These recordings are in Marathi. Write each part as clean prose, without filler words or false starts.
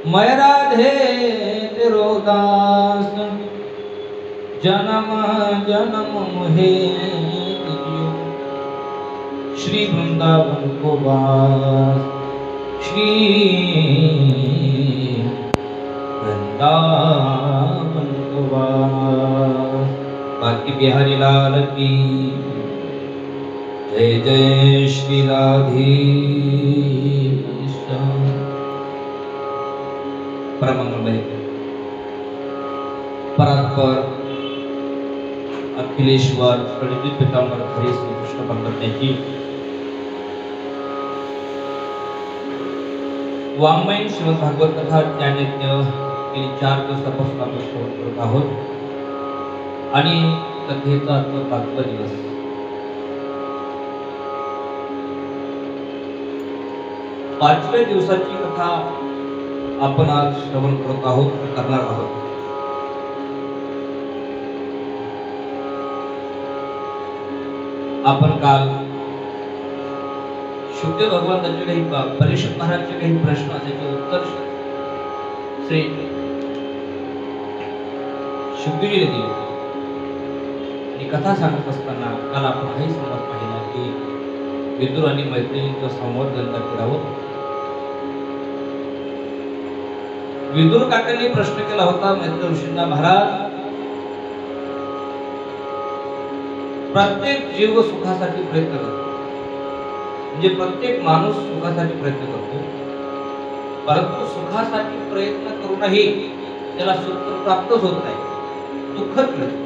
मैं राधे तेरो दास जन्म जन्म मोहे दियो श्री वृंदावन को वास श्री वृंदावन को वास। बाकी बिहारी लाल की जय जय श्री राधेश। परमंगलमय परात्पर अखिलेश्वर प्रणित पितांबर हरी श्री कृष्ण परमात्म्याची वाङ्मयीन श्रीमद भागवत कथा ज्ञानयज्ञ गेली 4 दिवसापासून आपण श्रवण करत आहोत आणि कथेचा आज 5वा दिवस। पाचव्या दिवसाची कथा आपण आज श्रवण करत आहोत करणार आहोत। आपण काल शुकदेव भगवंतांचे काही परीक्षित महाराजचे काही प्रश्न त्याचे उत्तर श्री शुकदेवजीने दिले आणि कथा सांगत असताना काल आपण हे संवाद पाहिला की विदुर आणि मैत्रिणींचा संवाद जनता फिरावं। विदुर काकांनी प्रश्न केला होता मैत्री ऋषींना, महाराज प्रत्येक जीव सुखासाठी प्रयत्न करतो, म्हणजे प्रत्येक माणूस सुखासाठी प्रयत्न करतो, परंतु सुखासाठी प्रयत्न करूनही त्याला सुख प्राप्तच होत नाही, दुःखच मिळतं।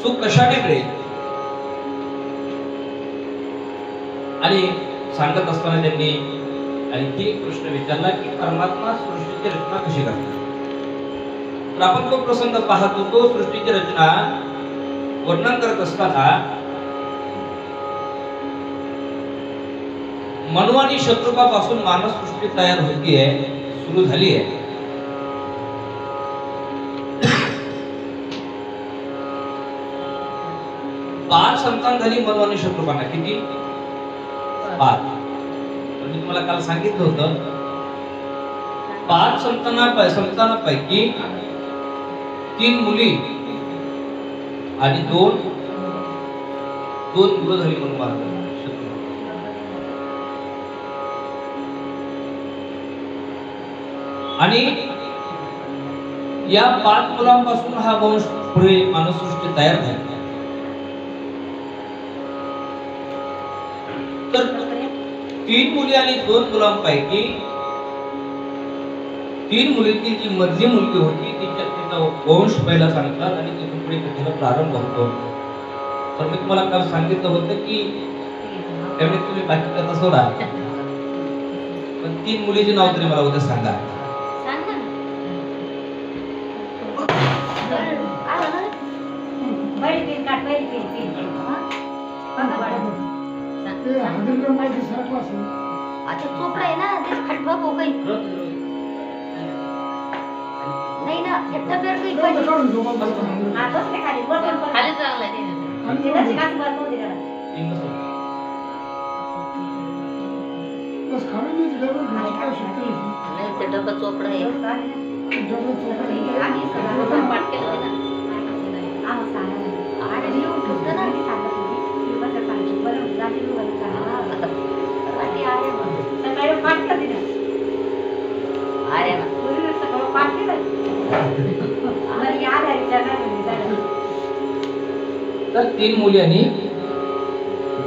सुख कशाने मिळेल? आणि सांगत असताना त्यांनी आणखी एक प्रश्न विचारला की परमात्मा सृष्टीची रचना कशी करतात? तर आपण तो प्रसंग पाहत होतो। सृष्टीची रचना वर्णन करत असताना मनु आणि शत्रुपापासून मानव सृष्टी तयार होतीये, सुरू झाली आहे। पाच संतान झाली मनु आणि शत्रुपांना। किती? 5। मी तुम्हाला काल सांगितलं होतं 5 संतानापैकी 3 मुली आणि 2 मुलं झाली म्हणून महाराज। आणि या 5 मुलांपासून हा वंश पुढे मानवसृष्टी तयार झाली। तर 3 मुली आणि 2 मुलांपैकी 3 मुलींची जी मधली मुलगी होती तिचा वंश पहिला सांगतात आणि तिथून पुढे कथेला प्रारंभ होतो। तर मी तुम्हाला काल सांगितलं होतं की त्यामुळे तुम्ही बाकी कथा सोडा, पण 3 मुलीचे नाव तरी मला उद्या सांगा। अच्छा चोपड़ा है ना, देख खटवा हो गई नहीं ना, एकटा पेड़ गई हां बस ले खाली खाली चांगला आहे तिला शिकास भरतो दिला बस खाली नाही दिला काय शकते नाही ते डबा चोपड़ा आहे डबा चोपड़ा आहे आणि सगळं पाठ केलं ना आम सांगा आणि लिहून ठेवतो ना की सांगा तुम्ही बस सांगा बरं जाती लोक सांगा आणि आहे सकाळी पाठ करते ना अरे ना पूर्ण सकाळी पाठ केलं आम्हाला याद आहे त्याला तर 3 मुली आणि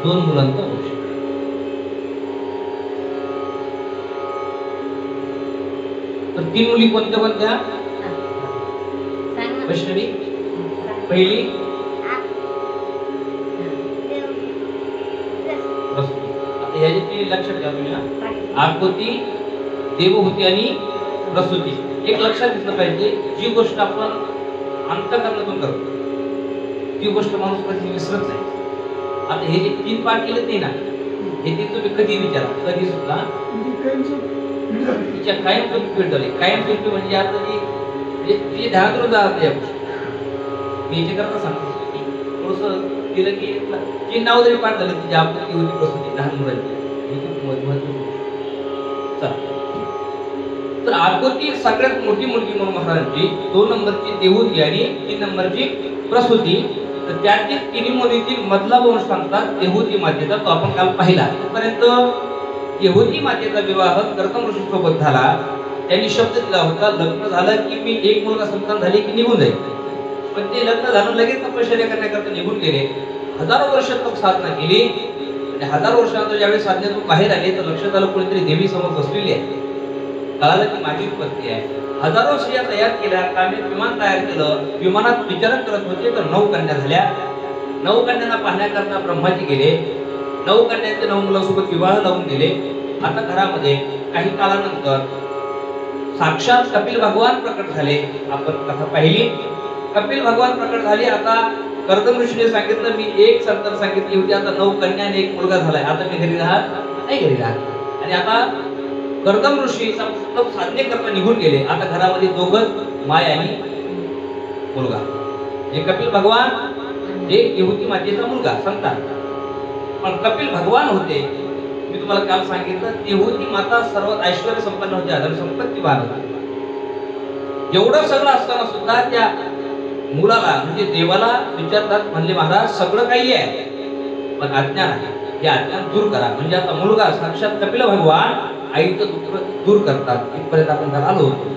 2 मुलांचा वंश। तर 3 मुली कोणत्या कोणत्या? वैष्णवी पहिली आता ह्याची 3 लक्षात घ्या तुम्ही। आकृती, देवहूती आणि प्रसूती। एक लक्षात घेतलं पाहिजे, जी गोष्ट आपण अंतःकरणातून करतो ती गोष्ट माणूस कधी विसरत नाही। आता हे जे 3 पाठ केले नाही ना, हे 3 तुम्ही कधी विचारा, कधी सुद्धा तिच्या कायमस्वरूपी भेट झाली। कायमस्वरूपी म्हणजे आता जी ध्यानातून जात या गोष्टी मी याच्या करता सांगतो की थोडंसं केलं की 3 नाव जरी पाठ झालं तिची आकृती होती, प्रसूती, लहान मुलांची, हे खूप महत्त्वाचं। तर आकृती सगळ्यात मोठी मुलगी म्हणून महाराजांची, 2 नंबरची देहूती आणि 3 नंबरची प्रसूती. तर त्यातील तिन्ही मुलीतील मधला वंश सांगतात देहूती मातेचा, तो आपण काल पाहिला. तोपर्यंत देहूती मातेचा विवाह कर्दम ऋषी सोबत झाला. त्यांनी शब्द दिला होता, लग्न झालं की मी एक मुलगा संतान झाली की निघून जाईल. पण ते लग्न झालं लगेच तपश्चर्या करण्याकरता निघून गेले. हजारो वर्ष तप साधना केली आणि हजारो वर्षानंतर ज्यावेळी साधनेतून बाहेर आले तर लक्षात आलं कोणीतरी देवी समोर बसलेली आहे. कळालं की माझी पत्नी आहे. हजारो स्त्रिया तयार केल्या, कामे विमान तयार केलं. विमानात विचारण करत होते तर 9 कन्या झाल्या. 9 कन्यांना पाहण्याकरता ब्रह्माजी गेले. 9 कन्यांचे 9 मुलांसोबत विवाह लावून दिले. आता घरामध्ये काही काळानंतर साक्षात कपिल भगवान प्रकट झाले. आपण कथा पाहिली. कपिल भगवान प्रकट झाले. आता कर्दम ऋषीने सांगितलं मी एक संतान सांगितली होती, आता 9 कन्या आणि 1 मुलगा झालाय, आता मी घरी राहत नाही, घरी राहत. आणि आता कर्दम ऋषी तप साधने करता निघून गेले. आता घरामध्ये दोघंच, माय आणि मुलगा. हे कपिल भगवान, एक देहूती मातेचा मुलगा संतान. पण कपिल भगवान होते. मी तुम्हाला काल सांगितलं देहूती माता सर्वात ऐश्वर्य संपन्न होती, धन संपत्तीवान होती. एवढं सगळं असताना सुद्धा त्या मुलाला म्हणजे देवाला विचारतात, म्हणले महाराज सगळं काही आहे पण अज्ञान आहे, हे अज्ञान दूर करा. म्हणजे आता मुलगा साक्षात कपिल भगवान आईचं दुःख दूर करतात. इथपर्यंत आपण आलो होतो.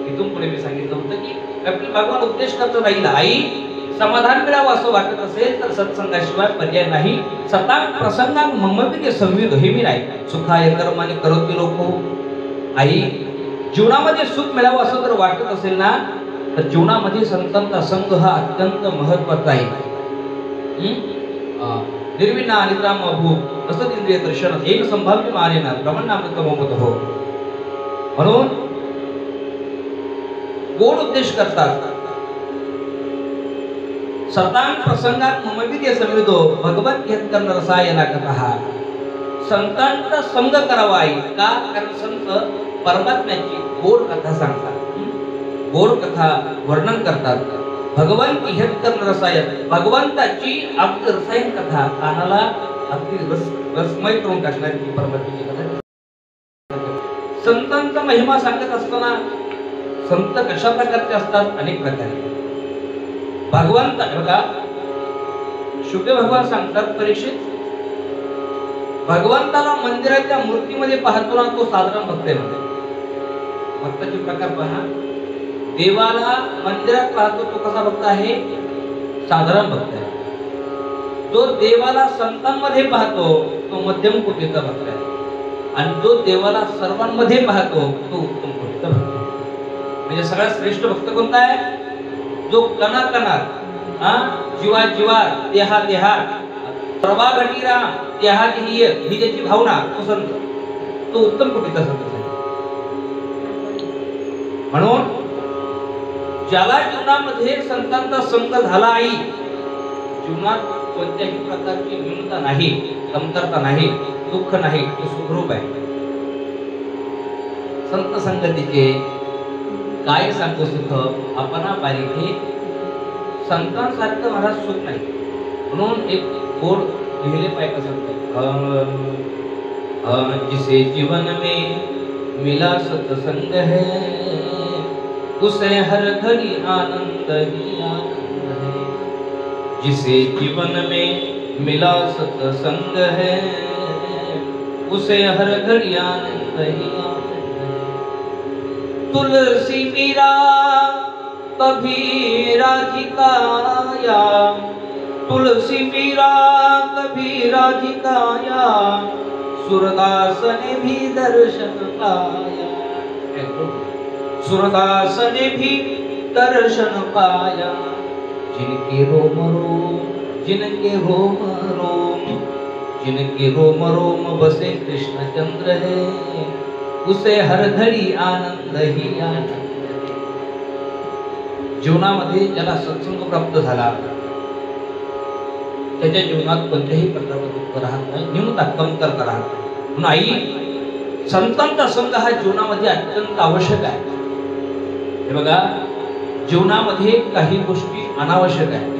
इथून पुढे मी सांगितलं होतं की कपिल भगवान उपदेश करतो राहिला, आई समाधान मिळावं असं वाटत असेल तर सत्संगाशिवाय पर्याय नाही. सतांग प्रसंगांग ममविके संविध हे मी नाही सुखाय कर्माने करोती लोक. आई जीवनामध्ये सुख मिळावं असं जर वाटत असेल ना तर जीवनामध्ये संतांचा संघ हा अत्यंत महत्वाचा आहे. निर्विना निद्राम भूप असत इंद्रिय दर्शन एक संभाव्य मानेना ब्रह्मणामृत मोमत हो. म्हणून गोड उपदेश करतात. सतांग प्रसंगात ममविके संविदो भगवत घेतकर रसायना कथा. संतांचा संग करावा आहे का? कारण संत परमात्म्याची गोड कथा सांगतात, गोड कथा वर्णन करतात. भगवंत घेतकर रसायन, भगवंताची अगदी रसायन कथा कानाला अगदी रसमय करून टाकणारी ती परमात्म्याची कथा. संतांचा महिमा सांगत असताना संत कशा प्रकारचे असतात? अनेक प्रकारे. भगवंत बघा, शुभ भगवान सांगतात परीक्षित, भगवंताला मंदिराच्या मूर्तीमध्ये पाहतो ना तो साधारण भक्त आहे म्हणजे. भक्ताचे प्रकार पहा. देवाला मंदिरात पाहतो तो कसा भक्त आहे? साधारण भक्त आहे. जो देवाला संतांमध्ये पाहतो तो मध्यम कोटीचा भक्त आहे. आणि जो देवाला सर्वांमध्ये पाहतो तो उत्तम कोटीचा भक्त आहे. म्हणजे सगळ्यात श्रेष्ठ भक्त कोणता आहे? जो कणाकणात जीवा जीवात देहा देहात प्रभा घटीरा देहात ही ज्याची भावना तो संत, तो उत्तम कोटीचा संत आहे. म्हणून ज्याला जीवनामध्ये संतांचा संग झाला आहे, जीवनात कोणत्याही प्रकारची न्यूनता नाही, कमतरता नाही, दुःख नाही, तो सुखरूप आहे. संत संगतीचे काय सांगतो सुख आपणा बारीके संतांसारखं महाराज सुख नाही. म्हणून एक गोड लिहिले पाहिजे सांगतो, जिसे जीवन में मिला सत्संग है उसे हर घड़ी आनंद ही आनंद है. जिसे जीवन में मिला सत्संग है उसे हर घड़ी आनंद ही आनंद है. तुलसी मीरा कभी राधिकाया, तुलसी मीरा कभी राधिकाया, सूरदास ने भी दर्शन पाया. सूरदास ने भी दर्शन पाया. जिनके रोम रोम, जिनके रोम रोम, जिनके रोम रोम बसे कृष्ण चंद्र है उसे हर घड़ी आनंद ही आनंद. जीवनामध्ये ज्याला सत्संग प्राप्त झाला त्याच्या जीवनात कोणत्याही प्रकारचा दुःख राहत नाही, न्यूनता कमतरता राहत नाही. म्हणून आई संतांचा संग हा जीवनामध्ये अत्यंत आवश्यक आहे. हे बघा, जीवनामध्ये काही गोष्टी अनावश्यक आहेत,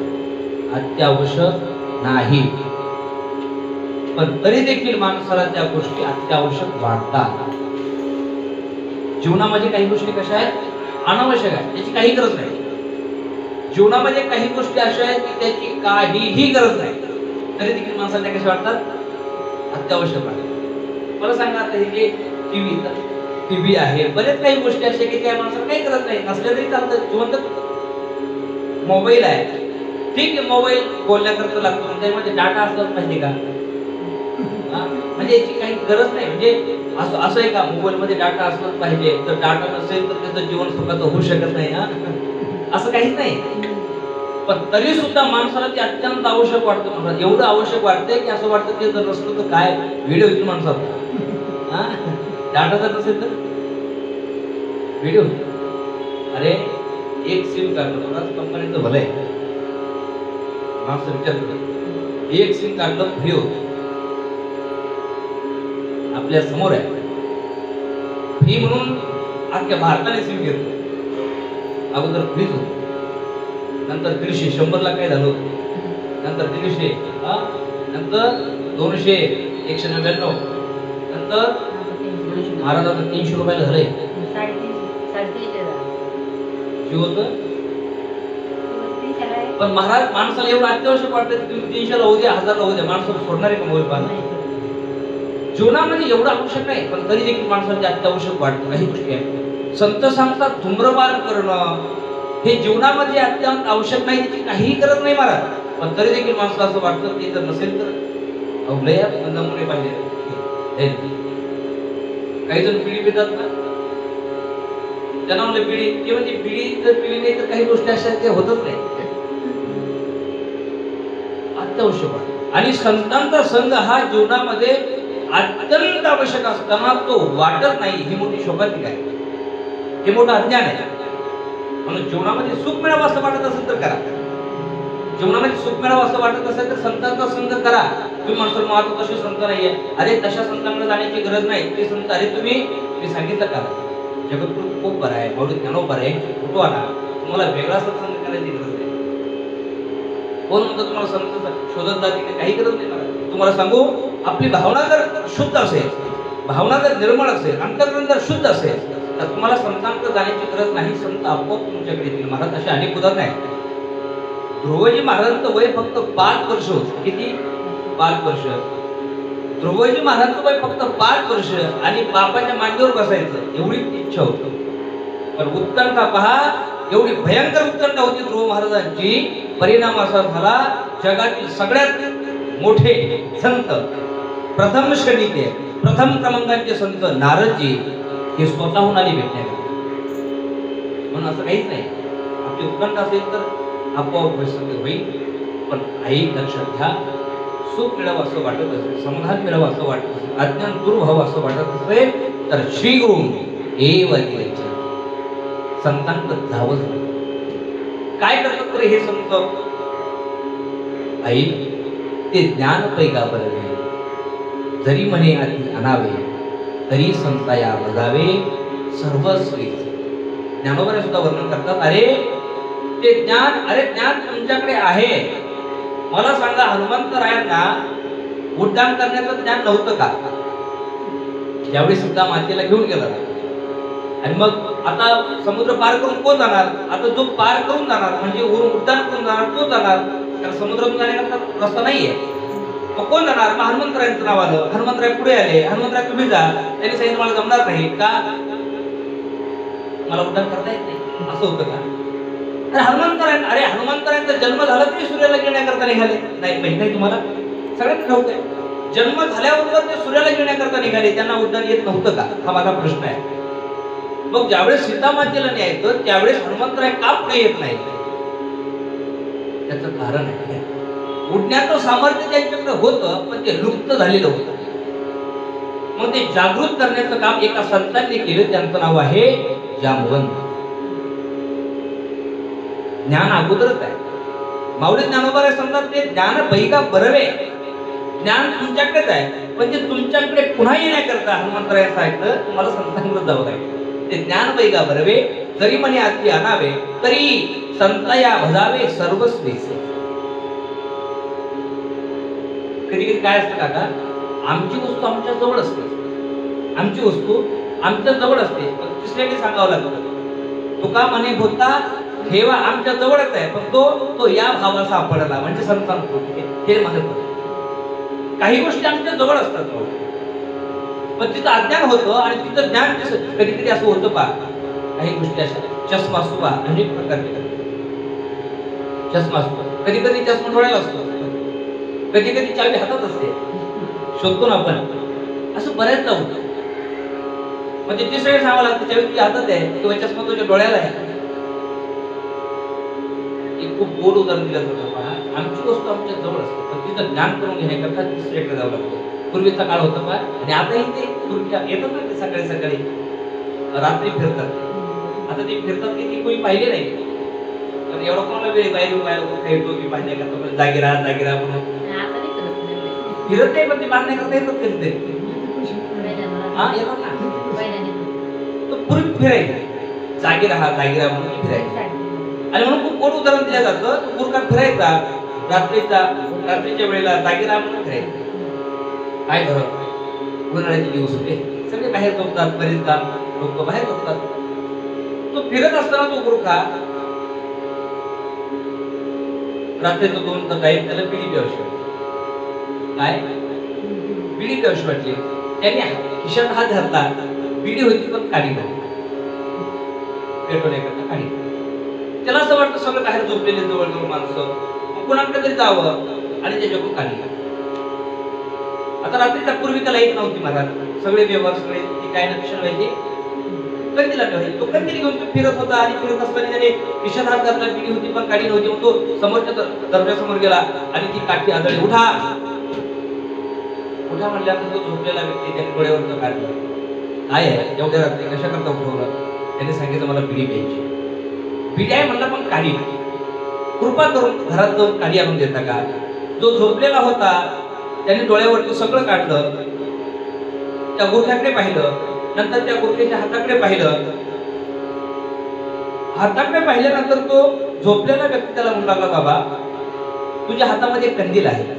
अत्यावश्यक नाही, पण तरी देखील माणसाला त्या गोष्टी अत्यावश्यक वाटतात. जीवनामध्ये काही गोष्टी कशा आहेत, अनावश्यक आहेत, त्याची काही गरज नाही. जीवनामध्ये काही गोष्टी अशा आहेत की त्याची काहीही गरज नाही, तरी देखील माणसाला कशा वाटतात, अत्यावश्यक वाटतात. मला सांगा, आता हे जे टीव्ही आहे, बरेच काही गोष्टी अशा की त्या माणसाला काही गरज नाही, नसल्या तरी चालतं. जिवंत मोबाईल आहे, ठीक आहे, मोबाईल बोलण्याकरता लागतो, म्हणजे त्यामध्ये डाटा असलाच पाहिजे का? म्हणजे याची काही गरज नाही. म्हणजे असं आहे का, मोबाईल मध्ये डाटा असलाच पाहिजे, तर डाटा नसेल तर त्याचं जीवन सुखाचं होऊ शकत नाही. असं काहीच नाही. पण तरी सुद्धा माणसाला ते अत्यंत आवश्यक वाटतं. एवढं आवश्यक वाटतंय की असं वाटतं ते जर नसलं तर काय व्हिडिओ होईल माणसाला. डाटा जर नसेल तर व्हिडिओ. अरे एक सिम कार्ड बघाच कंपनीचं भलं आहे, माणसं विचार करतात. एक सिम कार्ड फ्री होतं, आपल्या समोर आहे. फ्री म्हणून अख्ख्या भारताने सिम घेतलं. अगोदर फ्रीज होत, नंतर 150, 100ला काय झालं, नंतर 150, नंतर 200, 199, नंतर महाराजांना 300 रुपयाला झालंय. पण महाराज माणसाला एवढं अत्यावश्यक वाटतं की तुम्ही 300ला होऊ द्या, 1000ला होऊ द्या, माणसाला सोडणार आहे का मोबाईल पाहणं? जीवनामध्ये एवढं आवश्यक नाही, पण तरी देखील माणसाला ते अत्यावश्यक वाटतं. काही गोष्टी आहेत. संत सांगतात धूम्रपान करणं हे जीवनामध्ये अत्यंत आवश्यक नाही, त्याची काहीही गरज नाही महाराज. पण तरी देखील माणसाला असं वाटतं ते जर नसेल तर अवलया नमुने पाहिजे. काही जण पिढी पितात ना, त्यांना म्हणलं पिढी, ते म्हणजे पिढी जर पिढी नाही तर काही गोष्टी अशा ते होतच नाही. अत्यावश्यक वाटतं. आणि संतांचा संघ हा जीवनामध्ये अत्यंत आवश्यक असताना तो वाटत नाही, ही मोठी शोभाती आहे, हे मोठं अज्ञान आहे. म्हणून जीवनामध्ये सुख मिळावं असं वाटत असेल तर करा. जीवनामध्ये सुख मिळावं असं वाटत असेल तर संतांचा संघ करा. तुम्ही म्हणतो माझं तसे संत नाहीये, अरे तशा संतांकडे जाण्याची गरज नाही. ते संत, अरे तुम्ही सांगितलं का जगद्गुरु खूप बरं आहे, माऊली ज्ञानोबा आहे, फोटो आणा. तुम्हाला वेगळा सत्संग करायची गरज नाही. कोण म्हणतो तुम्हाला संत शोधत जाते, काही गरज नाही. मला तुम्हाला सांगू, आपली भावना जर शुद्ध असेल, भावना जर निर्मळ असेल, अंतःकरण जर शुद्ध असेल, तर तुम्हाला संतांकडे जाण्याची गरज नाही. संत आपोआप तुमच्याकडे येतील. महाराज असे अनेक उदाहरण आहेत. ध्रुवजी महाराजांचं वय फक्त 5 वर्ष होतं. किती? 5 वर्ष. ध्रुवजी महाराजांचं वय फक्त 5 वर्ष आणि बापाच्या मांडीवर बसायचं एवढी इच्छा होती. पण उत्कंठा पहा, एवढी भयंकर उत्कंठा होती ध्रुव महाराजांची. परिणाम असा झाला, जगातील सगळ्यात मोठे संत, प्रथम श्रेणीचे, प्रथम क्रमांकाचे संत नारदजी हे स्वतःहून आले भेटण्याला. म्हणून असं काहीच नाही. आपली उत्कंठा असेल तर आपोआप होईल. पण आई लक्षात घ्या, सुख मिळावं असं वाटत असेल, समाधान मिळावं असं वाटत असेल, अज्ञान दूर व्हावं असं वाटत असेल तर श्री गुरु एव द्यायचं, संतांकडे जावंच. काय करतात तरी हे संत? आई ते ज्ञान पैगा बरवे, जरी म्हणे आधी आणावे, तरी संताया बजावे सर्वस्वी. ज्ञानोबा सुद्धा वर्णन करतात, अरे ते ज्ञान, अरे ज्ञान तुमच्याकडे आहे. मला सांगा, हनुमंतरायांना उड्डाण करण्याचं ज्ञान नव्हतं का? ज्यावेळी सुद्धा मातेला घेऊन गेला आणि मग आता समुद्र पार करून कोण जाणार? आता जो पार करून जाणार म्हणजे वरून उड्डाण करून जाणार तो जाणार, कारण समुद्रातून जाण्याकरता रस्ता नाहीये. मग कोण जाणार? मग हनुमंतरायांचं नाव आलं. हनुमंतराय पुढे आले. हनुमंतराय तुम्ही जा. त्यांनी सांगितलं मला जमणार नाही का, मला उड्डाण करता येत नाही. असं होतं का? अरे हनुमंतरायांचा जन्म झाला तरी सूर्याला गिळण्याकरता निघाले नाही तुम्हाला सगळ्यांना ठाऊक आहे. जन्म झाल्याबरोबर ते सूर्याला गिळण्याकरता निघाले, त्यांना उड्डाण येत नव्हतं का? हा माझा प्रश्न आहे. मग ज्यावेळेस सीतामातेला न्यायचं त्यावेळेस हनुमंतराय का पुढे येत नाही? त्याचं कारण आहे, उडण्याचं सामर्थ्य त्यांच्याकडे होतं पण ते लुप्त झालेलं होतं. मग ते जागृत करण्याचं काम एका संतांनी केलं, त्यांचं नाव आहे जांबवंत. ज्ञान अगोदरच आहे. माऊली ज्ञानोबा सांगतात ते ज्ञान पैका बरवे, ज्ञान तुमच्याकडेच आहे, पण ते तुमच्याकडे पुन्हा येण्याकरता हनुमंतराय सांगितलं तुम्हाला संतांकडे जावं लागेल. ते ज्ञान पैका बरवे, जरी म्हणे आधी आणावे, तरी संतया भजावे सर्वस्वी. कधी कधी काय असतं काका, आमची वस्तू आमच्या जवळ असते, आमची वस्तू आमच्या जवळ असते, पण दुसऱ्याने सांगावं लागतं. तुका म्हणे होता ठेवा आमच्या जवळच आहे, पण तो या भावा सापडला म्हणजे संतान हे महत्व. काही गोष्टी आमच्या जवळ असतात पण तिथं अज्ञान होतं आणि तिथं ज्ञान कधी कधी असं होतं पा. काही गोष्टी अशा चष्मा असतो पा, अनेक प्रकारचे चष्मा असतो. कधी कधी चष्मा डोळ्याला असतो, कधी कधी चावी हातात असते, शोधतो ना आपण. असं बऱ्याचदा होतं. म्हणजे ते सगळे सांगावं लागतं चावी तुझ्या हातात आहे किंवा चष्मा तुझ्या डोळ्याला आहे. एक खूप गोड उदाहरण दिलं जातं पहा. आमची गोष्ट आमच्या जवळ असते पण तिथं ज्ञान करून घेण्याकरता दुसऱ्याकडे जावं लागतं. पूर्वीचा काळ होता पहा आणि आताही ते पूर्वी येतात ना ते सकाळी सकाळी रात्री फिरतात. आता ते फिरतात की कोणी पाहिले नाही, कारण एवढा कोणाला वेळ बाहेर खेळतो की पाहण्याकरता जागी राहा म्हणून फिरत नाही, पण ते मारण्याकरता येतात कधीतरी. हा येतात ना. तो पूर्वी फिरायचा, जागी राहा म्हणून फिरायचा. आणि म्हणून खूप गोड उदाहरण दिलं जातं. तो गुरखा फिरायचा रात्रीच्या वेळेला जागी राहा म्हणून फिरायचा. काय खरं उन्हाळ्याचे दिवस होते, सगळे बाहेर झोपतात, बरेचदा लोक बाहेर झोपतात. तो फिरत असताना तो गुरखा रात्रीचं 2 टाईम त्याला बिडी प्यावशी वाटली. काय बिडी प्यावशी वाटली. त्याने खिशात हात घातला, बिडी होती पण काढी नव्हती, पेटवण्याकरता काढी. त्याला असं वाटतं सगळं बाहेर झोपलेले जवळ माणसं, कोणाकडे तरी जावं आणि त्याच्याकडून काढी. आता रात्रीच्या पूर्वी त्याला येत नव्हती महाराज, सगळे व्यवहार सगळे काय नक्षण व्हायचे कंदीला ठेवायचे. तो कंदील घेऊन तो फिरत होता आणि फिरत असताना त्याने खिशात हात घातला, बिडी होती पण काढी नव्हती. मग तो समोरच्या दरवाजासमोर गेला आणि ती काठी आदळली. उठा म्हणल्यानंतर तो झोपलेला व्यक्ती त्याने डोळ्यावरचं काढलं. काय आहे एवढ्या रात्री कशा करता उठवलं? त्याने सांगितलं मला बिडी प्यायची. बिडी आहे म्हणलं पण काढी, कृपा करून घरात जाऊन काढी आणून देता का? जो झोपलेला होता त्याने डोळ्यावरती सगळं काढलं, त्या गुरख्याकडे पाहिलं, नंतर त्या गुरख्याच्या हाताकडे पाहिलं. हाताकडे पाहिल्यानंतर तो झोपलेला व्यक्ती त्याला म्हणू लागला, बाबा तुझ्या हातामध्ये कंदील आहे.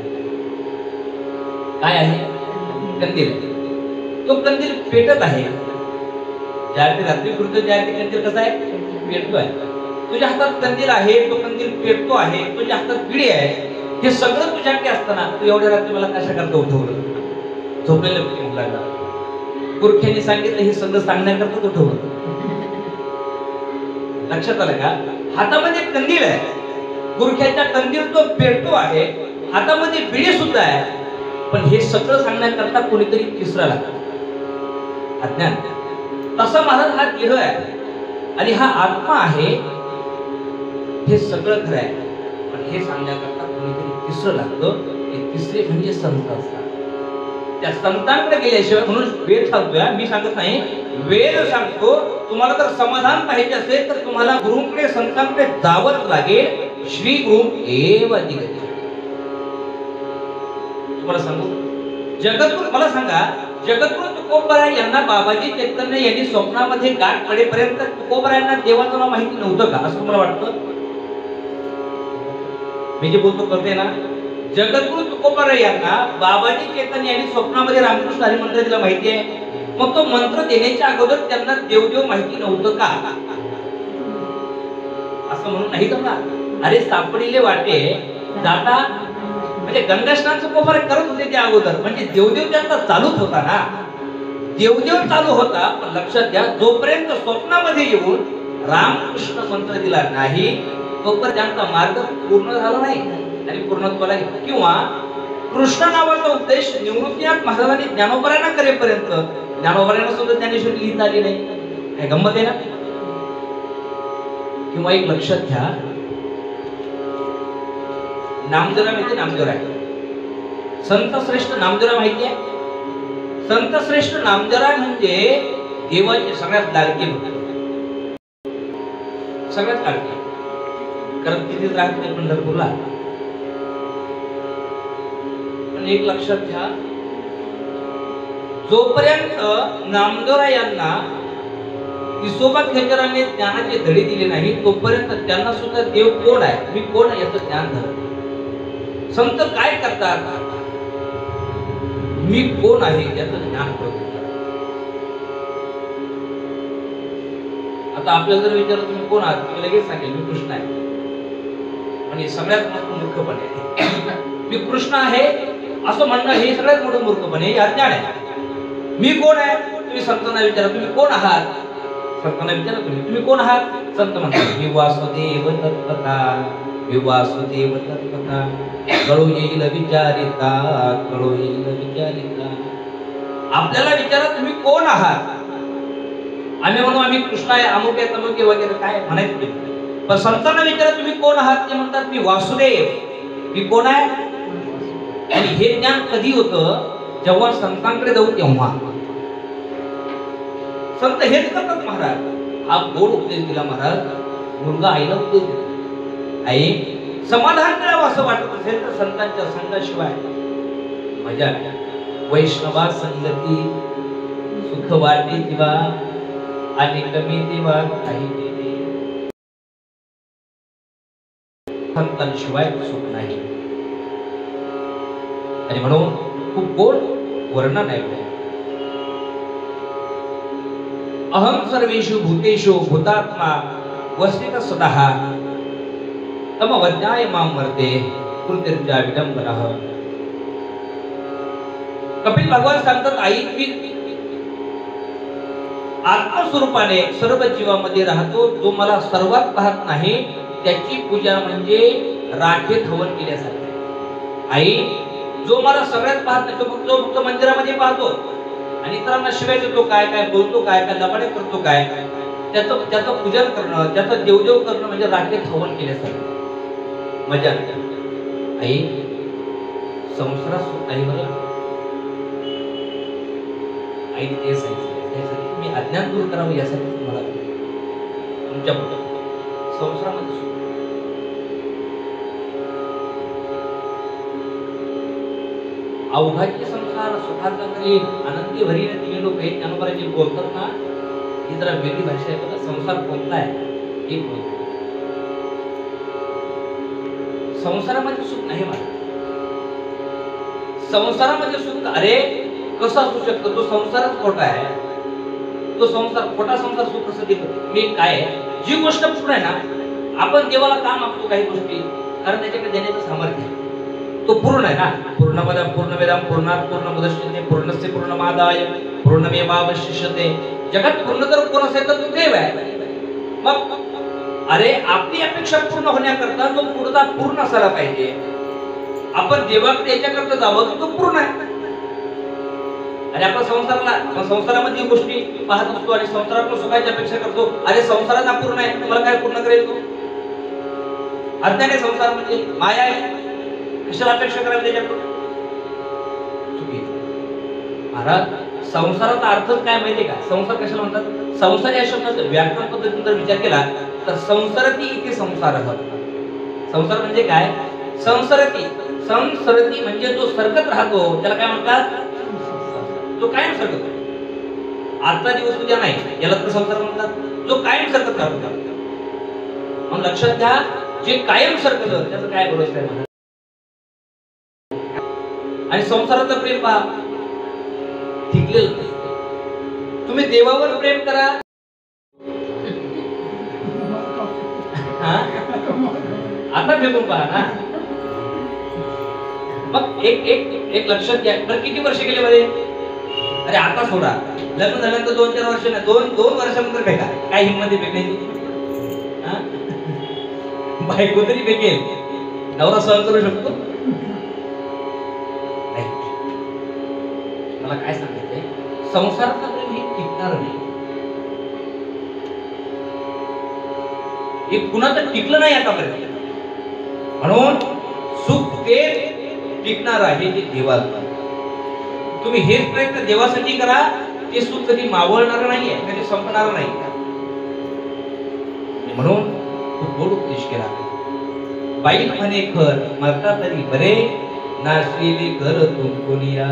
काय आहे? कंदील. तो कंदील पेटत आहे. ज्या रात्री फिरतो त्या कंदील कसा आहे? पेटतो आहे. तुझ्या हातात कंदील आहे, तो कंदील पेटतो आहे, तुझ्या हातात बिडी आहे. हे सगळं तुझ्याकडे असताना तू एवढ्या रात्री मला कशा करता उठवलं? झोपलेलं व्यक्ती म्हणू लागला. गुरख्याने सांगितलं हे सगळं सांगण्याकरता उठवलं. लक्षात आलं का? हातामध्ये कंदील आहे, गुरख्याचा कंदील तो पेटतो आहे, हातामध्ये बिडी सुद्धा आहे, पण हे सगळं सांगण्याकरता कोणीतरी तिसरा लागतो, अज्ञान. तसा महाराज हा देह आहे आणि हा आत्मा आहे, हे सगळं खरं आहे, पण हे सांगण्याकरता कोणीतरी तिसरं लागतं. हे तिसरे म्हणजे संत असतात. त्या संतांकडे गेल्याशिवाय, म्हणून वेद सांगतोय, मी सांगत नाही, वेद सांगतो. तुम्हाला जर समाधान पाहिजे असेल तर तुम्हाला गुरुंकडे संतांकडे जावंच लागेल. श्री गुरु एव अधिगती. तुम्हाला सांगू, जगद्गुरु मला सांगा, जगद्गुरु तुकोबराय यांना बाबाजी चैतन्य यांनी स्वप्नामध्ये गाठ पडेपर्यंत तुकोबरायांना देवाचं नाव माहिती नव्हतं का, असं मला वाटतं? मी जे बोलतो करते ना, जगद्गुरु तुकोबराय यांना बाबाजी चैतन्य यांनी स्वप्नामध्ये रामकृष्ण हरी मंत्र दिला माहिती आहे. मग तो मंत्र देण्याच्या अगोदर त्यांना देवदेव माहिती नव्हतं का? असं म्हणून नाही का? अरे सापडिले वाटे जाता, म्हणजे गंगास्नानचं कोपरे करत होते त्या अगोदर, म्हणजे देवदेव त्यांचा चालूच होता ना. देवदेव चालू होता, पण लक्षात घ्या, जोपर्यंत स्वप्नामध्ये येऊन रामकृष्ण मंत्र दिला नाही तोपर्यंत त्यांचा मार्ग पूर्ण झाला नाही आणि पूर्णत्वाला किंवा कृष्ण नावाचा उपदेश निवृत्तीनाथ महाराजांनी ज्ञानोबरायांना करेपर्यंत ज्ञानोबरायांना सुद्धा ज्ञानेश्वरी लिहिता आली नाही. काय गंमत आहे ना? किंवा एक लक्षात घ्या, नामदेवरा माहिती? नामदेवरा आहे संत श्रेष्ठ नामदेवरा माहिती आहे? संत श्रेष्ठ नामदेवरा म्हणजे देवाचे सगळ्यात लाडके होते, सगळ्यात लाडके. कारण तिथेच राहते पंढरपूरला. पण एक लक्षात घ्या, जोपर्यंत नामदेवरा यांना विसोबा खेचराने ज्ञानाचे धडे दिले नाही तोपर्यंत त्यांना सुद्धा देव कोण आहे, मी कोण आहे याचं ज्ञान झालं. संत काय करतात, मी कोण आहे याचं ज्ञान करतात. आता आपल्याला जर विचारलं तुम्ही कोण आहात, तुम्ही लगेच सांगेल मी कृष्ण आहे. पण हे सगळ्यात मोठं मूर्खपणे आहे. मी कृष्ण आहे असं म्हणणं हे सगळ्यात मोठं मूर्खपणे, हे अज्ञान आहे. मी कोण आहे तुम्ही संतांना विचारा, तुम्ही कोण आहात संतांना विचारा, तुम्ही कोण आहात. संत म्हणतात मी वासुदेव तत्पथा, मी वासुदेव तत्पथा, कळू येईल विचारिता, कळू येईल विचारिता. आपल्याला विचारा तुम्ही कोण आहात. आम्ही म्हणू आम्ही कृष्ण आहे, अमुक आहे तमुक आहे वगैरे काय म्हणायचं. पण संतांना विचारा तुम्ही कोण आहात, ते म्हणतात मी वासुदेव. मी कोण आहे. आणि हे ज्ञान कधी होतं, जेव्हा संतांकडे जाऊ तेव्हा. संत हेच करतात महाराज. हा गोड उपदेश दिला महाराज. मुलगा आईला उपदेश दिला, आई समाधान मिळावं असं वाटत असेल तर संतांच्या संघाशिवाय मजा नाही. वैष्णवा संगती सुख वाटे दिवा, आणि कमी देवा काही देवे, संतांशिवाय सुख नाही. आणि म्हणून खूप गोड वर्णन आहे. अहम सर्वेषु भूतेषु भूतात्मा वस्तित सदः, तम वज्ञाय मां वर्ते कृतिर्जा विडंबनः. कपिल भगवान सांगतात आई मी आत्मस्वरूपाने सर्व जीवामध्ये राहतो. जो मला सर्वात पाहत नाही त्याची पूजा म्हणजे राखेत हवन केल्यासारखे. आई जो मला सगळ्यात पाहत नाही, तो फक्त मंदिरामध्ये पाहतो आणि इतरांना शिवाय देतो, काय काय बोलतो, काय काय लबाडे करतो, काय त्याचं पूजन करणं, त्याचं देवदेव करणं म्हणजे राखेत हवन केल्यासारखं. मजा आई संसारात सुख नाही मला. आई ते सांगितलं मी अज्ञान दूर करावं यासाठी तुम्हाला तुमच्या संसारामध्ये सुख. अवघाचे संसार सुखाचा करीन आनंदी भरीने तुम्ही लोक हे ज्ञानोबाजी बोलतात ना, ही जरा वेगळी भाषा आहे. बघा संसार कोणता आहे हे बोलतो. संसारामध्ये सुख नाही मला. संसारामध्ये सुख अरे कसं असू शकतं. तो संसारच खोटा आहे. तो संसार खोटा संसार सुख कसं देतो. मी काय जी गोष्ट पूर्ण आहे ना, आपण देवाला का मागतो काही गोष्टी, कारण त्याच्याकडे देण्याचं सामर्थ्य आहे. तो पूर्ण आहे ना. पूर्णपदम पूर्णवेदम पूर्णात पूर्णमुदच्यते पूर्णस्य पूर्णमादाय पूर्णमेवावशिष्यते. जगात पूर्ण जर कोण असेल तर तो देव आहे. मग अरे आपली अपेक्षा पूर्ण होण्याकरता तो पुढचा पूर्ण असायला पाहिजे. आपण देवाकडे याच्याकरता जावं तो पूर्ण आहे. आणि आपण संसारामध्ये गोष्टी पाहत असतो आणि संसारात सुखाची अपेक्षा करतो. अरे संसारात अपूर्ण आहे, तुम्हाला काय पूर्ण करेल तो. अज्ञान आहे संसार म्हणजे माया आहे. कशाला अपेक्षा करावी त्याच्याकडून. महाराज संसाराचा अर्थच काय माहितीये का. संसार कशाला म्हणतात. संसार या शब्दाचा व्याकरण पद्धतीने जर विचार केला तर संसरती इथे संसार. संसार म्हणजे काय. संसरती संसरती म्हणजे जो सरकत राहतो त्याला काय म्हणतात. जो कायम सरकत. आजचा दिवस उद्या नाही याला तर संसार म्हणतात. जो कायम सरकत राहतो. मग लक्षात घ्या जे कायम सरकत त्याचं काय भरोसा आहे. आणि संसाराचं प्रेम पहा टिकलेलं. तुम्ही देवावर प्रेम करा. आता फेकून पहा ना. मग एक लक्षात घ्या. तर किती वर्ष गेले मध्ये. अरे आता सोडा लग्न झाल्यानंतर 2-4 वर्ष नाही, दोन वर्षानंतर फेका. काय हिंमत फेकायची. बायको तरी फेकेल, नवरा सहन करू शकतो. मला काय सांगायचंय संसाराचा प्रेम हे टिकणार नाही. हे कुणाचं टिकलं नाही आतापर्यंत. म्हणून सुख ते टिकणार आहे ते देवाचं. तुम्ही हेच प्रयत्न देवासाठी करा. ते सुख कधी मावळणार नाहीये, कधी संपणार नाही. म्हणून खूप गोड उपदेश केला. बाई म्हणे खर मरता तरी बरे, नाशिले घर तुमकोनिया.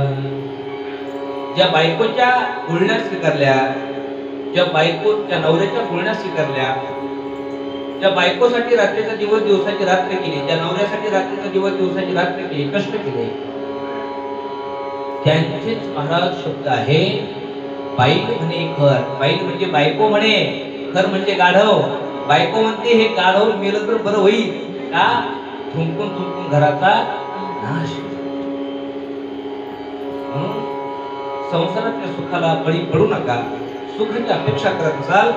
ज्या बायकोच्या गुळण्या स्वीकारल्या, ज्या बायकोच्या नवऱ्याच्या गुळण्या स्वीकारल्या, ज्या बायकोसाठी रात्रीचा दिवस दिवसाची रात्र केली, ज्या नवऱ्यासाठी रात्रीचा दिवस दिवसाची रात्र केली, कष्ट केले, त्यांचेच महाराज शब्द आहे. बाई म्हणे खर. बाई म्हणजे बायको म्हणे घर म्हणजे गाढव. बायको म्हणते हे गाढव मेलं तर बरं होईल का? थुंकून थुंकून घराचा नाश. म्हणून संसारातल्या सुखाला बळी पडू नका. सुखाची अपेक्षा करत असाल,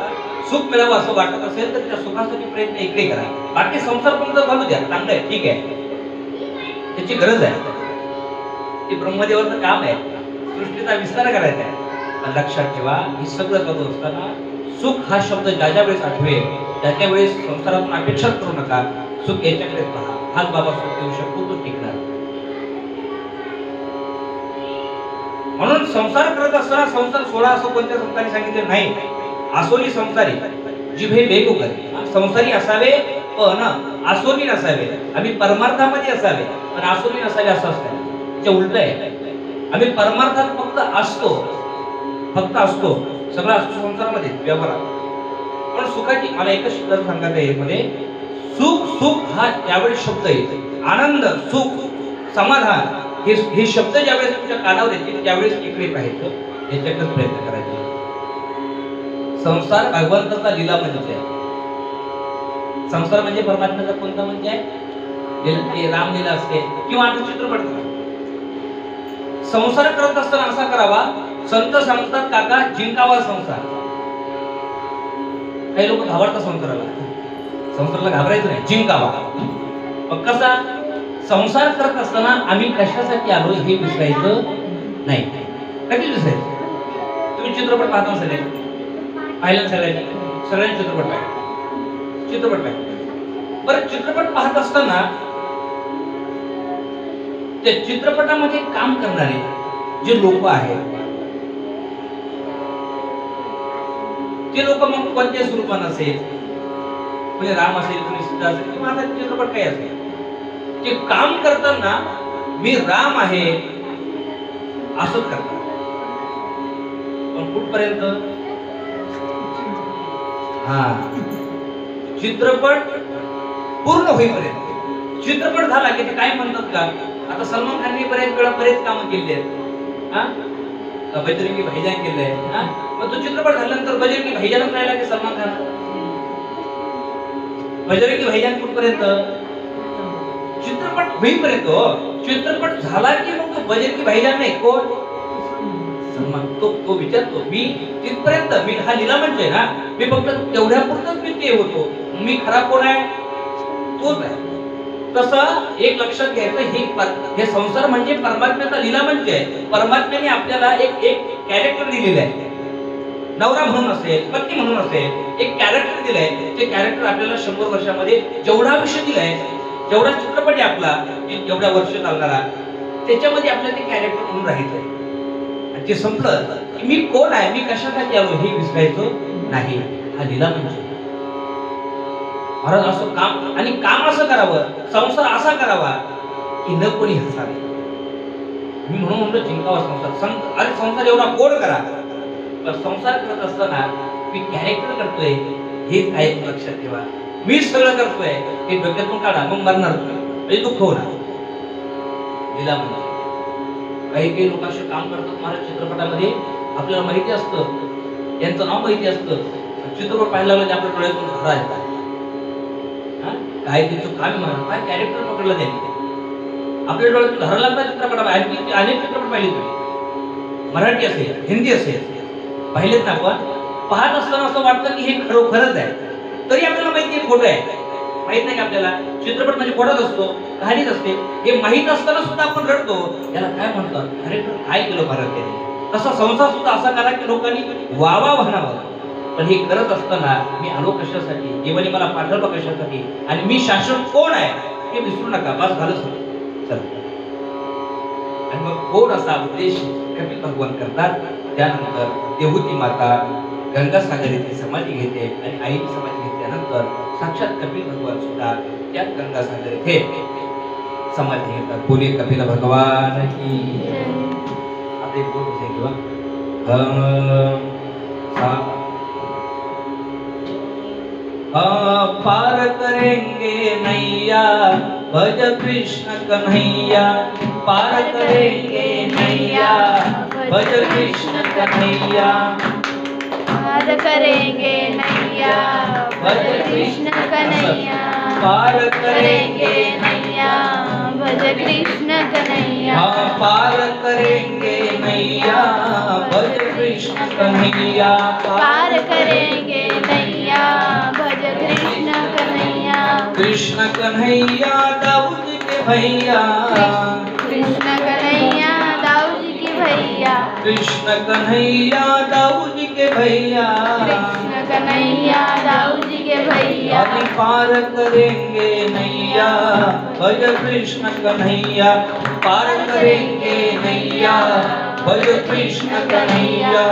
सुख मिळावं असं वाटत असेल तर त्या सुखासाठी प्रयत्न इकडे करा. बाकी संसार तुमचा घालू द्या, चांगलं आहे, ठीक आहे, त्याची गरज आहे, ते ब्रह्मदेवाचं काम आहे, सृष्टीचा विस्तार करायचा आहे. पण लक्षात ठेवा, हे सगळं करत असताना सुख हा शब्द ज्या ज्या वेळेस आठवेल त्या त्या वेळेस संसारातून अपेक्षा करू नका. सुख याच्याकडे पहा, हाच बाबा सुख देऊ शकतो, तो टिकणार. म्हणून संसार करत असताना संसार सोडा असं कोणत्या संतांनी सांगितलं नाही. आसोनी संसारी जिभे बेगू करे. संसारी असावे पण आसोनी नसावे. आम्ही परमार्थामध्ये असावे पण आसोनी नसावे असं असतं. ते उलट आहे. आम्ही परमार्थात फक्त असतो सगळं असतो संसारामध्ये, व्यवहारात. पण सुखाची मला एकच शब्द सांगायचं आहे मध्ये, सुख हा ज्यावेळी शब्द येतो, आनंद, सुख, समाधान हे शब्द ज्यावेळेस तुमच्या कानावर येतील त्यावेळेस इकडे पाहायचं, याच्याकडेच प्रयत्न करायचा. संसार भगवंताचा लीला मंच आहे. संसार म्हणजे परमात्म्याचा कोणता मंच आहे? रामलीला असते किंवा आता चित्रपट. संसार करत असताना असा करावा, संत सांगतात काका जिंकावा संसार. काही लोक घाबरतात संसाराला घाबरायचं नाही, जिंकावा. मग कसा? संसार करत असताना आम्ही कशासाठी आलो हे विसरायचं नाही. कधी विसरायचं? तुम्ही चित्रपट पाहता पाहिला सगळ्यांनी चित्रपट पाहिला. बरं, चित्रपट पाहत असताना त्या चित्रपटामध्ये काम करणारे जे लोक आहेत ते लोक मग कोणत्या स्वरूपात असेल, कोणी राम असेल, कोणी सीता असेल, किंवा आता चित्रपट काही असेल, ते काम करताना मी राम आहे असंच करतात. पण कुठपर्यंत? चित्रपट पूर्ण होईपर्यंत. चित्रपट झाला की ते काय म्हणतात का, आता सलमान खानने बरेच कामं केली आहेत, बजरंगी भाईजान केलंय. मग तो चित्रपट झाल्यानंतर बजरंगी भाईजानच राहिला की सलमान खान? बजरंगी भाईजान कुठपर्यंत? चित्रपट होईपर्यंत. चित्रपट झाला की मग तो बजरंगी भाईजान नाही, कोण? सलमान. तो विचारतो मी तिथपर्यंत, मी हा लीला मंच आहे ना, मी फक्त तेवढ्या पुरतच मी ते होतो, मी खरा कोण आहे? तोच आहे. तसं एक लक्षात घ्यायचं, हे संसार म्हणजे परमात्म्याचा लीला मंच आहे. परमात्म्याने आपल्याला एक कॅरेक्टर दिलेलं आहे. नवरा म्हणून असेल, पत्नी म्हणून असेल, एक कॅरेक्टर दिलंय. ते कॅरेक्टर आपल्याला 100 वर्षामध्ये जेवढा विषय दिलाय, जेवढा चित्रपट आहे आपला, जेवढ्या वर्ष चालणारा, त्याच्यामध्ये आपल्याला ते कॅरेक्टर म्हणून राहायचंय. आणि ते संपलं की मी कोण आहे, मी कशासाठी आलो हे विसरायचं नाही. हा लीला म्हणजे महाराज असं काम, आणि काम असं करावं, संसार असा करावा की न कोणी हसावे. मी म्हणतो जिंकावा संसार. अरे संसार एवढा गोड करा. पण संसार करत असताना मी कॅरेक्टर करतोय हेच आहे लक्षात ठेवा. मी सगळं करतोय हे डोक्यातून काढा, मग मरणार म्हणजे दुःख होणार. लीला म्हणजे काही लोक असे काम करतात महाराज चित्रपटामध्ये, आपल्याला माहिती असतं, यांचं नाव माहिती असतं, चित्रपट पाहायला म्हणजे आपल्या डोळ्यातून धारा येतात. काय त्यांचं काम म्हणा, काय कॅरेक्टर पकडलं त्यांनी, आपल्या डोळ्यातून धारा लागतात चित्रपटामध्ये. अनेक चित्रपट पाहिले तुम्ही, मराठी असेल, हिंदी असेल, पाहिलेत ना. आपण पाहत असताना असं वाटतं की हे खरोखरच आहे, तरी आपल्याला माहिती आहे खोटं आहे. माहित नाही का आपल्याला चित्रपट म्हणजे खोटाच असतो, कहाणीच असते. हे माहित असताना सुद्धा आपण रडतो, याला काय म्हणतात, कॅरेक्टर काय केलं भारत त्याने. तसा संसार सुद्धा असा करा की लोकांनी वावा म्हणावं. पण हे करत असताना मी आलो कशासाठी, देवाने मला पाठवलं कशासाठी, आणि मी शाश्वत कोण आहे हे विसरू नका. बस झालं चल. आणि मग कोण असा उपदेश कपिल भगवान करतात. त्यानंतर देवहूती माता गंगासागर येथे समाधी घेते, आणि आईची समाधी घेतल्यानंतर साक्षात कपिल भगवान सुद्धा त्या गंगासागर येथे समाधी घेतात. बोले कपिल भगवान की. आता एक बोल किंवा पार करेंगे नैया भज कृष्ण कन्हैया, पार करेंगे नैया भज कृष्ण कन्हैया, पार पार करेंगे नैया भज कृष्ण कन्हैया पार करेंगे नैया भज कृष्ण कन्हैया हाँ पार करेंगे नैया भज कृष्ण कन्हैया पार करेंगे नैया भज कृष्ण कन्हैया कृष्ण कन्हैया दाऊद के भैया कृष्ण कन्हैया दाऊद की भैया कृष्ण कन्हैया दाऊद के भैया कृष्ण कन्हैया दाऊद के भैया अभी पार करेंगे नैया भज कृष्ण कन्हैया पार करेंगे नैया भज कृष्ण कन्हैया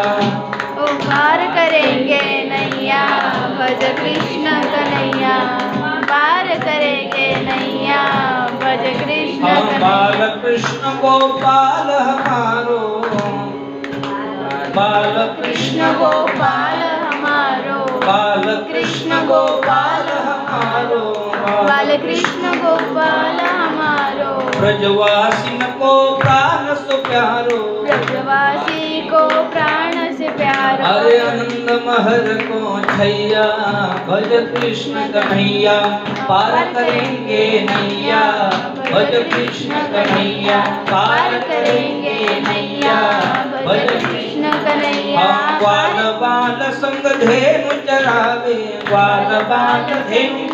ओ पार करेंगे नैया भज कृष्ण कन्हैया पार करेंगे नैया भज कृष्ण हम कन्हैया बाल कृष्ण गोपाल हमारो बाल कृष्ण गोपाल हमारो बाल कृष्ण गोपाल हमारो बाल कृष्ण गोपाल हमारो ब्रजवासिन को प्राण सो प्यारो ब्रजवासी को प्राण से प्यारो अरे आनंद महर को छैया भज कृष्ण कन्हैया पार करेंगे नैया भज कृष्ण कन्हैया पार करेंगे नैया भज कृष्ण कन्हैया हम ग्वाल बाल संग धेनु चरावे ग्वाल बाल धेनु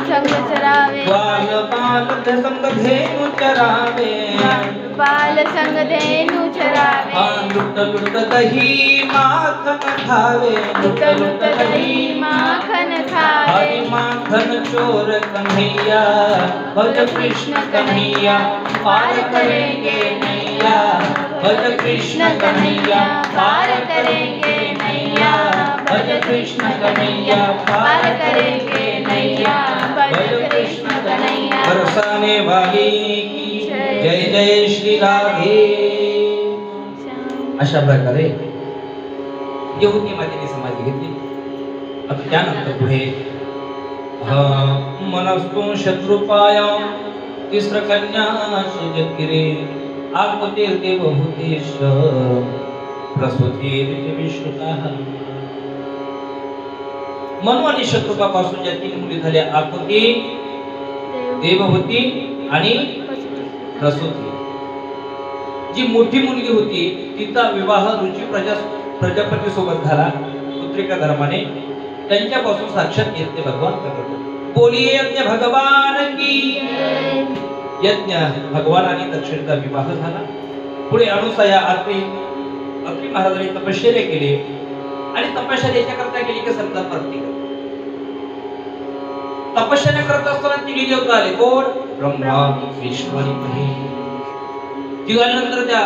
संग चरावे ग्वाल बाल संग धेनु चरावे बाल संग धेनु चरावे हाँ लुट लुट दही माखन खावे लुट लुट दही माखन खावे हरि माखन चोर कन्हैया भज कृष्ण कन्हैया पार करेंगे नैया भज कृष्ण कन्हैया पार करेंगे नैया भज कृष्ण कन्हैया पार करेंगे नैया भज कृष्ण कन्हैया बरसाने वाली की जय जय श्री राधे अशा प्रकारे यहुदी मातेने समाधी घेतली. आता त्यानंतर पुढे मनस्तु शत्रुपाय तिसर कन्या सुजगिरे आगते देवभूतेश प्रसूती विश्रुताः. मनु आणि शत्रुपापासून ज्या तीन मुली झाल्या आकुती देवभूती आणि प्रसूती. जी मोठी मुलगी होती तिचा विवाह ऋषी प्रजापती सोबत झाला पुत्रिका धर्माने. त्यांच्यापासून साक्षात यज्ञ भगवान प्रकट बोलिये यज्ञ भगवान की. यज्ञ भगवान आणि दक्षिणेचा विवाह झाला. पुढे अनुसया अत्रि महाराजांनी तपश्चर्या केली आणि तपश्चर्या याच्याकरता केली की संतान प्राप्ती. तपश्चर्या करत असताना तिन्ही देवता आले. कोण? ब्रह्मा विष्णू आणि महेश. दिवाळीनंतर त्या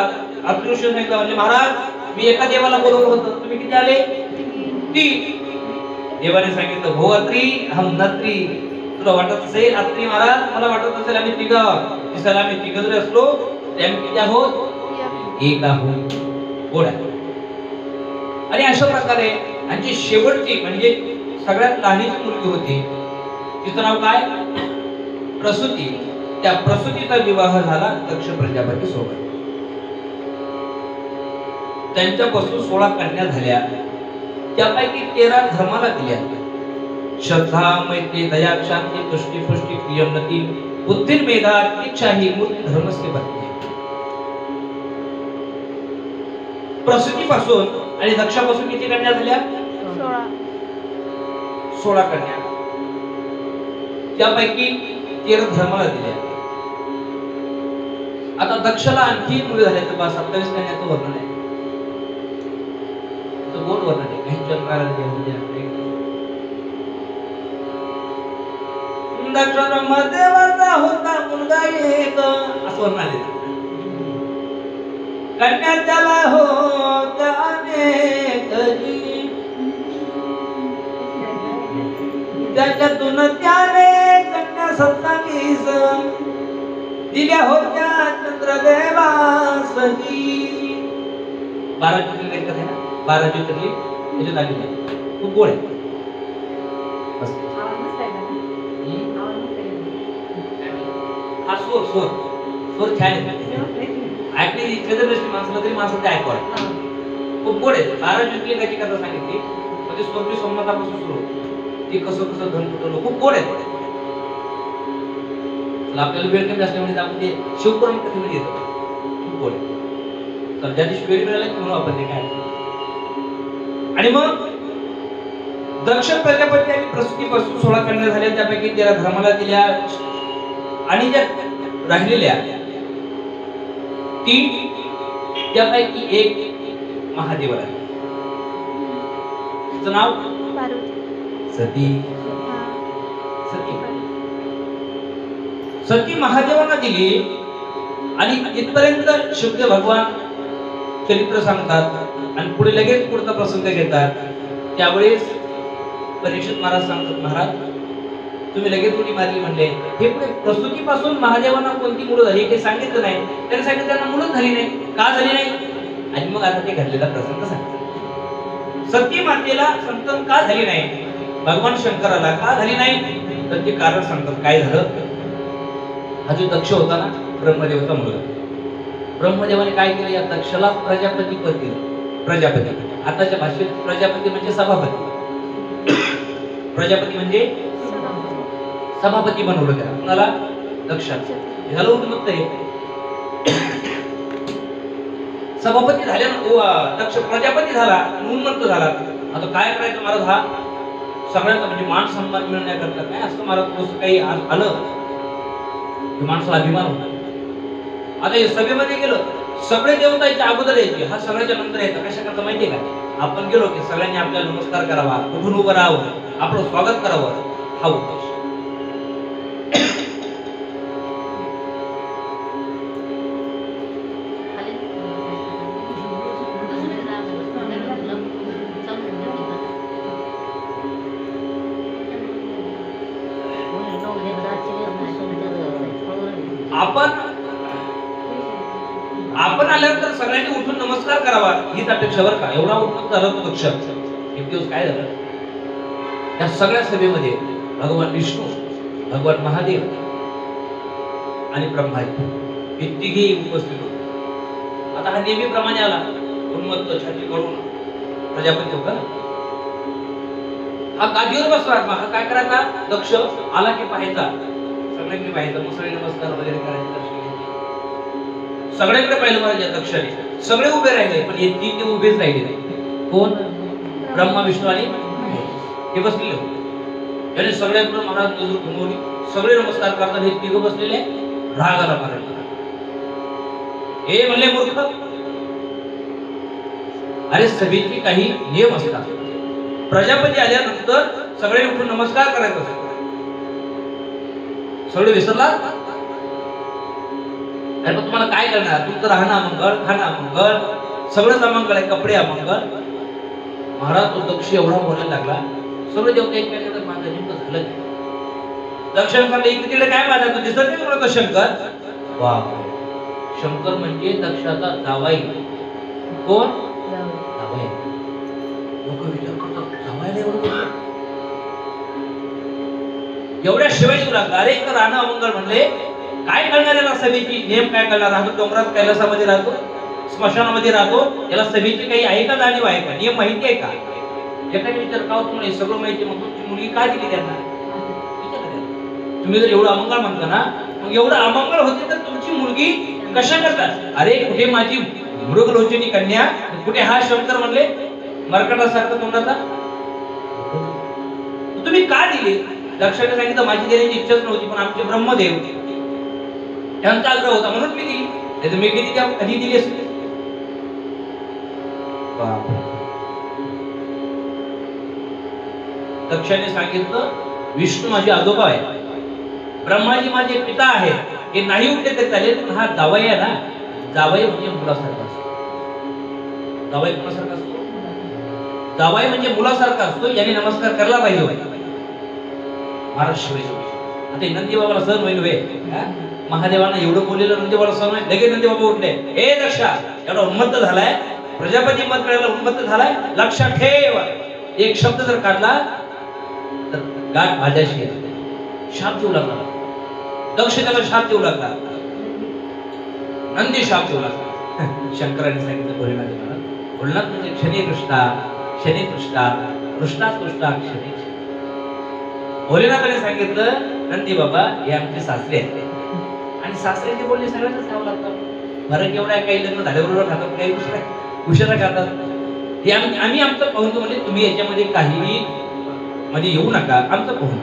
अत्रि ऋषीने सांगितलं म्हणजे महाराज मी एका देवाला बोलवलं होतं तुम्ही किती आले? 3. देवाने सांगितलं हो अत्रि हम नत्री. तुला वाटत असेल अत्रि महाराज मला वाटत असेल आम्ही तिघ दिसायला आम्ही तिघ जरी असलो तरी आम्ही किती आहोत? एक आहोत. गोड्या. आणि अशा प्रकारे यांची शेवटची म्हणजे सगळ्यात लहानची मुलगी होती तिचं नाव काय? प्रसूती. त्या प्रसूतीचा विवाह झाला दक्ष प्रजापती सोबत. त्यांच्यापासून 16 कन्या झाल्या. त्यापैकी 13 धर्माला दिल्या. श्रद्धा मैत्री दया शांती तुष्टी पुष्टी प्रियमती बुद्धिर्मेधा इच्छा ही मूर्ती धर्मस्य बदले. प्रसूतीपासून आणि दक्षापासून किती कन्या झाल्या? 16 कन्या. त्यापैकी 13 धर्माला दिल्या. आता दक्षला आणखी मुली झाल्या तर 27 कन्याचं वर्णन आहे. तो गोड वर्णन आहे. काही चंद्राला दक्ष ब्रह्मदेवाचा होता मुलगा एक असं वर्णन आहे. कन्या त्याला होत्या अनेक जी त्याच्यातून त्याने कन्या 27 दिल्या होत्या चंद्रदेवासनी. 12 ज्योतिर्लिंग आहे ना. 12 ज्योतिर्लिंग त्याच्यात आलेले आहे. खूप गोड आहे. हा स्वर छान आहे. ऐकली इच्छा जर नसली माणसाला तरी माणसाला ते ऐकवा. खूप गोड आहे. 12 ज्योतिर्लिंगाची कथा सांगितली. ते स्वर्गीय सोमनाथापासून सुरू ते कसं कसं धन कुठलं खूप गोड आहे. आपल्याला वेळ कमी असल्यामुळे आपण ते शिवपुराण कथेमध्ये येतो खूप गोड आहे. तर ज्या दिवशी वेळ मिळाला म्हणून आपण ते काय. आणि मग दक्ष प्रजापती आणि प्रसूतीपासून 16 कन्या झाल्या, त्यापैकी 13 धर्माला दिल्या आणि ज्या राहिलेल्या 3 त्यापैकी एक महादेवाला आहे. तिचं नाव सती. सती सती महादेवांना दिली आणि इथपर्यंत शुद्ध भगवान चरित्र सांगतात आणि पुढे लगेच पुढचा प्रसंग घेतात. त्यावेळेस परीक्षित महाराज सांगतात, महाराज तुम्ही लगेच उडी मारली म्हणले. हे पुढे प्रसूतीपासून महादेवांना कोणती मुलं झाली ते सांगितलं नाही. त्यांनी सांगितलं त्यांना मुलंच झाली नाही. का झाली नाही? आणि मग आता ते घडलेला प्रसंग सांगतात. सती मातेला संतान का झाली नाही, भगवान शंकराला का झाली नाही, तर ते कारण सांगतात. काय झालं, हा जो दक्ष होता ना ब्रह्मदेवाचा मुलगा, ब्रह्मदेवाने काय केलं, या दक्षाला प्रजापती पद दिलं. प्रजापती आताच्या भाषेत प्रजापती म्हणजे सभापती. प्रजापती म्हणजे सभापती बनवलं त्याला. कुणाला? दक्षाला. झालं उन्मत्त आहे. सभापती झाल्यानं दक्ष प्रजापती झाला, उन्मत्त झाला. आता काय करायचं महाराज, हा सगळ्यांना म्हणजे मान सन्मान मिळण्याकरता काय असं महाराज काही आलं माणसाला अभिमान होता. आता हे सभेमध्ये गेलं, सगळे देवता याच्या अगोदर यायचे, हा सगळ्याच्या नंतर यायचा. कशा करता माहितीये का, आपण गेलो की सगळ्यांनी आपल्याला नमस्कार करावा, कुठून उभं राहावं, आपलं स्वागत करावं, हा उद्देश. आपण आल्यानंतर सगळ्यांनी उठून नमस्कार करावा हीच अपेक्षा बरं का. एवढा उन्मत्त झाला तो दक्ष. एक दिवस काय झालं, या सगळ्या सभेमध्ये भगवान विष्णू, भगवान महादेव आणि ब्रह्माजी हे तिघेही उपस्थित होते. आता हा नेहमीप्रमाणे आला, उन्मत्त छाती करून प्रजापती होता ना, हा गादीवर बसला. हा काय करायचा, दक्ष आला की पाहायचा, सगळ्यांनी पाहायचं, मग सगळे नमस्कार वगैरे करायचे, दर्शन घ्यायचे. सगळ्यांकडे पाहिलं महाराज दक्षाने, सगळे उभे राहिले, पण हे 3 ते उभेच राहिले नाही. कोण? ब्रह्मा, विष्णू आणि हे बसलेले होते. याने सगळ्यांकडे महाराज नजर घुमवली, सगळे नमस्कार करतात. हे 3 बसलेले राग आला महाराज. हे म्हणले मूर्ख, अरे सभेचे काही नियम असतात. प्रजापती आल्यानंतर सगळे उठून नमस्कार करायचा असतो. सगळे विसरला. अरे पण तुम्हाला काय करणार, तुमचं राहणं अमंगळ, खाणं अमंगळ, सगळंच अमंगळ आहे, कपडे अमंगळ. महाराज तो दक्ष एवढा बोलायला लागला, सगळे देवता एकमेकांना माझं नेमकं झालं काय. दक्षिण सांगले, इकडे तिकडे काय माझा, तू दिसत नाही म्हणतो शंकर. वा, शंकर म्हणजे दक्षाचा जावाई. कोण? जावाई. लोक विचार करतात, जावायला एवढं एवढ्या शिवाय येऊ लागला. अरे इथं राहणं अमंगळ म्हणले, काय करणार याला सभेची नियम, काय करणार, राहतो डोंगरात कैलासामध्ये राहतो, स्मशानामध्ये राहतो, याला सभेची काही आहे का, जाणीव आहे का, नियम माहिती आहे का. एखाद्या विचार का तुम्हाला सगळं माहिती, मग तुमची मुलगी का दिली त्यांना. तुम्ही जर एवढं अमंगळ म्हणता ना, मग एवढं अमंगळ होते तर तुमची मुलगी कशा करतात. अरे कुठे माझी मृगलोचनी कन्या, कुठे हा शंकर म्हणले मरकटासारखं तोंडाचा, तुम्ही का दिली. दक्षाने सांगितलं माझी देण्याची इच्छाच नव्हती, पण आमचे ब्रह्मदेव त्यांचा आग्रह होता म्हणून मी दिली, नाही तर मी कधी दिली असते. दक्षाने सांगितलं विष्णू माझे आजोबा आहे, ब्रह्माजी माझे पिता आहे, हे नाही उठले तरी चालेल, पण हा जावई आहे ना, जावई म्हणजे मुलासारखा असतो. जावई मुलासारखा असतो, जावई म्हणजे मुलासारखा असतो, याने नमस्कार करायला पाहिजे. महाराज शिवाय आता नंदी बाबाला सहन होईल वे, महादेवांना एवढं बोललेलं नंदी बाबाला सहन होईल. लगेच नंदी बाबा उठले, हे दक्षा एवढा उन्मत्त झालाय, प्रजापती मत मिळायला उन्मत्त झालाय, लक्षात ठेव. एक शब्द जर काढला तर गाठ भाज्याशी शाप देऊ लागला. दक्ष त्याला शाप देऊ लागला, नंदी शाप देऊ लागला. शंकराने सांगितलं भोलेनाथ, भोलेनाथ म्हणजे क्षणी दृष्टा कृष्णाकृष्ण अक्षरे भोलेनाथाने सांगितलं नंदी बाबा हे आमचे सासरे आहेत आणि सासऱ्याचे बोलणे सगळ्यांनाच खावं लागतं. फरक एवढा आहे, काही लग्न झाल्याबरोबर खातात, काही उशिरा खातात. हे आम्ही आमचं पाहून म्हणजे तुम्ही याच्यामध्ये काहीही म्हणजे येऊ नका, आमचं पाहून.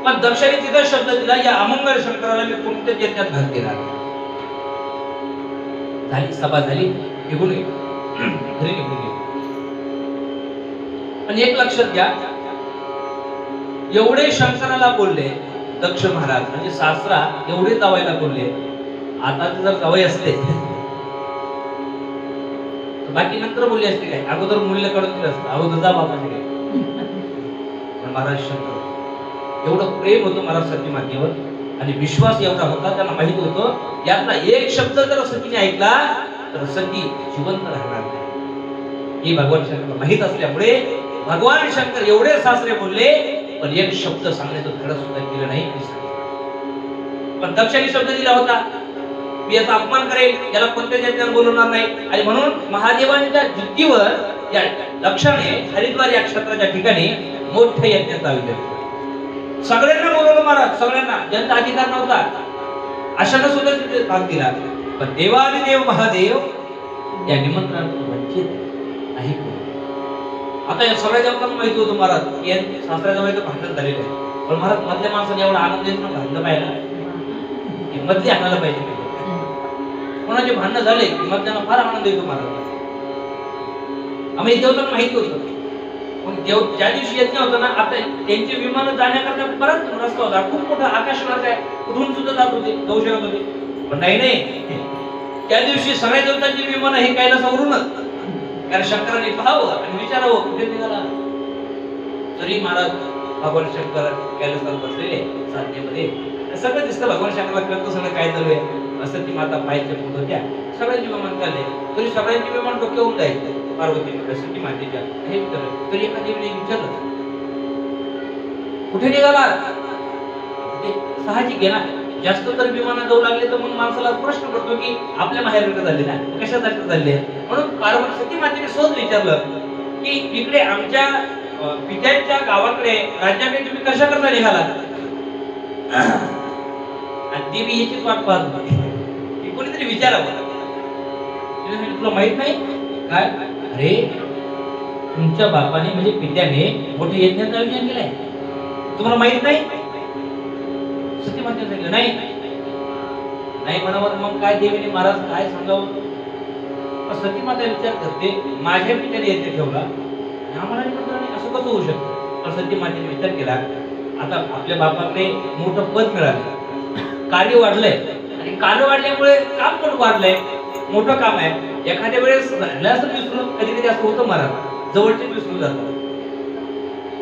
पण दक्षाने तिथं शब्द दिला या अमंगल शंकराला मी कोणत्याच यज्ञात भाग देणार नाही. झाली सभा झाली, निघून गेली, घरी निघून गेली. पण एक लक्षात घ्या, एवढे शंकराला बोलले दक्ष महाराज म्हणजे सासरा एवढे जावायला बोलले. आता जर जावई असते बाकी नंतर बोलले असते काय, अगोदर मुलीला कडून दिलं असतं, अगोदर जा बापाने काय. पण महाराज शंकर एवढं प्रेम होतं महाराज सती मातेवर आणि विश्वास एवढा होता, त्यांना माहित होतं यातला एक शब्द जर सतीने ऐकला तर सती जिवंत राहणार नाही. हे भगवान शंकर माहित असल्यामुळे भगवान शंकर एवढे सासरे बोलले पण एक शब्द सांगण्याचं धडा सुद्धा केलं नाही. पण दक्षाने शब्द दिला होता मी याचा अपमान करेल, याला कोणत्याच यज्ञात बोलवणार नाही. आणि म्हणून महादेवांच्या जिद्दीवर या दक्षाने हरिद्वार या क्षेत्राच्या ठिकाणी मोठ्या यज्ञात आयोजन सगळ्यांना बोलवलं महाराज, सगळ्यांना, ज्यांचा अधिकार नव्हता अशांना सुद्धा तिथे भाग दिला. पण देवादिदेव महादेव या निमंत्रणातून वंचित नाही. आता या सगळ्या जगाला माहिती होतं महाराज की सासऱ्याच्या माहिती भांडण झालेलं आहे. पण महाराज मधल्या माणसाने एवढा आनंद येतो ना भांडणं पाहिला, मधली आणायला पाहिजे. कोणाचे भांडणं झाले की मधल्याला फार आनंद येतो महाराज. आम्ही देवतांना माहिती होतं. मग ज्या दिवशी यज्ञ होता ना, आता त्यांचे विमान जाण्याकरता परत रस्ता होता, खूप मोठा आकाशमार्ग आहे, कुठून सुद्धा जात होते, जाऊ शकत होते. पण नाही, त्या दिवशी सगळ्या देवतांची विमान हे कैलासावरूनच. कारण शंकराने पाहावं आणि विचारावं कुठे निघाला. तरी महाराज भगवान शंकर कैलासावर बसलेले साधनेमध्ये सगळं दिसतं. भगवान शंकरला कळतं सगळं काय चालू आहे. असं ती माता पाहायच्या पुढे होत्या, सगळ्यांची विमान चालले, तरी सगळ्यांची विमान डोक्यावरून जायचं. पार्वती सती मातेच्या हे विचारलं, तरी एका देवीने विचारलं कुठे निघाला. साहजिक आहे ना, जास्त तर विमानं जाऊ लागले तर मग माणसाला प्रश्न पडतो की आपल्या माहेरकडे झाले ना, कशासाठी चालले. म्हणून पार्वती सती मातेने सहज विचारलं की इकडे आमच्या पित्यांच्या गावाकडे राज्याकडे तुम्ही कशा करता निघाला. आणि देवी याचीच वाट पाहत होती, कोणीतरी विचारावं. तुला माहित नाही काय, अरे तुमच्या बापाने म्हणजे पित्याने मोठे यज्ञाचं आयोजन केलंय, तुम्हाला माहित नाही. सती मातेने सांगितलं नाही नाही म्हणावं. मग काय देवीने महाराज काय सांगावं. सती माता विचार करते माझ्या पित्याने यज्ञ ठेवला आम्हाला निमंत्रण, असं कसं होऊ शकतं. पण सती मातेने विचार केला आता आपल्या बापाकडे मोठं पद मिळालं, कार्य वाढलंय आणि कार्य वाढल्यामुळे काम पण वाढलंय, मोठं काम आहे. एखाद्या वेळेस असं विसरून कधी कधी असं होतं महाराज, जवळचे विसरून जातात.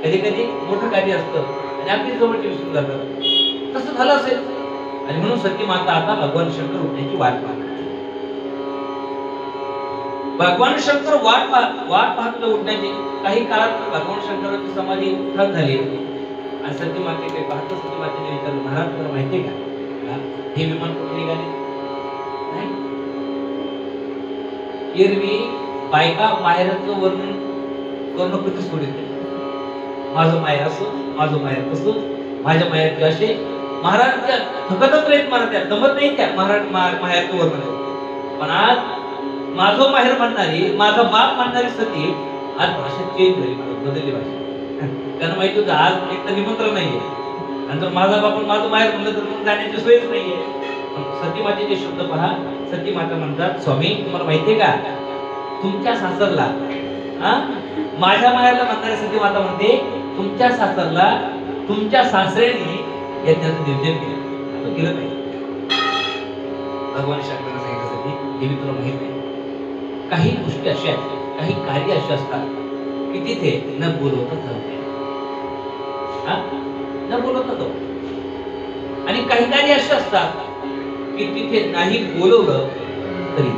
कधी कधी मोठं कार्य असतं आणि अगदी जवळचे विसरून जातात, तसं झालं असेल. आणि म्हणून सती माता आता भगवान शंकर उठण्याची वाट पाहत. भगवान शंकर वाट पाहत उठण्याची. काही काळात भगवान शंकराची समाधी उत्थान झाली आणि सती मातेकडे पाहत सती मातेने विचारलं महाराज तुला माहितीये का हे विमान कुठे निघाले. नाही, एरवी बायका माहेरचं वर्णन करणं कधी सोडित. माझं माहेर असं, माझं माहेर तसं, माझ्या माहेरचे असे. महाराज त्या थकतच नाहीत, महाराज त्या दमत नाही त्या महाराज माहेरचं वर्णन. पण आज माझं माहेर म्हणणारी, माझा बाप म्हणणारी सती आज भाषा चेंज झाली, बदलली भाषा. त्यांना माहिती होतं आज एक तर निमंत्रण नाहीये आणि जर माझा बाप माझं माहेर म्हणलं तर मग जाण्याची सोयच नाहीये. सती मातेचे शब्द पहा. सती माता म्हणतात स्वामी तुम्हाला माहितीये का तुमच्या सासरला, माझ्या माहेरला म्हणणारी सती माता म्हणते तुमच्या सासरला तुमच्या सासऱ्याने यज्ञाचं नियोजन केलं, आता केलं पाहिजे. भगवान शंकराने सांगितलं देवी तुला माहित नाही काही गोष्टी अशा आहेत, काही कार्य असे असतात की तिथे न बोलवता जाऊ, न बोलवता जाऊ. आणि काही कार्य असे असतात की तिथे नाही बोलवलं तरी.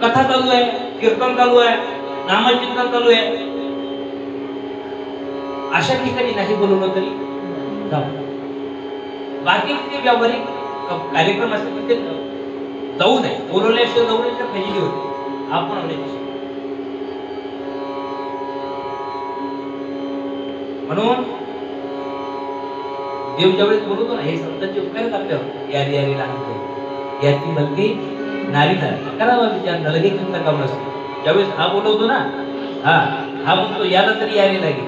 कथा चालू आहे, कीर्तन चालू आहे, नामचिंतन चालू आहे, अशा ठिकाणी नाही बोलवलं तरी जाऊ. बाकी तिथे व्यावहारिक कार्यक्रम असतात तिथे जाऊ नये, बोलवल्याशिवाय जाऊ नये फजिली होते. आपण म्हणून देव ज्यावेळेस बोलतो ना, हे संतांचे उपकार आहेत आपल्यावर. यारी यारी लहान याची बलगी नारी नारी करावा विचार न लगे चिंता काम नसते. ज्यावेळेस हा बोलवतो ना, हा म्हणतो याला तरी यारी लागेल.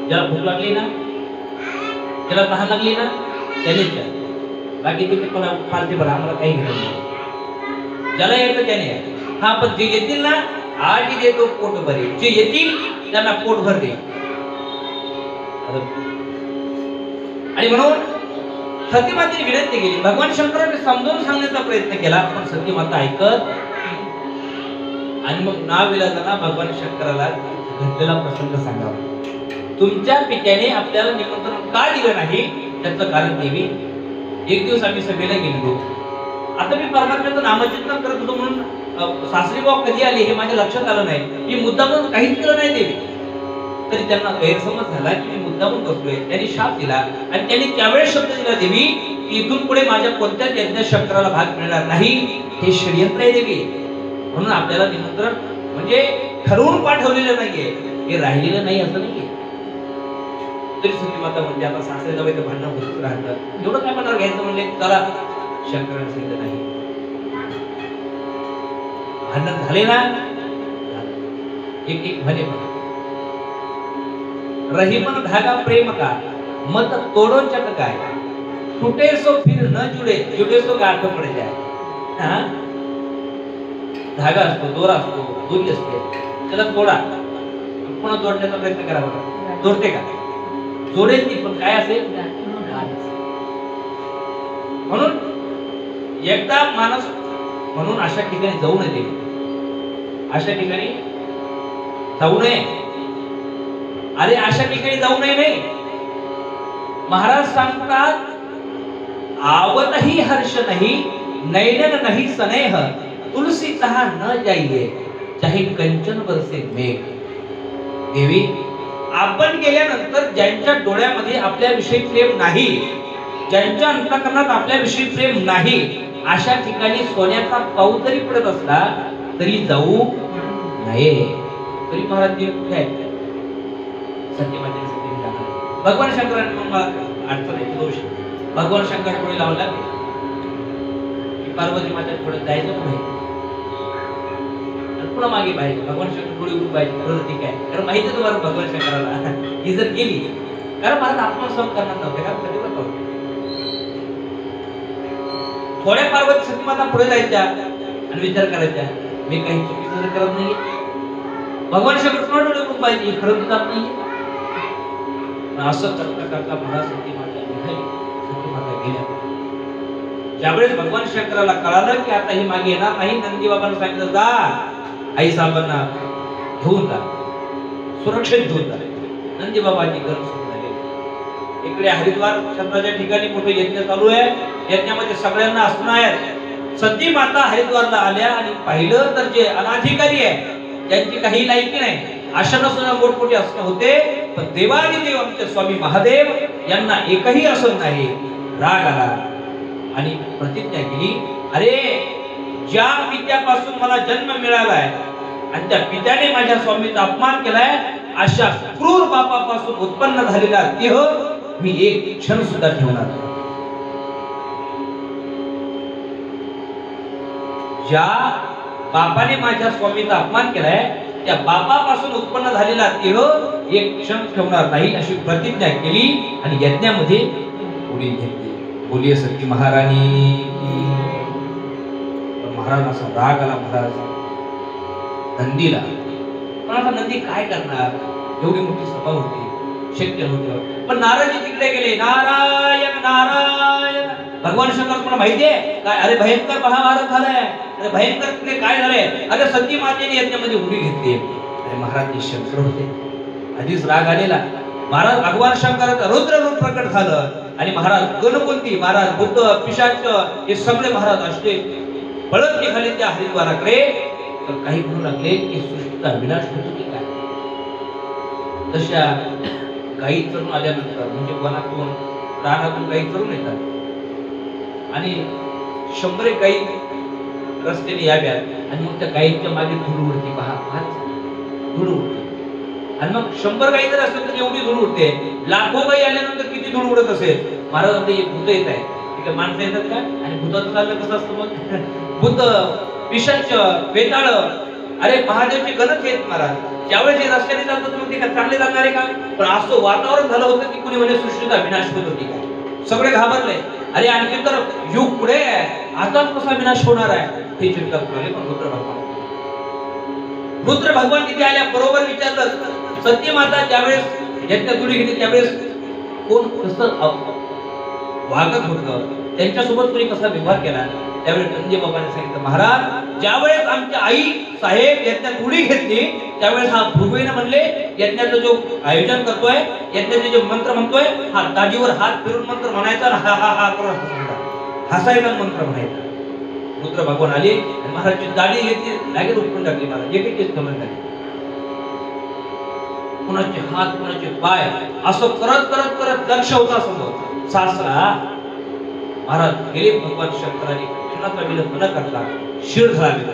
ज्याला भूक लागली ना, त्याला तहान लागली ना, त्यानेच या. बाकी तिथे पण पालते पण आम्हाला काही घेणार नाही. ज्याला येतं त्याने या. हा पण जे येतील ना, आधी देतो पोट भरे. जे येतील त्यांना पोट भर दे. आणि म्हणून सतीमातेने विनंती केली. भगवान शंकराने समजावून सांगण्याचा प्रयत्न केला, पण सतीमाता ऐकत. आणि मग नाविलाजाने भगवान शंकराला घडलेला प्रसंग सांगावा. तुमच्या पित्याने आपल्याला निमंत्रण का दिलं नाही त्याचं कारण देवी. एक दिवस आम्ही सभेला गेलो. आता मी परमात्म्याचं नामचिंतन करत होतो म्हणून सासरी बाबा कधी आले हे माझ्या लक्षात आलं नाही. मी मुद्दामून काहीच केलं नाही देवी. तरी त्यांना गैरसमज झाला की मी मुद्दामून बसलोय. त्यांनी शाप दिला आणि त्यांनी त्यावेळेस शब्द दिला देवी की इथून पुढे माझ्या कोणत्याच यज्ञात शंकराला भाग मिळणार नाही. हे षडयंत्र आहे देवी. म्हणून आपल्याला निमंत्रण म्हणजे ठरवून पाठवलेलं नाहीये, हे राहिलेलं नाही असं नाहीये. तरी सती माता म्हणजे आता सासरे जावे तर भांडण होतच राहतात. एवढं काय मनावर घ्यायचं म्हणले, चला शंकराने सांगितलं नाही. भांडण झाले ना, एक एक म्हणे रही मन धागा प्रेम का मत तोड़ो चटकाय टूटे सो फिर न जुड़े जुड़े सो गाठ पड़ जाए. धागा असतो, दोरा असतो, दोरी असते, त्याला तोडा. पुन्हा तोडण्याचा प्रयत्न करा बघा, तोडते का? जोडेल ती, पण काय असेल. म्हणून एकदा माणूस म्हणून अशा ठिकाणी जाऊ नये. अशा ठिकाणी जाऊ नये. अरे अशा ठिकाणी जाऊ नये नाही. महाराज सांगतात आवतही हर्ष नाही नैनन नाही स्नेह तुलसी तहा न जाइए चाहे कंचन बरसे मेघ. देवी आपण गेल्यानंतर ज्यांच्या डोळ्यामध्ये आपल्याविषयी प्रेम नाही, ज्यांच्या अंतःकरणात आपल्याविषयी प्रेम नाही, अशा ठिकाणी सोन्याचा पाऊस जरी पडत असला तरी जाऊ नये. तरी महाराज देव कुठे आहेत? सत्यमातेने सती जाणार. भगवान शंकरांनी मला अडचणीचे दोष भगवान शंकर पुढे लावला की पार्वती माता पुढे जायचं पुढे पुन्हा मागे पाहिजे. भगवान शंकर पुढे उभं पाहिजे. बरोबर ठीक आहे, कारण माहिती आहे तुम्हाला भगवान शंकराला ही जर गेली कारण मला आत्मसंग करणार नव्हते का कधी बघतो. थोड्या पार्वती सती माता पुढे जायच्या आणि विचार करायच्या मी काही चुकीचं करत नाहीये. भगवान शंकर पुन्हा डोळे उभं पाहिजे, हे खरं जात नाहीये. असं करता करता मला सती माता निघाली. सती माता गेल्या. ज्यावेळेस भगवान शंकराला कळालं की आता ही मागे येणार नाही, नंदी बाबांना सांगितलं जा आई साहेबांना घेऊन जा, सुरक्षित घेऊन जा. नंदी बाबांची घर सुरू झाली. इकडे हरिद्वार क्षेत्राच्या ठिकाणी मोठे यज्ञ चालू आहे. यज्ञामध्ये सगळ्यांना असणार आहे. सती माता हरिद्वारला आल्या आणि पाहिलं तर जे अनाधिकारी आहे ज्यांची काही लायकी नाही अशा सुद्धा मोठमोठे असणं होते, पण देवादिदेव आमचे स्वामी महादेव यांना एकही असं नाही. राग आला आणि प्रतिज्ञा केली, अरे ज्या पित्यापासून मला जन्म मिळालाय आणि त्या पित्याने माझ्या स्वामीचा अपमान केलाय अशा क्रूर बापापासून उत्पन्न झालेला देह मी एक क्षण सुद्धा ठेवणार नाही. ज्या बापाने माझ्या स्वामीचा अपमान केलाय त्या बापापासून उत्पन्न झालेला देह एक क्षण ठेवणार नाही अशी प्रतिज्ञा केली आणि यज्ञामध्ये उडी घेतली. बोलिये सती महाराणी. महाराज असा राग आला महाराज नंदीला. पण आता नंदी काय करणार, एवढी मोठी सभा होती, शक्य नव्हतं. पण नाराजी तिकडे गेले. नारायण नारायण. भगवान शंकर तुम्हाला माहितीये काय, अरे भयंकर महाभारत झालाय, अरे भयंकर तिकडे काय झालंय, अरे सती मातेने यज्ञामध्ये उडी घेतली. अरे महाराज शंकर होते, आधीच राग आलेला. महाराज भगवान शंकराचं रुद्र रूप प्रकट झालं आणि महाराज गणपती महाराज बुद्ध पिशाच हे सगळे महाराज असते पळत निघाले त्या हरिद्वाराकडे. तर काही म्हणू लागले की सृष्टीचा विनाश होतो की काय. तशा गायी चरून आल्यानंतर म्हणजे वनातून रानातून गायी चरून येतात आणि 100 गायी रस्त्याने याव्यात आणि मग त्या गायीच्या मागे धूळ उडते. पहा धूळ उडते. आणि मग 100 गाई जर असेल तर एवढी धूळ उडते, लाखो गाई आल्यानंतर किती धूळ उडत असेल. महाराज म्हणते भूत येत आहे. ठीक आहे, माणसं येतात का? आणि भूताचं चाललं कसं असतं मग? भूत, पिशाच, वेताळ, अरे महादेवचे गणच आहेत महाराज. ज्यावेळेस हे रस्त्याने चालतात मग ते काय चांगले जाणार आहे का? पण असं वातावरण झालं होतं की कुणी म्हणजे सृष्टीचा विनाश होत होती का? सगळे घाबरले. अरे आणखी तर युग पुढे आहे, आताच कसा विनाश होणार आहे हे चिंता करले. पण रुद्र भगवान तिथे आल्या बरोबर विचारलं, सत्यमाता ज्यावेळेस यज्ञ तुडी घेतली त्यावेळेस कोण कसं वागत होतं, त्यांच्यासोबत कुणी कसा व्यवहार केला. त्यावेळेस नंदी बाबाने सांगितलं, महाराज ज्यावेळेस आमची आई साहेब यज्ञात उडी घेतली त्यावेळेस हा भृगूने म्हणले, यज्ञाचं जो आयोजन करतोय, यज्ञाचे जे मंत्र म्हणतोय, हा दाढीवर हात फिरून मंत्र म्हणायचा, हा हा हा करून हसायचा मंत्र म्हणायचा. रुद्र भगवान आले आणि महाराजची दाढी घेतली, लगेच उपटून टाकली. महाराज एक एक कमर झाली, कुणाचे हात कुणाचे पाय असं करत करत करत लक्ष होता समोर सासरा. महाराज गेले भगवान शंकराने क्षणाचा विलंब न करता शिर झाला.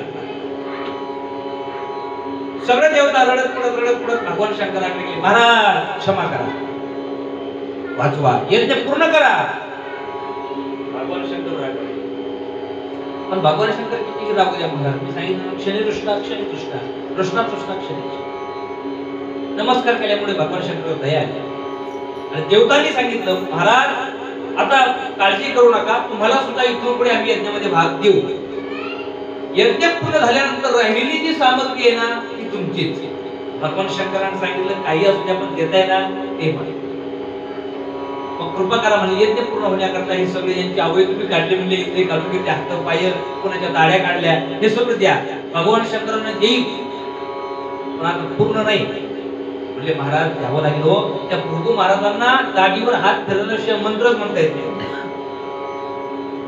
सगळे देवता रडत पडत भगवान शंकराकडे गेले, महाराज क्षमा करा, वाचवा, यज्ञ पूर्ण करा. भगवान शंकर रागवले. पण भगवान शंकर किती रागू द्या महाराज, मी सांगितलं क्षणी दृष्टा क्षणी दृष्टा कृष्णा कृष्णा क्षणी. नमस्कार केल्यामुळे भगवान शंकर दया आली आणि देवतांनी सांगितलं, महाराज आता काळजी करू नका, तुम्हाला सुद्धा इथून पुढे आम्ही यज्ञामध्ये भाग देऊ. यज्ञ पूर्ण झाल्यानंतर राहिलेली जी सामग्री आहे ना ती तुमचीच. भगवान शंकरांनी सांगितलं, काही असू द्या पण देताय ना ते म्हणे. मग कृपा करा म्हणजे यज्ञ पूर्ण होण्याकरता हे सगळे यांची आवय तुम्ही काढले म्हणले, इथे काढून घेतले, हात पाय कोणाच्या दाढ्या काढल्या, हे सगळं द्या. भगवान शंकरांना देईल पण आता पूर्ण नाही म्हणजे. महाराज द्यावं लागेल हो. त्या भृगू महाराजांना दाढीवर हात फिरवल्याशिवाय मंत्रच म्हणता येत नाही.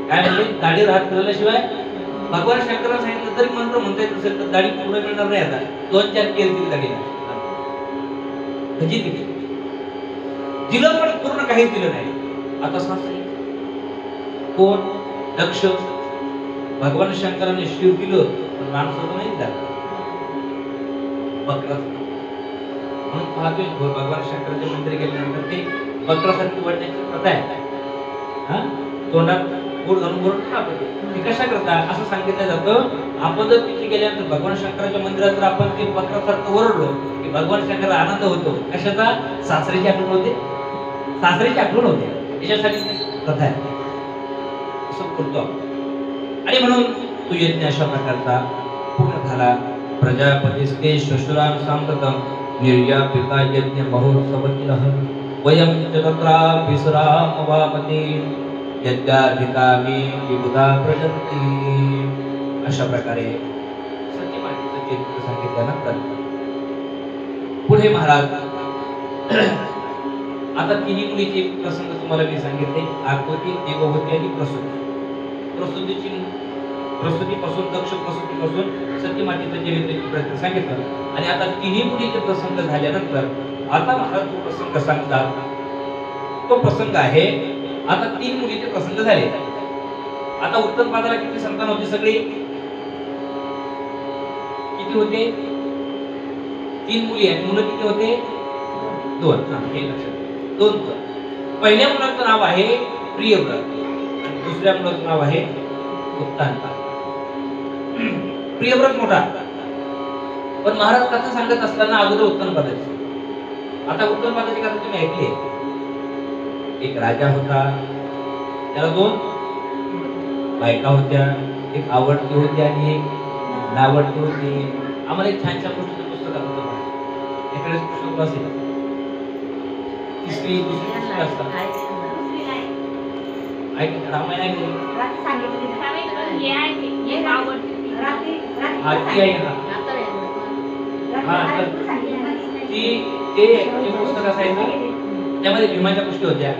काय म्हणले, दाढीवर हात फिरवल्याशिवाय. भगवान शंकरांना सांगितलं तरी मंत्र म्हणता येत असेल तर दाढी पूर्ण मिळणार नाही. आता 2-4 केस दिली दाढीला, दिली दिलं पण पूर्ण काही दिलं नाही. आता सासरी कोण दक्ष, भगवान शंकरांनी शिव दिलं पण माणसाचं नाही झालं, बकराचं. म्हणून पाहतोय भगवान शंकराच्या मंदिर गेल्यानंतर ते बकरासारखी वाटण्याची प्रथा आहे. तोंडात गोड घालून गोड खातो. ते कशा करता असं सांगितलं जातं, आपण जर तिथे गेल्यानंतर भगवान शंकराच्या मंदिरात जर आपण ते बकरासारखं ओरडलो की भगवान शंकराला आनंद होतो. कशाचा? सासऱ्याची आठवण होते, सासऱ्याची आठवण होते, याच्यासाठी प्रथा आहे. असं करतो आणि म्हणून तो यज्ञ अशा प्रकारचा पूर्ण झाला. प्रजापतीस्ते श्वशुरां सांप्रतम निर्यापिता यज्ञ महोत्सव किलः वयं च तत्राभिसुराम वामते यज्ञाधिकामी विबुधा प्रजन्ति. अशा प्रकारे सत्यमातेचं चरित्र सांगितल्यानंतर पुढे महाराज आता तिन्ही मुलीचे प्रसंग तुम्हाला मी सांगितले, आकृती, देवहूती आणि प्रसूती. प्रसूतीपासून दक्ष प्रसूतीपासून सत्यमातेचं चरित्र प्रयत्न सांगितलं आणि आता तिन्ही मुलीचे प्रसंग झाल्यानंतर आता महाराज जो प्रसंग सांगतात तो प्रसंग आहे. आता 3 मुलीचे प्रसंग झाले. आता उत्तमपादाला किती संतान होते? सगळे किती होते? 3 मुली आहेत. मुलं किती होते? 2. हे लक्षात. 2. पहिल्या मुलाचं नाव आहे प्रियव्रत आणि दुसऱ्या मुलाचं नाव आहे उत्तानपाद. प्रियव्रत मोठा, पण महाराज कथा सांगत असताना अगोदर उत्तानपादाची. आता उत्तानपादाची कथा तुम्ही ऐकली. एक राजा होता, त्याला 2 बायका होत्या, एक आवडती होती आणि एक नावडती होती. आम्हाला एक छान छान गोष्टीचं पुस्तक होतं, एखाद्या पुस्तक असेल तिसरी दुसरी असतात. रामायण आहे ते पुस्तक असायचं, त्यामध्ये भीमाच्या गोष्टी होत्या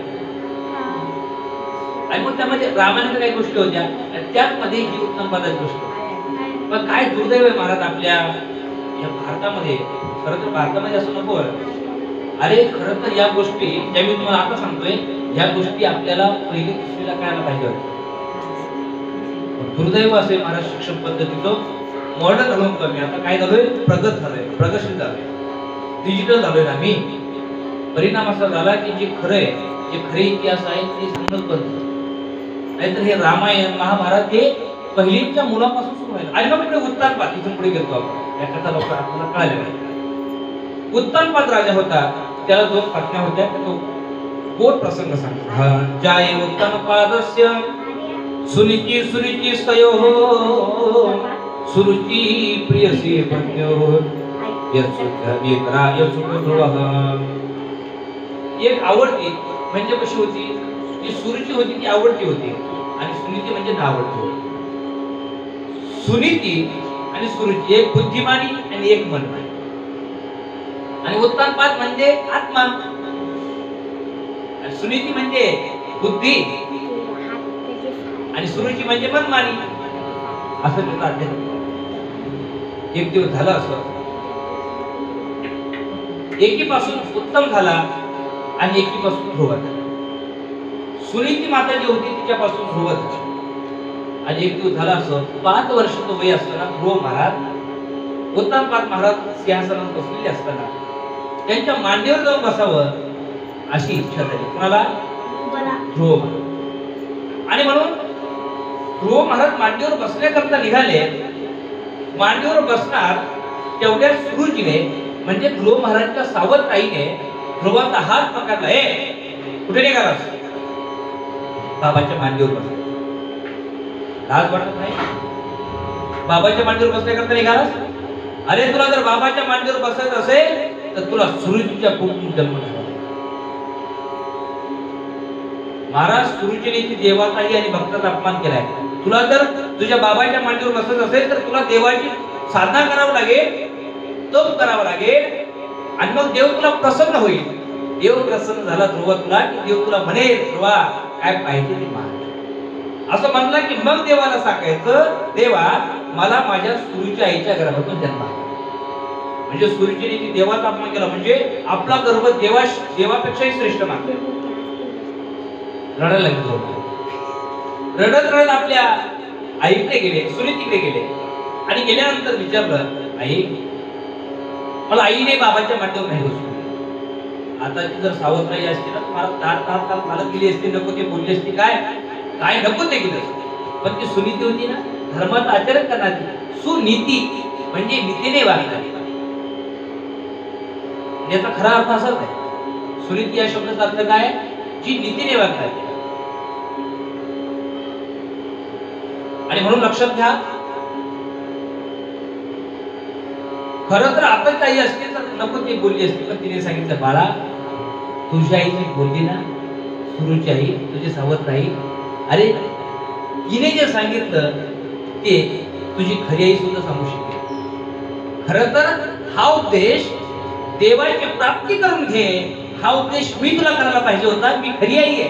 आणि मग त्यामध्ये रामायणाच्या काही गोष्टी होत्या आणि त्यामध्ये ही उत्तमपादाची गोष्ट. पण काय दुर्दैव आहे महाराज आपल्या या भारतामध्ये. खरं तर भारतामध्ये असं नको. अरे खरं तर या गोष्टी ज्या मी तुम्हाला आता सांगतोय, ह्या गोष्टी आपल्याला पहिली दुसरीला कळायला पाहिजे होत्या. दुर्दैव असे महाराज शिक्षण पद्धतीचं मॉडर्न झालं कमी. आता काय झालंय? प्रगत झालंय, प्रगतशील झालंय. डिजिटल झालोय ना मी, परिणाम असा झाला की जे खरं आहे, जे खरे इतिहास आहे ते सांगत बंद. नाहीतर हे रामायण महाभारत हे पहिलीच्या मुलापासून सुरू व्हायला. आणि मग पुढे उत्तानपाद, इथून पुढे गेलो आपण, या कथा लोक आपल्याला कळायला पाहिजे. उत्तानपाद राजा होता, त्याला 2 पत्न्या होत्या. तो गोड प्रसंग सांगतो. जाये उत्तानपादस्य सुनीती सुरुची सयोः सुरुची प्रियसी पत्न्योः यत्सुखराय सुखध्रुवः. एक आवडती म्हणजे कशी होती, जी सुरुची होती ती आवडती होती, आणि सुनीती म्हणजे नावडती होती. सुनीती आणि सुरुची एक बुद्धिमानी आणि एक मनमानी. आणि उत्तानपाद म्हणजे आत्मा, आणि सुनीती म्हणजे बुद्धी, आणि सुरुची म्हणजे मनमानी. असं त्याचा अध्ययन. एक दिवस झाला असं, एकीपासून उत्तम झाला आणि एकीपासून ध्रुव झाला. सुनीती माता जी होती तिच्यापासून ध्रुव झाला. आणि एक दिवस झाला असं, 5 वर्षाचं वय असताना ध्रुव महाराज, उत्तानपाद महाराज सिंहासनावर बसलेले असताना त्यांच्या मांडीवर जाऊन बसावं अशी इच्छा झाली. कोणाला? ध्रुव महाराज. आणि म्हणून ध्रुव महाराज मांडीवर बसण्याकरता निघाले. मांडीवर बसणार तेवढ्या सुरुचीने म्हणजे ध्रुव महाराजच्या सावत आईने ध्रुवाचा हात पकडला. कुठे निघालास? बाबाच्या मांडीवर बसला. लाज वाटत नाही? बाबाच्या मांडीवर बसण्याकरता निघालास? अरे तुला जर बाबाच्या मांडीवर बसायचं असेल तर तुला सुरुचीच्या पोटी जन्म झाला. महाराज सुरुचीने ती देवाचाही आणि भक्ताचा अपमान केलाय. तुला जर तुझ्या बाबाच्या मांडीवर बसायचं असेल तर तुला देवाची साधना करावं लागेल, तप करावं लागेल, आणि मग देव तुला प्रसन्न होईल. देव प्रसन्न झाला ध्रुवा तुला की देव तुला म्हणेल, ध्रुवा काय पाहिजे ते माग. असं म्हणला की मग देवाला सांगायचं, देवा मला माझ्या सुरुच्या आईच्या गर्भातून जन्म आला. म्हणजे सुरुचीने ती देवाचा अपमान केला, म्हणजे आपला गर्भ देवापेक्षाही श्रेष्ठ मानला. रडायला लागले. रडत रडत आपल्या आईकडे गेले, सुनीतीकडे गेले, आणि गेल्यानंतर विचारलं, आई मला आईने बाबाच्या मांडीवर नाही बसवलं. आता ती जर सावत्राई असते ना मला ताट चालत गेली असती, नको ते बोलली असती, काय काय नको ते केलं. पण ती सुनीती होती ना, धर्माचं आचरण करणारी. सुनीती म्हणजे नीतीने वागणारी. याचा खरा अर्थ असाच आहे. सुनीती या शब्दाचा अर्थ काय? जी नीतीने वागणारी. आणि म्हणून लक्षात घ्या, खरं तर आपण काही असते तर नको ती बोलली असती, पण तिने सांगितलं, बाळा तुझी आई जी बोलली ना, सुरुची आई, तुझी सावत्र आई, अरे तिने जे सांगितलं ते तुझी खरी आई सुद्धा सांगू शकते. खरं तर हा उद्देश देवाची प्राप्ती करून घे, हा उद्देश मी तुला करायला पाहिजे होता. मी खरी आई आहे,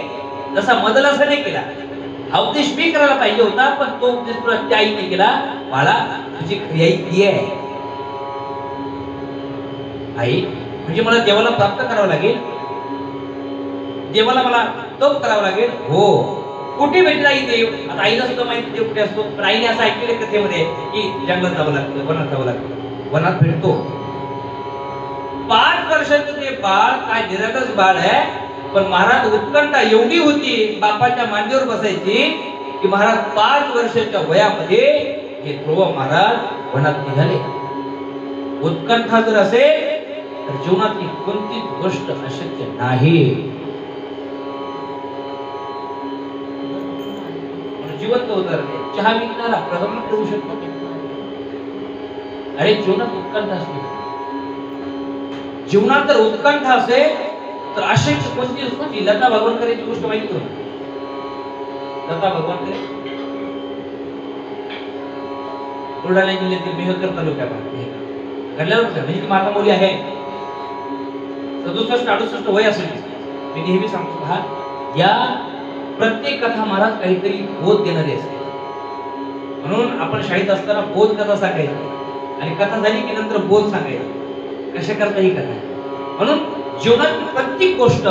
जसा मदल असं नाही केला. हा उद्देश मी करायला पाहिजे होता, पण तो उद्देश तुला त्या आईने केला. बाळा तुझी खरी आई ती आहे. आई म्हणजे मला देवाला प्राप्त करावं लागेल, देवाला मला तप करावं लागेल. हो, कुठे भेटला आई देव? आता आईला सुद्धा माहिती देव कुठे असतो, पण आईने असं ऐकलेलं कथेमध्ये की जंगलात जावं लागतं, वनात जावं लागतं. वनात भेटतो. 5 वर्षाचं ते बाळ काय निरागस बाळ आहे, पण महाराज उत्कंठा एवढी होती बापाच्या मांडीवर बसायची की महाराज 5 वर्षाच्या वयामध्ये हे ध्रुव महाराज वनात निघाले. उत्कंठा जर असेल तर जीवनातली कोणतीच गोष्ट अशक्य नाही. जिवंत उदाहरण आहे, चहा विकणारा प्रथम ठेवू शकतो. अरे जीवनात उत्कंठा असते, जीवनात जर उत्कंठा असेल तर अशक्य कोणती गोष्ट. लता भगवानकरची गोष्ट माहिती करू. लता भगवानकर बुलढाणा जिल्ह्यातील मेहकर तालुक्यामध्ये घडल्यावर म्हणजे ती माता मुली आहे. 67-68 वय असेल. मी नेहमी सांगतो, पहा या प्रत्येक कथा महाराज काहीतरी बोध देणारी असते. म्हणून आपण शाळेत असताना बोध कथा सांगायची, आणि कथा झाली की नंतर बोध सांगायचं. कशा करता ही कथा. म्हणून जीवनात प्रत्येक गोष्ट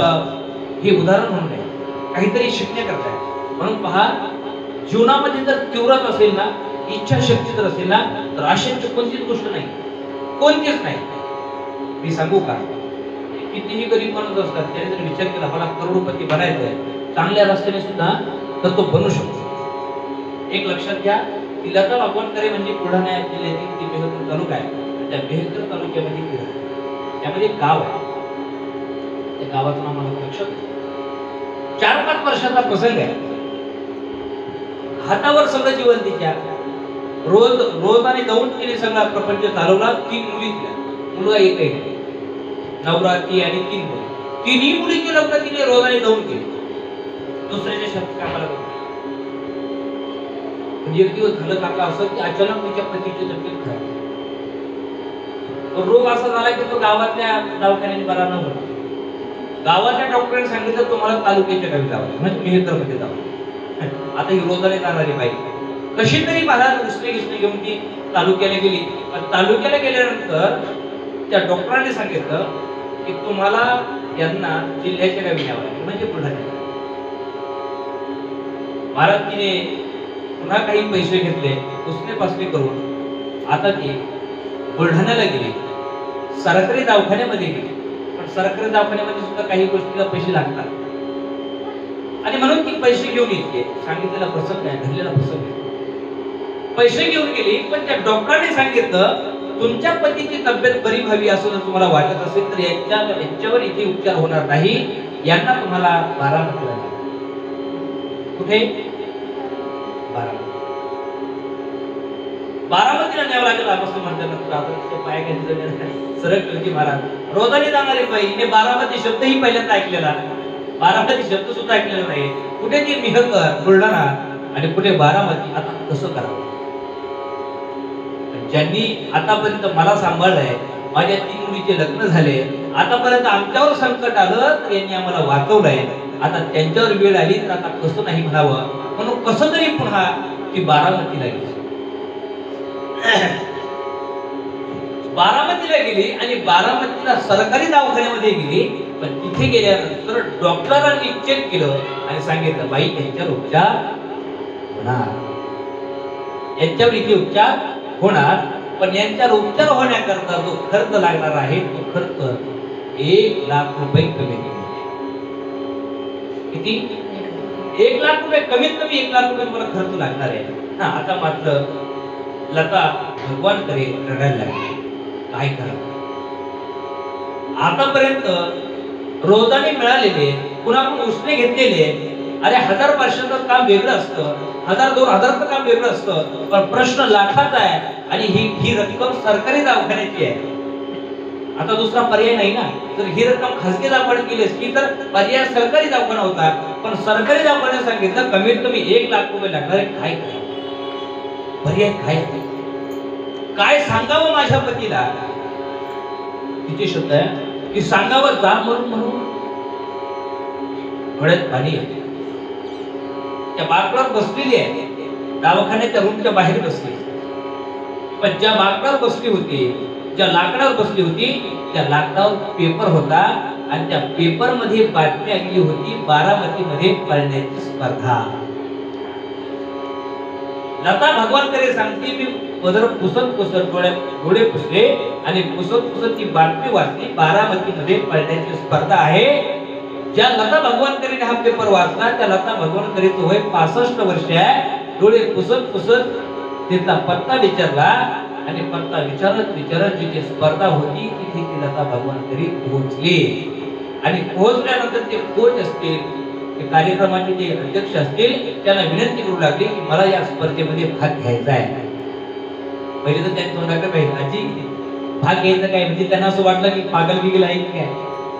हे उदाहरण म्हणून आहे, काहीतरी शिकण्याकरता आहे. म्हणून पहा, जीवनामध्ये जर तीव्रता असेल ना, इच्छाशक्ती जर असेल ना, तर अशक्य कोणतीच गोष्ट नाही, कोणतीच नाही. मी सांगू का, कितीही गरीब माणूस असतात त्याने जर विचार केला मला करोडपती बनायचं आहे, चांगल्या रस्त्याने सुद्धा तर तो बनू शकतो. एक लक्षात घ्या, की लता भगवानकरे म्हणजे बुलढाणा जिल्ह्यातील ती मेहकर तालुका आहे. त्या मेहकर तालुक्यामध्ये ती राहते. त्यामध्ये एक गाव आहे, त्या गावाचं नाव मला लक्षात आहे. 4-5 वर्षाचा प्रसंग आहे. हातावर सगळं जीवन तिच्या, रोज आणि जाऊन तिने सगळा प्रपंच चालवला. 3 मुली तिला, मुलगा एकही नाही. नवरा, ती आणि 3 मुली. 3ही मुलीचे लग्न तिने रोज आणि जाऊन केले. दुसऱ्याच्या शेतात कामाला गेली. म्हणजे एक दिवस झालं काका असं की अचानक तिच्या पतीची तब्येत खराब. तो रोग असा झाला की तो गावातल्या दवाखान्याने बरा न होता. गावातल्या डॉक्टरांनी सांगितलं तुम्हाला तालुक्याच्या गावी जावं, म्हणजे मेहकर मध्ये जावं. आता ही रोजाने जाणारी बाई कशी तरी मला उसने घेऊन ती तालुक्याला गेली. पण तालुक्याला गेल्यानंतर त्या डॉक्टरांनी सांगितलं की तुम्हाला यांना जिल्ह्याच्या गावी न्यावं लागेल, म्हणजे बुलढाण्याला. महाराज तिने पुन्हा काही पैसे घेतले, उसने पासने करून आता ती बुलढाण्याला गेली. सरकारी दवाखान्यामध्ये गेली. पण सरकारी दवाखान्यामध्ये सुद्धा काही गोष्टीला पैसे लागतात आणि म्हणून ती पैसे घेऊन येते. सांगितलेला प्रसंग आहे, घडलेला प्रसंग आहे. पैसे घेऊन गेली, पण त्या डॉक्टरांनी सांगितलं तुमच्या पतीची तब्येत बरी व्हावी असं जर तुम्हाला वाटत असेल तर यांच्यावर इथे उपचार होणार नाही, यांना तुम्हाला बारामतीला न्यावं. कुठे? बारामतीला न्यावं लागेल. आपण म्हणतात आता पायाखाली सरक होती महाराज. रोजाने जाणारी बाईने बारामती शब्दही पहिल्यांदा ऐकलेला, बारामती शब्द सुद्धा ऐकलेला नाही. कुठे ती मेहकर बुलढाणा आणि कुठे बारामती. आता कसं करावं? ज्यांनी आतापर्यंत मला सांभाळलंय, माझ्या 3 मुलीचे लग्न झाले, आतापर्यंत आमच्यावर संकट आलं तर यांनी आम्हाला वाचवलंय. आता त्यांच्यावर वेळ आली तर आता कसं नाही म्हणावं, म्हणून कसं तरी पुन्हा ती बारामतीला गेली. बारामतीला गेली आणि बारामतीला सरकारी दवाखान्यामध्ये गेली. पण तिथे गेल्यानंतर डॉक्टरांनी चेक केलं आणि सांगितलं बाई यांच्यावर उपचार होणार, यांच्यावर इथे उपचार होणार, पण यांच्यावर उपचार होण्याकरता जो खर्च लागणार आहे तो खर्च 1 लाख रुपये कमीत कमी. किती? 1 लाख रुपये, कमीत कमी 1 लाख रुपये मला खर्च लागणार आहे. आता मात्र लता भगवानकरे रडायला लागली. काय करावं? आतापर्यंत रोजाने मिळालेले, पुन्हा उसने घेतलेले, अरे 1000 वर्षाचं काम वेगळं असतं, 1000-2000चं काम वेगळं असतं, पण प्रश्न लाखाचा आहे आणि ही रक्कम सरकारी दवाखान्याची आहे. आता दुसरा पर्याय नाही ना. जर ही रक्कम खासगी दवाखान्यात गेली असती तर पर्याय सरकारी दवाखाना होता, पण सरकारी दवाखान्यात सांगितलं कमीत कमी 1 लाख रुपये लागणार आहे. काय करावं? पर्याय काय सांगावं माझ्या पतीला? तिचे शब्द आहे की सांगावं जा म्हणून डोळ्यात पाणी येते. त्या बाकडावर बसलेली आहे, दवाखान्याच्या रूमच्या बाहेर बसली. पण ज्या बाकडावर बसली होती, ज्या लाकडावर बसली होती, त्या लाकडावर पेपर होता आणि त्या पेपर मध्ये बातमी आली होती बारामतीमध्ये पळण्याची स्पर्धा. लता भगवानकरे सांगते मी पदर पुसत डोळे पुसले आणि पुसत ती बातमी वाचली, बारामतीमध्ये पळण्याची स्पर्धा आहे. ज्या लता भगवानकरेने हा पेपर वाचला त्या लता भगवानकरेचं वय 65 वर्ष आहे. डोळे पुसत तिथला पत्ता विचारला आणि पत्ता विचारत जिथे स्पर्धा होती तिथे ती लता भगवानकरे पोहोचली. आणि पोहोचल्यानंतर ते कोच असतील, ते कार्यक्रमाचे जे अध्यक्ष असतील, त्यांना विनंती करू लागले की मला या स्पर्धेमध्ये भाग घ्यायचा आहे. पहिले तर त्यांनी तोंडाकडे पाहिलं, आजी भाग घ्यायचा काय? म्हणजे त्यांना असं वाटलं की पागल बिगल आहे की काय.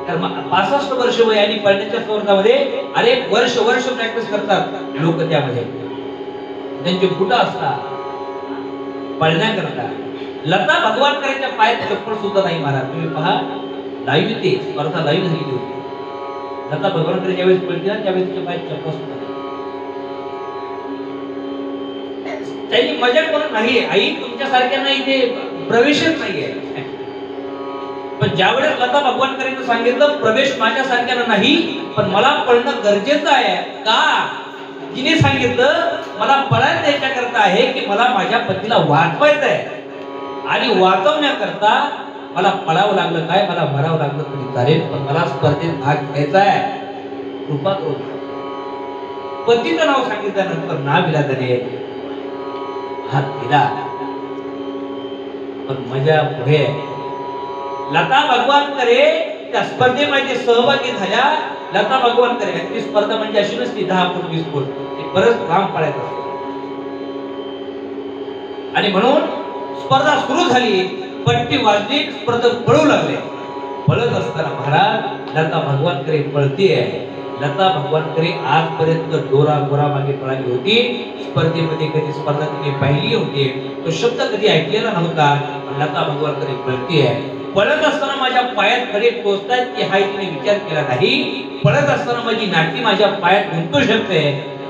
तर 65 वर्ष वय आणि पळण्याच्या स्पर्धामध्ये अरे वर्ष प्रॅक्टिस करतात लोक. त्यामध्ये त्यांचे बुट असतात पळण्याकरता. लता भगवानकरेंच्या पायात चप्पल सुद्धा नाही महाराज. तुम्ही पहा, लाईव्ह ते स्पर्धा लाईव्ह झालेली होती. लता भगवानकरे ज्यावेळेस पळते ना त्यावेळेस तिच्या पायात चप्पल सुद्धा नाही. त्यांनी मजाक म्हणून नाही, आई तुमच्यासारख्यांना इथे प्रवेशच नाहीये. पण ज्यावेळेस लता भगवानकरेंनी सांगितलं प्रवेश माझ्यासारख्याला नाही, पण मला पळणं गरजेचं आहे का? तिने सांगितलं मला पळायला द्यायच्या करता आहे की मला माझ्या पतीला वाचवायचं आहे आणि वाचवण्याकरता मला पळावं लागलं काय, मला मरावं लागलं तरी चालेल, पण मला स्पर्धेत भाग घ्यायचा आहे, कृपा करू. पतीचं नाव सांगितल्यानंतर नाविलाजाने हात दिला. पण मजा पुढे. लता भगवानकडे त्या स्पर्धेमध्ये सहभागी झाल्या. लता भगवानकडे ती स्पर्धा म्हणजे अशी नसती 10 फूट 20 फूट, ती बरंच लांब पळायचं असतं. आणि म्हणून स्पर्धा सुरू झाली, पट्टी वाजली, स्पर्धक पळू लागले. पळत असताना महाराज लता भगवानकडे पळतीये. लता भगवानकडे आजपर्यंत डोरा गोरा मागे पळाली होती. स्पर्धेमध्ये कधी स्पर्धा तिने पाहिली होती, तो शब्द कधी ऐकलेला नव्हता. लता भगवानकडे पळतीये. पळत असताना माझ्या पायात खडे टोचतायत की हाही तिने विचार केला नाही. पळत असताना माझी नाटी माझ्या पायात गुंतू शकते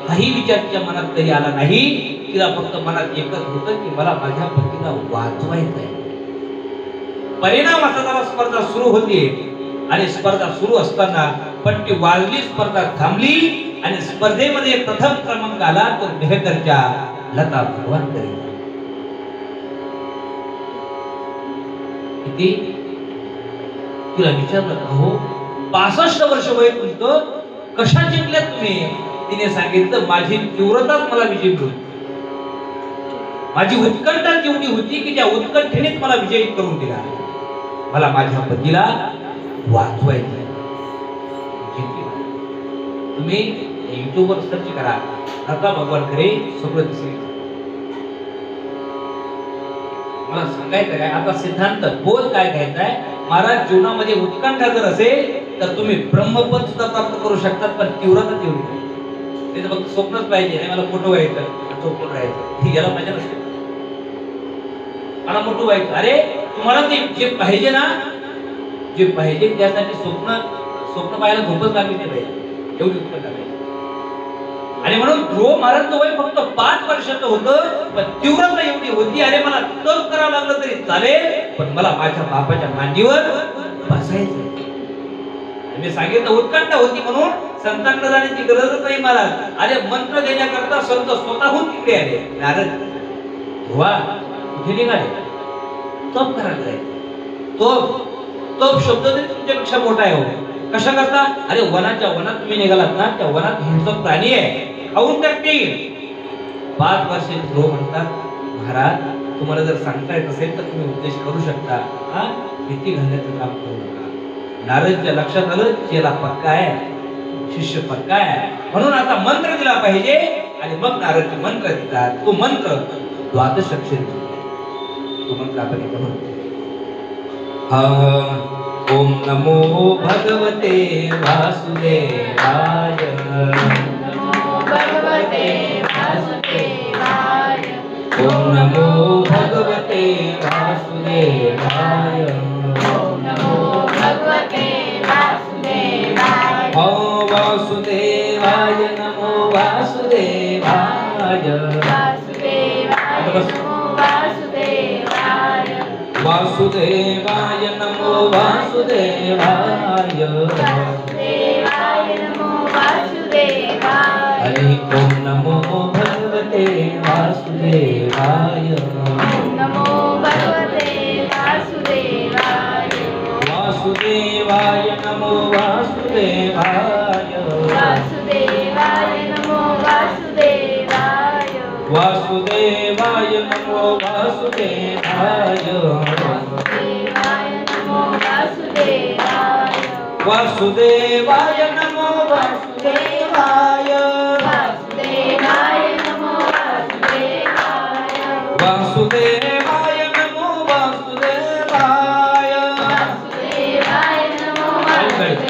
हाही विचार तिच्या मनात कधी आला नाही. तिला फक्त मनात एकच होतं की मला माझ्या पतीला वाचवायचं आहे. परिणाम असा जेव्हा स्पर्धा सुरू होती आणि स्पर्धा सुरू असताना पट्टी वाजली, स्पर्धा थांबली आणि स्पर्धेमध्ये प्रथम क्रमांक आला तो मेहकरच्या लता भगवानकडे. किती तिला विचारलं, हो 65 वर्ष वय तुमचं, कशा जिंकल्यात तुम्ही? तिने सांगितलं, माझी तीव्रताच मला विजय मिळवली. माझी उत्कंठा जेवढी होती की त्या उत्कंठेनेच मला विजयी करून दिला. मला माझ्या पतीला वाचवायचं. तुम्ही युट्यूबवर सर्च करा, लता भगवानकडे सगळं दिसेल. मला सांगायचं काय आता सिद्धांत बोध काय घ्यायचा आहे. महाराज जीवनामध्ये उत्कंठा जर असेल तर तुम्ही ब्रह्मपद सुद्धा प्राप्त करू शकतात, पण तीव्रता तेवढी नाही. फक्त स्वप्नच पाहिजे नाही, मला मोठं व्हायचं, चौपट राहायचं, याला मजा नसते. मला मोठं व्हायचं, अरे तुम्हाला ते जे पाहिजे ना, जे पाहिजे त्यासाठी स्वप्न पाहायला झोपच लागली नाही पाहिजे, एवढी उत्कंठा पाहिजे. आणि म्हणून ध्रुव महाराजचं वय फक्त 5 वर्षाचं होतं, पण तीव्रता एवढी होती, अरे मला तप करावं लागलं तरी चालेल, पण मला माझ्या बापाच्या मांडीवर बसायचं. मी सांगितलं उत्कंठा होती म्हणून संतांकडे जाण्याची गरजच नाही महाराज. अरे मंत्र देण्याकरता संत स्वतःहून तिकडे आले. नारद ध्रुवा कुठे निघाले? तप करायला जायचं. तप शब्द तरी तुमच्यापेक्षा मोठा आहे. हो कशा करता? अरे वनाच्या वनात तुम्ही निघालात ना, त्या वनात हिंसक प्राणी आहे, खाऊन टाकतील. 5 वर्षाचे ध्रुव म्हणतात, महाराज तुम्हाला जर सांगता येत असेल तर तुम्ही उपदेश करू शकता, हा भीती घालण्याचं काम करू नका. नारदच्या लक्षात आलं, चेला पक्का आहे, शिष्य पक्का आहे, म्हणून आता मंत्र दिला पाहिजे. आणि मग नारदचे मंत्र देतात. तो मंत्र 12 अक्षरी, तो मंत्र आपण म्हणतो, ओम नमो भगवते वासुदेवाय. नमो भगवते वासुदेवाय. ओम नमो भगवते वासुदेवाय. ओम नमो भगवते वासुदेवाय. वासुदेवाय नमो वासुदेवाय. वासुदेवाय नमो वासुदेवाय. वासुदेवाय नमो वासुदेवाय. वासुदेवाय नमो वासुदेवाय. हरि ओम नमो भगवते वासुदेवाय. ओम नमो भगवते वासुदेवाय. वासुदेवाय नमो वासुदेवाय. वासुदेवाय नमो वासुदेवाय. वासुदेवाय नमो वासुदेवाय. वासुदेवाय नमो वासुदेवाय. वासुदेवाय नमो वासुदेवाय. वासुदेवाय नमो वासुदेवाय. वासुदेवाय नमो वासुदेवाय. वासुदेवाय नमो वासुदेवाय.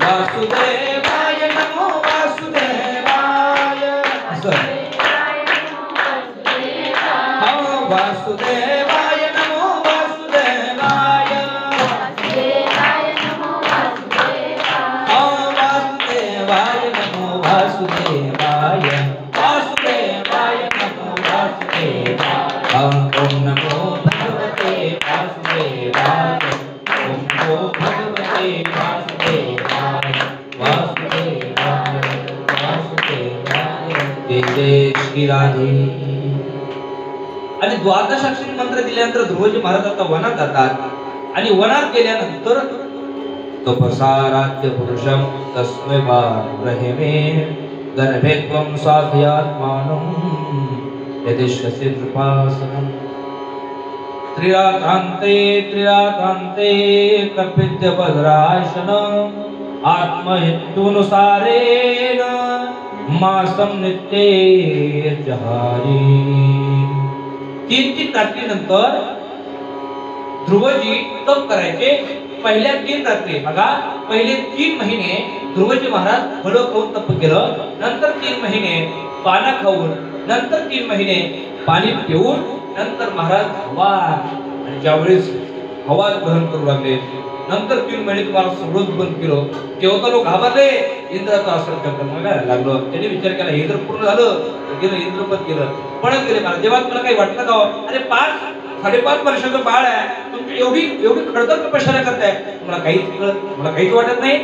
वासुदेवाय नमो वासुदेवाय. वासुदेवाय नमो वासुदेवाय. वासुदेवाय नमो वासुदेवाय. वासुदेवाय नमो वासुदेवाय. वासुदेवाय नमो वासुदेवाय. वासुदेवाय नमो वासुदेवाय. ओम नमो भगवते वासुदेवाय. ओम नमो भगवते वासुदेवाय. वासुदेवाय वासुदेवाय. जय जय श्री राधे. आणि द्वादशाक्षरी मंत्र दिल्यानंतर ध्रुवजी महाराज आता वनात जातात आणि वनात गेल्यानंतर तपसाराध्य पुरुषम तस्मै वारहिमे गर्भे त्वं साधयात्मानं यदिष्यसि कृपासनं त्रिरातान्ते कपित्य वज्रासनं आत्महेतुनुसारेण मासं नित्ये जहारी. 3 रात्रीनंतर ध्रुवजी तप करायचे. पहिल्या 3 रात्री बघा, पहिले 3 महिने ध्रुवजी महाराज फळं खाऊन तप केलं, नंतर 3 महिने पानं खाऊन, नंतर 3 महिने पाणी पिऊन, नंतर महाराज हवा, आणि ज्यावेळेस हवा ग्रहण करू लागले नंतर 3 महिने तुम्हाला सगळंच बंद केलं. तेव्हा लोक घाबरले, इंद्राचा आश्रय करायला लागलो. त्यांनी विचार केला इंद्र पूर्ण झालं गेलं, इंद्रपद गेलं, पळत गेले. मला जेव्हा तुला काही वाटलं का, अरे 5-5.5 वर्षाचं बाळ आहे, तुमची एवढी खडतर तपश्चर्या करताय, तुम्हाला काहीच वाटत नाही.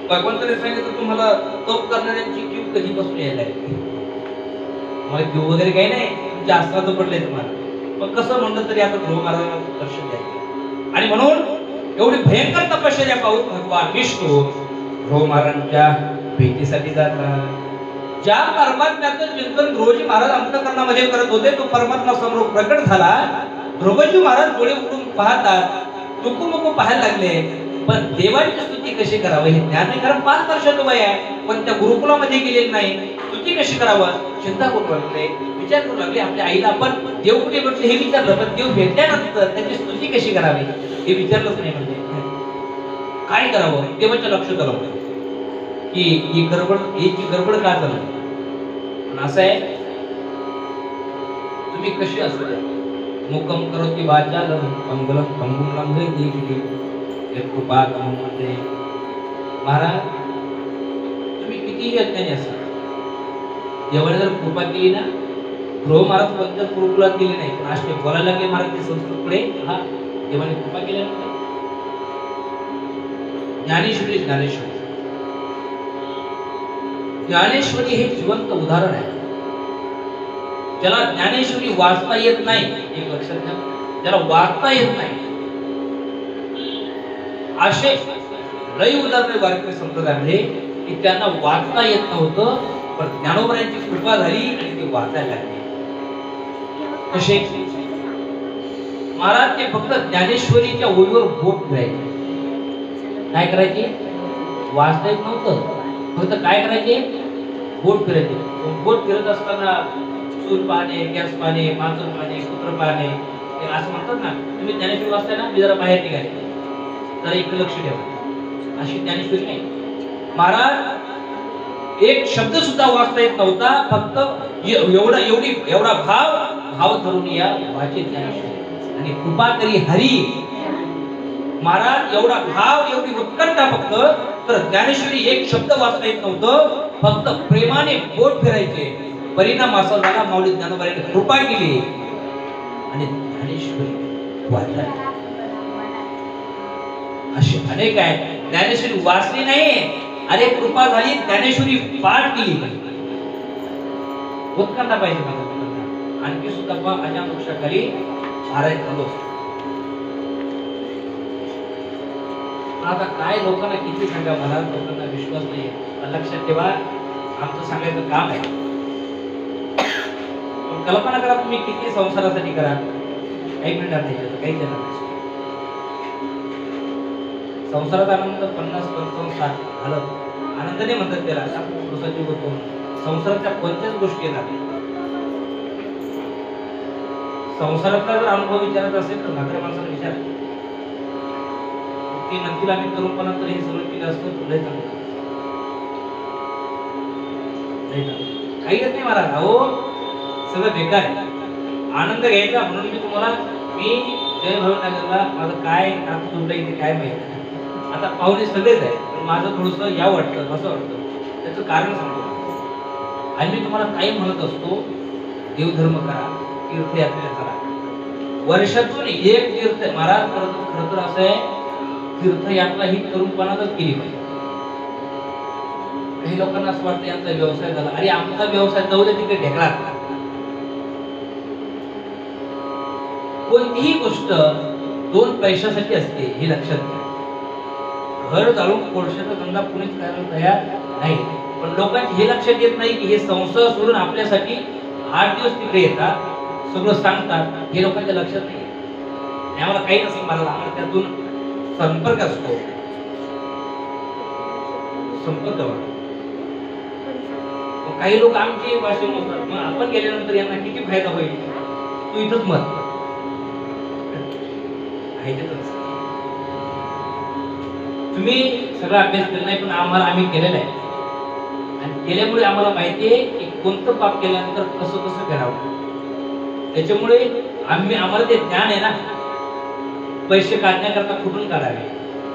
भगवंताने सांगितलं तुम्हाला तप करणाऱ्यांची क्यू कधीपासून यायला आहे, मला क्यू वगैरे काही नाही, तुमच्या आसनात पडले तुम्हाला. मग कसं म्हणलं तरी आता ध्रुव महाराजांना दर्शन द्यायचं. आणि म्हणून एवढी भयंकर तपश्चर्या पाहून भगवान विष्णू ध्रुव महाराजांच्या भेटीसाठी जातात. ज्या परमात्म्याचं चिंतन ध्रुवजी महाराज अंतःकरणामध्ये करत होते, तो परमात्मा समोर प्रकट झाला. ध्रुवजी महाराज डोळे उघडून पाहतात, टुकूमुकू पाहायला लागले. पण देवाची स्तुती कशी करावं हे ज्ञान नाही, कारण 5 वर्षाचं वय आहे, पण त्या गुरुकुलामध्ये गेलेलं नाही. स्तुती कशी करावं चिंता करू लागले, विचार करू लागले. आपल्या आईला आपण देव कुठे भेटले हे विचारलं, पण देव भेटल्यानंतर त्याची स्तुती कशी करावी हे विचारलंच नाही. म्हणजे काय करावं देवाच्या लक्षात आलं की ही गडबड का चालली. असं आहे, तुम्ही कशी असू द्या, मुकम करोति वाचालं मंगलम पंगुम लंघयति यत्कृपातमस्ते. महाराज तुम्ही कितीही अज्ञानी असा, देवाने जर कृपा केली ना, ध्रुव महाराज कोणत्याच गुरुकुलात गेले नाही, पण आज ते बोलायला लागले महाराज ते संस्कृत पुढे. हा देवाने कृपा केल्यानंतर ज्ञानेश्वरी हे जिवंत उदाहरण आहे. ज्याला ज्ञानेश्वरी वाचता येत नाही, एक लक्षात घ्या, ज्याला वाचता येत नाही असे लई उदाहरण वारकरी संप्रदायामध्ये की त्यांना वाचता येत नव्हतं, पण ज्ञानोबरांची कृपा झाली आणि ते वाचायला लागले. कसे महाराज ते फक्त ज्ञानेश्वरीच्या ओळीवर बोट फिरायचे. काय करायचे, वाचता येत नव्हतं, फक्त काय करायचे, बोट फिरायचे. बोट फिरत असताना सूर पाहणे, गॅस पाहणे, मांजर पाहणे, कुत्र पाहणे, असं म्हणतात ना. तुम्ही ज्ञानेश्वरी वाचताय ना, मी जरा बाहेर निघाले, जरा इकडे लक्ष ठेवा, अशी ज्ञानेश्वरी नाही. महाराज एक शब्द सुद्धा वाचता येत नव्हता, फक्त एवढा भाव धरून या वाचे ज्ञानेश्वरी. आणि कृपा करी हरी. महाराज एवढा भाव, एवढी उत्कंठा, फक्त तर ज्ञानेश्वरी एक शब्द वाचता येत नव्हतं, फक्त प्रेमाने बोट फिरायचे. परिणाम असा झाला, माऊली ज्ञानोबांनी कृपा केली आणि ज्ञानेश्वरी वाचली. अशी अनेक आहे, ज्ञानेश्वरी वाचली नाही, अरे कृपा झाली, ज्ञानेश्वरी पाठ केली. उत्कंठा पाहिजे मला. आणखी सुद्धा अजान वृक्षाखाली पारायण चालू असतो. आता काय लोकांना किती सांगा, मला लोकांना विश्वास नाही. लक्षात ठेवा, आमचं सांगायचं काम आहे. कल्पना करा तुम्ही किती संसारासाठी करा, काही मिळणार नाही, काही देणार नाही. संसारात आनंद 50-55-60 झालं, आनंद नाही म्हणतात त्याला, संसाराच्या कोणत्याच गोष्टी येणार नाही. संसारातला जर अनुभव विचारायचा असेल तर म्हाताऱ्या माणसाला विचार, ते नंतर आम्ही तरुणपणात तर हे सगळं केलं असतं, तुला चांगलं काही येत नाही महाराज. अहो सगळं बेकार आहे. आनंद घ्यायचा म्हणून मी तुम्हाला, मी जय भावनगरला माझं काय नातं जोडलं इथे काय माहिती. आता पाहुणे सगळेच आहे, पण माझं थोडंसं या वाटतं, असं वाटतं, त्याचं कारण सांगतो. आणि मी तुम्हाला काही म्हणत असतो, देवधर्म करा, तीर्थयात्रेला करा. वर्षातून एक तीर्थ, महाराज खरं तर असं आहे, तीर्थयात्रा ही तरुणपणातच केली पाहिजे. काही लोकांना असं वाटतं यांचा व्यवसाय झाला, अरे आमचा व्यवसाय जाऊ दे तिकडे ढेकळा. कोणतीही गोष्ट 2 पैशासाठी असते हे लक्षात घ्या. घर जाळून कोळशाचा धंदा कुणीच करायला तयार नाही. पण लोकांचे हे लक्षात येत नाही की हे संसार सोडून आपल्यासाठी 8 दिवस तिकडे येतात, सगळं सांगतात, हे लोकांच्या लक्षात नाही. आणि आम्हाला काही नसेल मला, आम्हाला त्यातून संपर्क असतो, संपर्क वाटतो. काही लोक आमची भाषा म्हणतात, मग आपण गेल्यानंतर यांना किती फायदा होईल, तू इथंच मत तुम्ही सगळा अभ्यास केला नाही, पण आम्ही केलेला आहे. आणि केल्यामुळे आम्हाला माहिती आहे की कोणतं पाप केल्यानंतर कसं कसं करावं. त्याच्यामुळे आम्हाला ते ज्ञान आहे ना. पैसे काढण्याकरता कुठून काढावे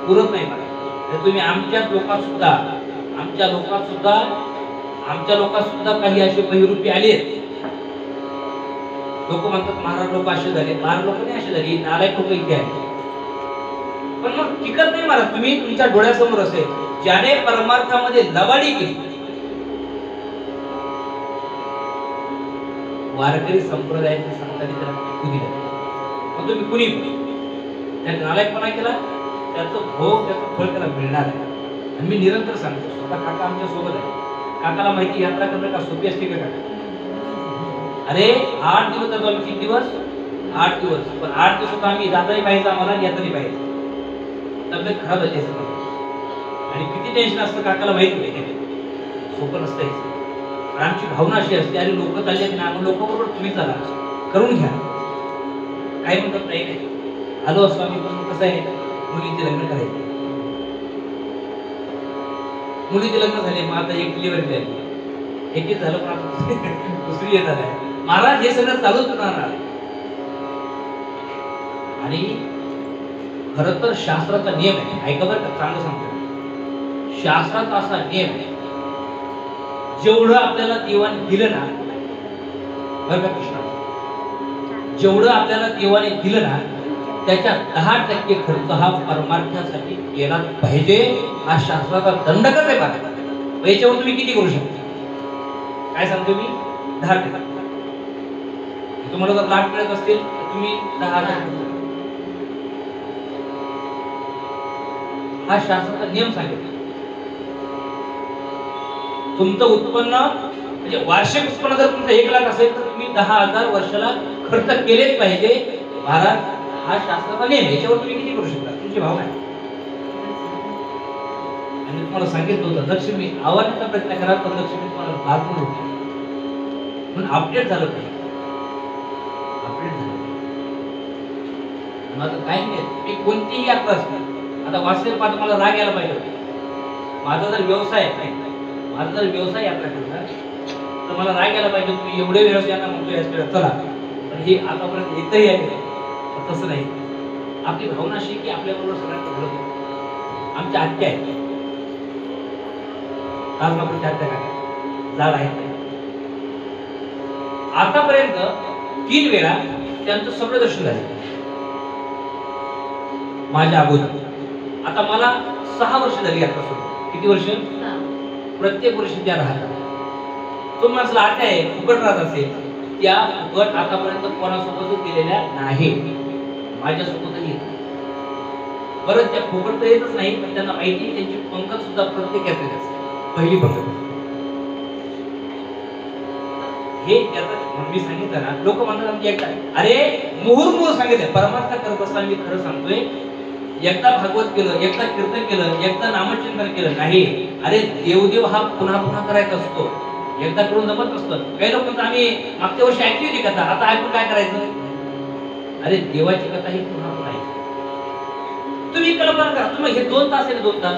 पुरत नाही मला. तर तुम्ही आमच्या लोकात सुद्धा काही असे बहिरूपी आले. लोक म्हणतात महाराज लोक असे झाले, महाराज लोक नाही असे झाले, नालायक लोक इथे आहे. पण मग टिकत नाही महाराज. तुम्ही तुमच्या डोळ्यासमोर असेल ज्याने परमार्थामध्ये लबाडी केली. वारकरी संप्रदायाची संतांनी त्याला टिकू दिलं. मग तुम्ही कुणी त्या नालायकपणा केला, त्याचं भोग त्याचं फळ त्याला मिळणार आहे. आणि मी निरंतर सांगतो, स्वतः काका आमच्या सोबत आहे. काकाला माहिती यात्रा करणं का सोपी असते का काका? अरे 8 दिवस जातो आम्ही. किती दिवस? 8 दिवस. पण 8 दिवसात आम्ही जाताही पाहिजे आम्हाला, येताही पाहिजे. तब्येत खराब झाली असते आणि किती टेन्शन असतं काकाला माहिती नाही. सोपं नसतं. पण आमची भावना अशी असते, अरे लोक चालले ना, लोक बरोबर तुम्ही चला, करून घ्या. काय म्हणतात नाही नाही आलो असतो आम्ही. पण कसं आहे, मुलीचे लग्न करायचे, मुलीचे लग्न झाले, मग आता एक डिलिव्हरी झाली, एक झालं, पण आता दुसरी येणार आहे. महाराज हे सगळं चालूच राहणार. आणि खरं तर शास्त्राचा नियम आहे, ऐका बरं का, चांगलं सांगतो. शास्त्राचा असा नियम आहे, जेवढं आपल्याला देवाने दिलं ना, बरं का कृष्णा, जेवढं आपल्याला देवाने दिलं ना, त्याच्या 10% खर्च हा परमार्थासाठी केला पाहिजे. हा शास्त्राचा दंडकच आहे. बघा याच्यावर तुम्ही किती करू शकता? काय सांगतो मी? 10%. तुम्हाला जर लाख मिळत असतील तर तुम्ही 10,000. हा शास्त्राचा नियम सांगितला. तुमचं उत्पन्न म्हणजे वार्षिक उत्पन्न जर तुमचं 1 लाख असेल तर तुम्ही 10,000 वर्षाला खर्च केलेच पाहिजे. महाराज हा शास्त्राचा नियम, याच्यावर तुम्ही किती करू शकता? तुमची भावना आहे. आणि तुम्हाला सांगितलं होतं लक्ष्मी आवाजाचा प्रयत्न करा, तर लक्ष्मी तुम्हाला लागून होती. म्हणून अपडेट झालं पाहिजे. अपडेट झालं माझं काही नाही. मी कोणतीही यात्रा असते, आता वाचले पाहता मला राग यायला पाहिजे. माझा जर व्यवसाय यात्रा करणार तर मला राग यायला पाहिजे. तुम्ही एवढे व्यवसाय यांना म्हणतो यात्रा चला, पण हे आतापर्यंत एकही आहे नाही. तसं नाही. आपली भावना अशी की आपल्याबरोबर सगळ्यांना घडवतो. आमच्या आत्या आहेत, राजमापूरच्या आत्या काय जाड आहेत. आतापर्यंत 3 वेळा त्यांचं सगळं दर्शन झालं माझ्या अगोदर. आता मला 6 वर्ष झाली यात्रा सुरू. किती वर्ष? प्रत्येक वर्षी त्या राहतात. तो माणसाला आत्या आहे, फुकट राहत असेल, त्या फुकट आतापर्यंत कोणासोबतच गेलेल्या नाही. माझ्यासोबतच येत. बरं त्या फुकट तर येतच नाही, पण त्यांना माहिती त्यांची पंगत सुद्धा प्रत्येक यात्रेत असते. पहिली पंगत हे मी सांगितलं ना, लोक म्हणतात आमची एकदा, अरे मुहुर्मुहूर्त सांगितलं. परमार्थ करत असताना मी खरं सांगतोय, एकदा भागवत केलं, एकदा कीर्तन केलं, एकदा नामचिंतन केलं नाही. अरे देवदेव हा पुन्हा पुन्हा करायचा असतो. एकदा करून जमत नसतं. काही लोक म्हणतात आम्ही मागच्या वर्षी ऐकली होती कथा, आता ऐकून काय करायचं? अरे देवाची कथा ही पुन्हा पुन्हा ऐकायची. तुम्ही कल्पना करा, तुम्ही हे 2 तास आहे, 2 तास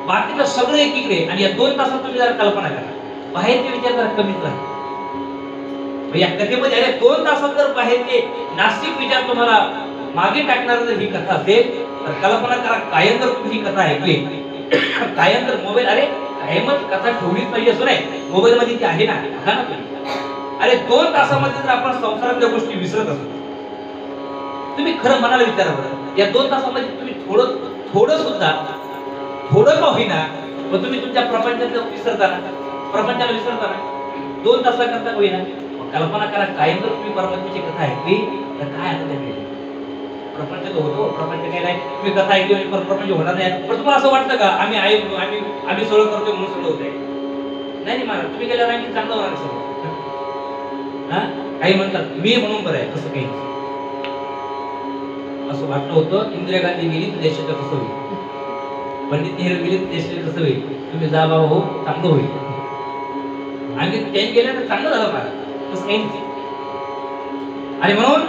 बाकीचं सगळं एकीकडे, आणि या 2 तासात तुम्ही जरा कल्पना करा, बाहेरचे विचार जरा कमीच राहतील. या कथेमध्ये अरे 2 तासात जर बाहेरचे नास्तिक विचार तुम्हाला मागे टाकणार जर ही कथा असेल तर कल्पना करा, कायम जर तुम्ही ही कथा ऐकली, कायम जर मोबाईल, अरे कायमच कथा ठेवलीच पाहिजे असं नाही, मोबाईल मध्ये ती आहे ना, बघा ना तुम्ही. अरे 2 तासामध्ये जर आपण संसारातल्या गोष्टी विसरत असतो, तुम्ही खरं मनाला विचारा बरं, या 2 तासामध्ये तुम्ही थोडं का होईना, पण तुम्ही तुमच्या प्रपंचाला विसरता ना. 2 तासाकरता होईना. कल्पना करा, कायम जर तुम्ही परमात्म्याची कथा ऐकली काय आता ते प्रपंच तर होतो, प्रपंच काय नाही, तुम्ही कथा ऐकली म्हणजे प्रपंच होणार नाही. पण तुम्हाला असं वाटतं का आम्ही आम्ही सगळं करतोय म्हणून सगळं होतंय? नाही महाराज, तुम्ही गेल्यावर आणखी चांगलं होणार सगळं. हा, काही म्हणतात मी म्हणून बरं आहे, तसं काही असं वाटलं होतं. इंदिरा गांधी गेली तर देशाचं कसं होईल, पंडित नेहरू गेली तर देशाचं कसं होईल, तुम्ही जा बाबा हो, चांगलं होईल. आणि त्यांनी गेल्या तर चांगलं झालं महाराज, तसं काही नाही. आणि म्हणून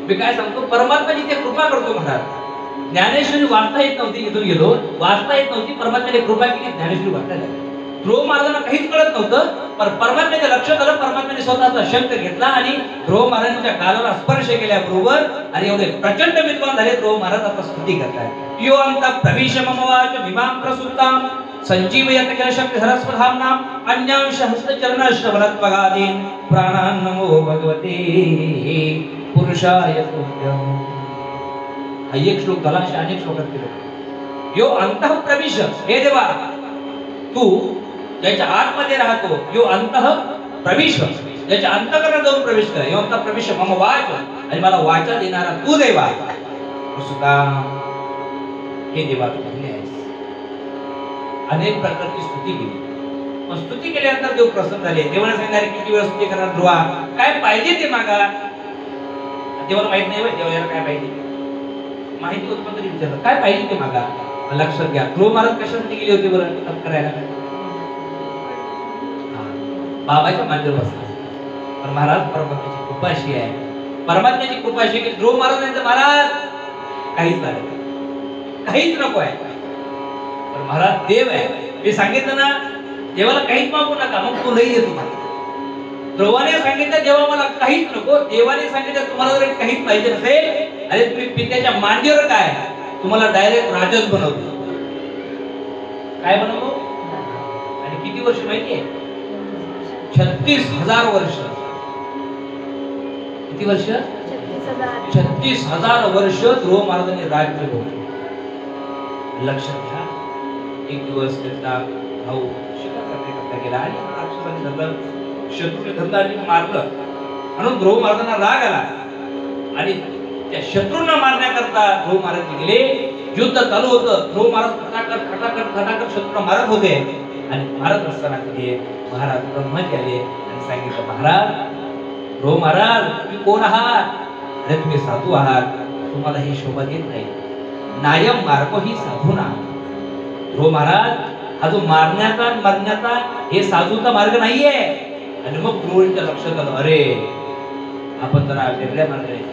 मी काय सांगतो, परमात्मा जिथे कृपा करतो महाराज. ज्ञानेश्वरी वाचता येत नव्हती, इथून गेलो, वाचता येत नव्हती, परमात्म्याने कृपा केली, ज्ञानेश्वरी वाचता लागली. ध्रुव महाराजांना काहीच कळत नव्हतं, पण परमात्म्याच्या लक्षात आलं. परमात्म्याने स्वतःचा शंख घेतला आणि ध्रुव महाराजांच्या गालाला स्पर्श केल्याबरोबर आणि एवढे प्रचंड विद्वान झाले. ध्रुव महाराज आता स्तुती करतात. यो अंत प्रविश मम वाच विमां प्रसुताम संजीवयत किल शक्ति सरस्वधाम नाम अन्यांश हस्त चरण श्रवणत्वगादीन प्राणान् नमो भगवते पुरुषाय तुभ्यं. हा एक श्लोक झाला, अशा अनेक श्लोकात केले. यो अंतः प्रविश, हे देवा तू ज्याच्या आतमध्ये राहतो, यो अंतः प्रविश, ज्याच्या अंतःकरणात जाऊन प्रवेश कर. यो अंतः प्रविश मम वाच, आणि मला वाचा देणारा तू देवा प्रसुताम, हे देवा तू धन्य आहेस. अनेक प्रकारची स्तुती केली. पण स्तुती केल्यानंतर देव प्रसन्न झाले. देवाने सांगितले किती वेळ स्तुती करणार ध्रुवा, काय पाहिजे ते मागा. देवाला माहित नाही देवाला काय पाहिजे, माहिती होत पण तरी विचारलं काय पाहिजे ते मागा. लक्षात घ्या, ध्रुव महाराज कशासाठी गेले होते बरं तप करायला? बाबाच्या मांडीवर बसला. पण महाराज परमात्म्याची कृपा अशी आहे, परमात्म्याची कृपा अशी की ध्रुव महाराज नाही तर महाराज काहीच लागत, काहीच नको आहे. पण महाराज देव आहे. मी सांगितलं ना, देवाला काहीच मागू नका, मग तो लई येतो. ध्रुवाने सांगितलं देवा मला काहीच नको. देवाने सांगितलं तुम्हाला जर काहीच पाहिजे नसेल, अरे तुम्ही पित्याच्या मांडीवर काय, तुम्हाला डायरेक्ट राजच बनवतो. काय बनवतो? आणि किती वर्ष माहितीये? 36,000 वर्ष. किती वर्ष? 36,000 वर्ष ध्रुव महाराजांनी राज्य भोगले. लक्षात घ्या. एक दिवस त्यांचा भाऊ शिकार करता गेला आणि राक्षसाने धरलं, शत्रूने धरलं आणि मारलं. म्हणून ध्रुव महाराजांना राग आला आणि त्या शत्रूंना मारण्याकरता ध्रुव महाराज गेले. युद्ध चालू होतं. ध्रुव महाराज खटाखट शत्रूंना मारत होते आणि मारत असताना तिथे महाराज ब्रह्माजी आले आणि सांगितलं, महाराज ध्रुव महाराज तुम्ही कोण आहात? अरे तुम्ही साधू आहात, तुम्हाला ही शोभा देत नाही. नायम मार्ग ही साधूना. ध्रुव महाराज हा जो मारण्याचा मरण्याचा हे साधूचा मार्ग नाहीये. आणि मग ध्रुवच्या लक्षात आलं, अरे आपण जरा वेगळ्या मार्गाने.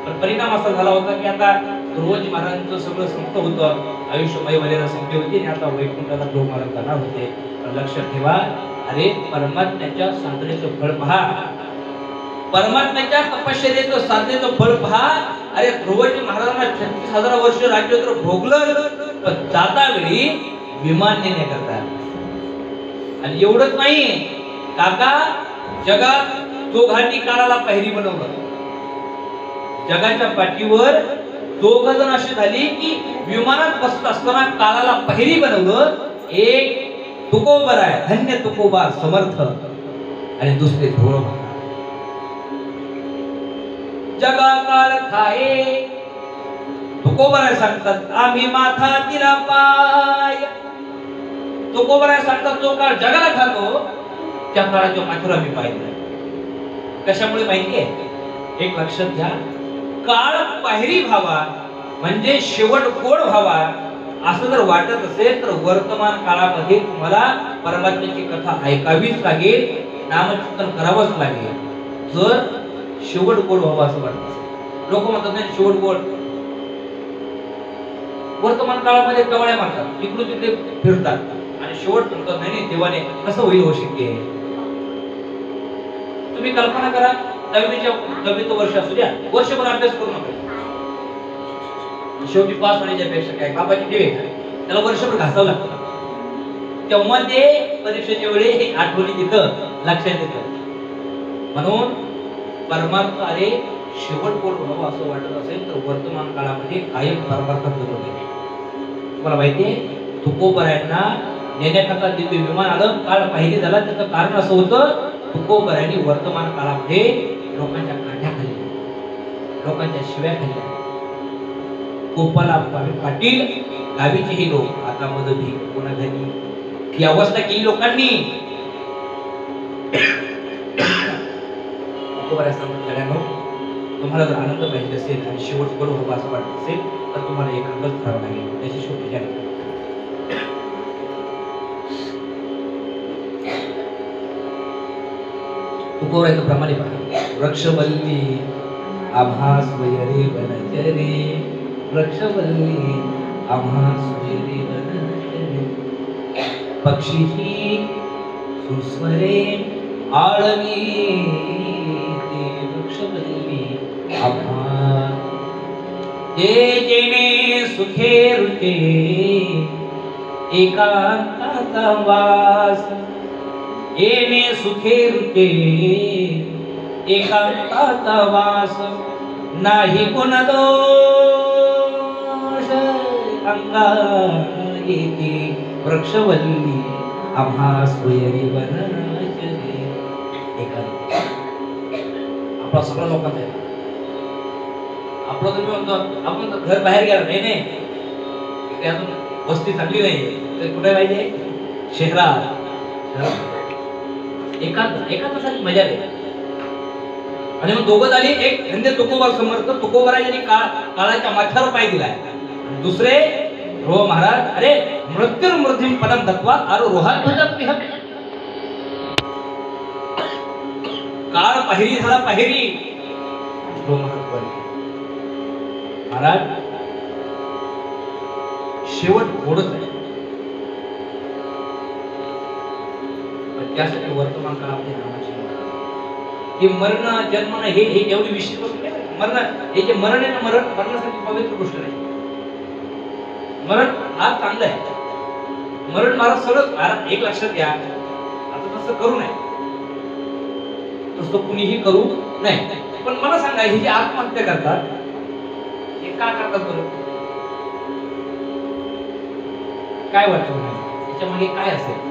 पण परिणाम असा झाला होता की आता ध्रुवजी महाराजांचं सगळं संपत होतं, आयुष्यमय वगैरे संपली होती आणि आता वैकुंठाला ध्रुव महाराज जाणार होते. पण लक्षात ठेवा, अरे परमात्म्याच्या साधनेचं फळ पहा, परमात्म्याच्या तपश्चर्येचं साधनेचं फळ पहा. अरे ध्रुवजी महाराजांना 36,000 वर्ष राज्य तर भोगलं, पण जाता वेळी विमान नेण्याकरता. आणि एवढंच नाही काका, जगात दोघांनी काळाला पहिरी बनवलं. जगाच्या पाठीवर दोघ जण अशी झाली की विमानात बसत असताना काळाला पहिरी बनवलं. एक तुकोबर आहे, धन्य तुकोबा समर्थ, आणि दुसरे ध्रुव महाराज. जगा काळ खाये तुकोबर सांगतात आम्ही माथा दिला पाय. तुकोबर सांगतात जो काळ जगाला खातो त्या काळाच्या माथेवर आम्ही पाहिजे. कशामुळे माहितीये? एक लक्षात घ्या, काळ पायरी व्हावा म्हणजे शेवट गोड व्हावा असं जर वाटत असेल तर वर्तमान काळामध्ये तुम्हाला परमात्म्याची कथा ऐकावीच लागेल, नामचिंतन करावंच लागेल. जर शेवट गोड व्हावा असं वाटत असेल. लोक म्हणतात नाही शेवट गोड. वर्तमान काळामध्ये टवळ्या मारतात, इकडून तिकडे फिरतात आणि शेवट म्हणतात नाही देवाने कसं होईल हो शक्य. तुम्ही कल्पना करा, 10वीचं वर्ष असू द्या, वर्षभर अभ्यास करू नका, शेवटी पास होण्याच्या पेक्षा काय बाबाची ठेवे त्याला वर्षभर घासावं लागतं. तेव्हा ते परीक्षेच्या वेळी हे आठवणी तिथं लक्षात येतं. म्हणून परमार्थ अरे शेवट गोड व्हावं असं वाटत असेल तर वर्तमान काळामध्ये कायम परमार्थात जरूर आहे. तुम्हाला माहितीये तुकोबरायांना नेण्याकरता दिव्य विमान आलं, काळ पाहिजे झाला. त्याचं कारण असं होतं तुकोबरायांनी वर्तमान काळामध्ये लोकांच्या काठ्या खाल्ल्या. लोकांच्या शिव्या खाल्ल्या. गोपाला पाटील गावीचेही लोक आता मध भी कोणा घरी ही अवस्था केली लोकांनी. तुम्हाला जर आनंद पाहिजे असेल आणि शेवट बरोबर व्हावं असं वाटत असेल तर तुम्हाला एकांतच करावं लागेल. त्याची शेवटी जाणीव. तुकोरायचं प्रमाणे पहा. वृक्षवल्ली आभास वयरे वनचरे वृक्षवल्ली आभास वयरे वनचरे पक्षी सुस्वरे आळवी ते वृक्षवल्ली आभास. जे जेणे सुखे रुचे एकांताचा वास येणे सुखे रुचे एकांताचा वास नाही गुण दोष अंगा येते वृक्षवल्ली आभास वयरे वनचरे एकांत. आपला सगळा लोकांचा आहे. आपलं तुम्ही म्हणतो आपण घर बाहेर गेला नाही इकडे अजून वस्ती चांगली नाही तर कुठे पाहिजे शहरात. एकांतासाठी मजा आहे. आणि मग दोघं झाली. एक धंदे तुकोबा समर्थ तुकोबराजांनी काळाच्या माथ्यावर पाय दिलाय. दुसरे हो महाराज अरे मृत्यूर मृत्यूम पदम दत्वा अरे रोहात काळ पाहिरी झाला पाहिरी. महाराज शेवट गोडच आहे. त्यासाठी वर्तमान काळ आपल्या नामाची हे मरण जन्म हे एवढी विशेष गोष्ट नाही. मरण हे जे मरण आहे ना मरणासाठी पवित्र गोष्ट नाही. मरण हा चांगला आहे. मरण महाराज सगळं महाराज एक लक्षात घ्या. आता तसं करू नये तसं कुणीही करू नये. पण मला सांगा हे जे आत्महत्या करतात हे का करतात बरं? काय वाटतं त्याच्या मागे काय असेल?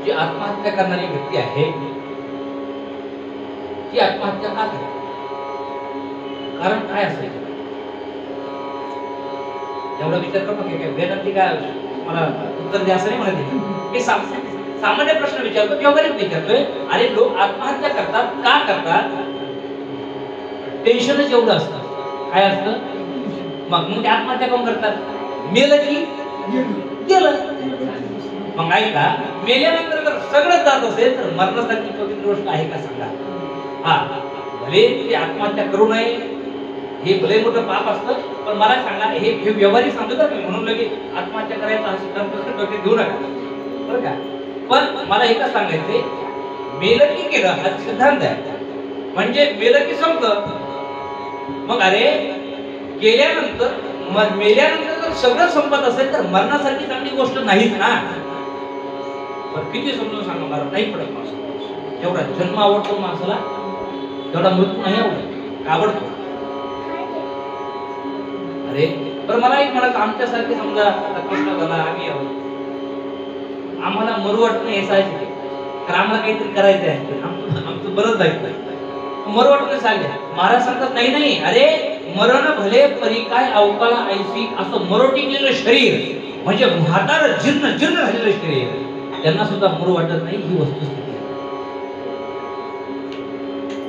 जी आत्महत्या करणारी व्यक्ती आहे ती आत्महत्या का करते? कारण काय असेल? एवढा विचार करतो की काय वेदांती काय मला उत्तर द्या असं नाही म्हणत. मी सामान्य प्रश्न विचारतो, व्यवहारिक विचारतोय. अरे लोक आत्महत्या करतात का करतात? टेन्शनच एवढं असतं. काय असतं? मग ते आत्महत्या कोण करतात? मेलं की गेलं. मग ऐका मेल्यानंतर जर सगळं जात असेल तर मरणासारखी पवित्र गोष्ट आहे का सांगा? हा भले ते आत्महत्या करू नये हे भले मोठं पाप असतं. पण मला सांगा हे व्यवहारिक समजत नाही म्हणून लगे आत्महत्या करायचा हा सिद्धांत डोक्यात घेऊ नका बरं का. पण मला एकच सांगायचंय मेलं की गेलं हा सिद्धांत आहे. म्हणजे मेलं की संपलं. मग अरे गेल्यानंतर मेल्यानंतर जर सगळं संपत असेल तर मरणासारखी चांगली गोष्ट नाहीच ना. पण किती समजून सांगा मला नाही पडत माणसाला. जेवढा जन्म आवडतो माणसाला तेवढा मृत्यू नाही आवडत. आवडतो अरे पण मला एक म्हणत आमच्यासारखे समजा कृष्ण झाला आम्ही आहोत. आम्हाला मरू वाटत नाही यायचं तर आम्हाला काहीतरी करायचं आहे. आमचं बरंच जायचं मरू वाटत नाही सांगले. महाराज सांगतात नाही नाही अरे मरण भले परी काय अवकाळा ऐसी असं मरो टिकलेलं शरीर म्हणजे म्हातार जीर्ण झालेलं शरीर त्यांना सुद्धा मरू वाटत नाही ही वस्तुस्थिती आहे.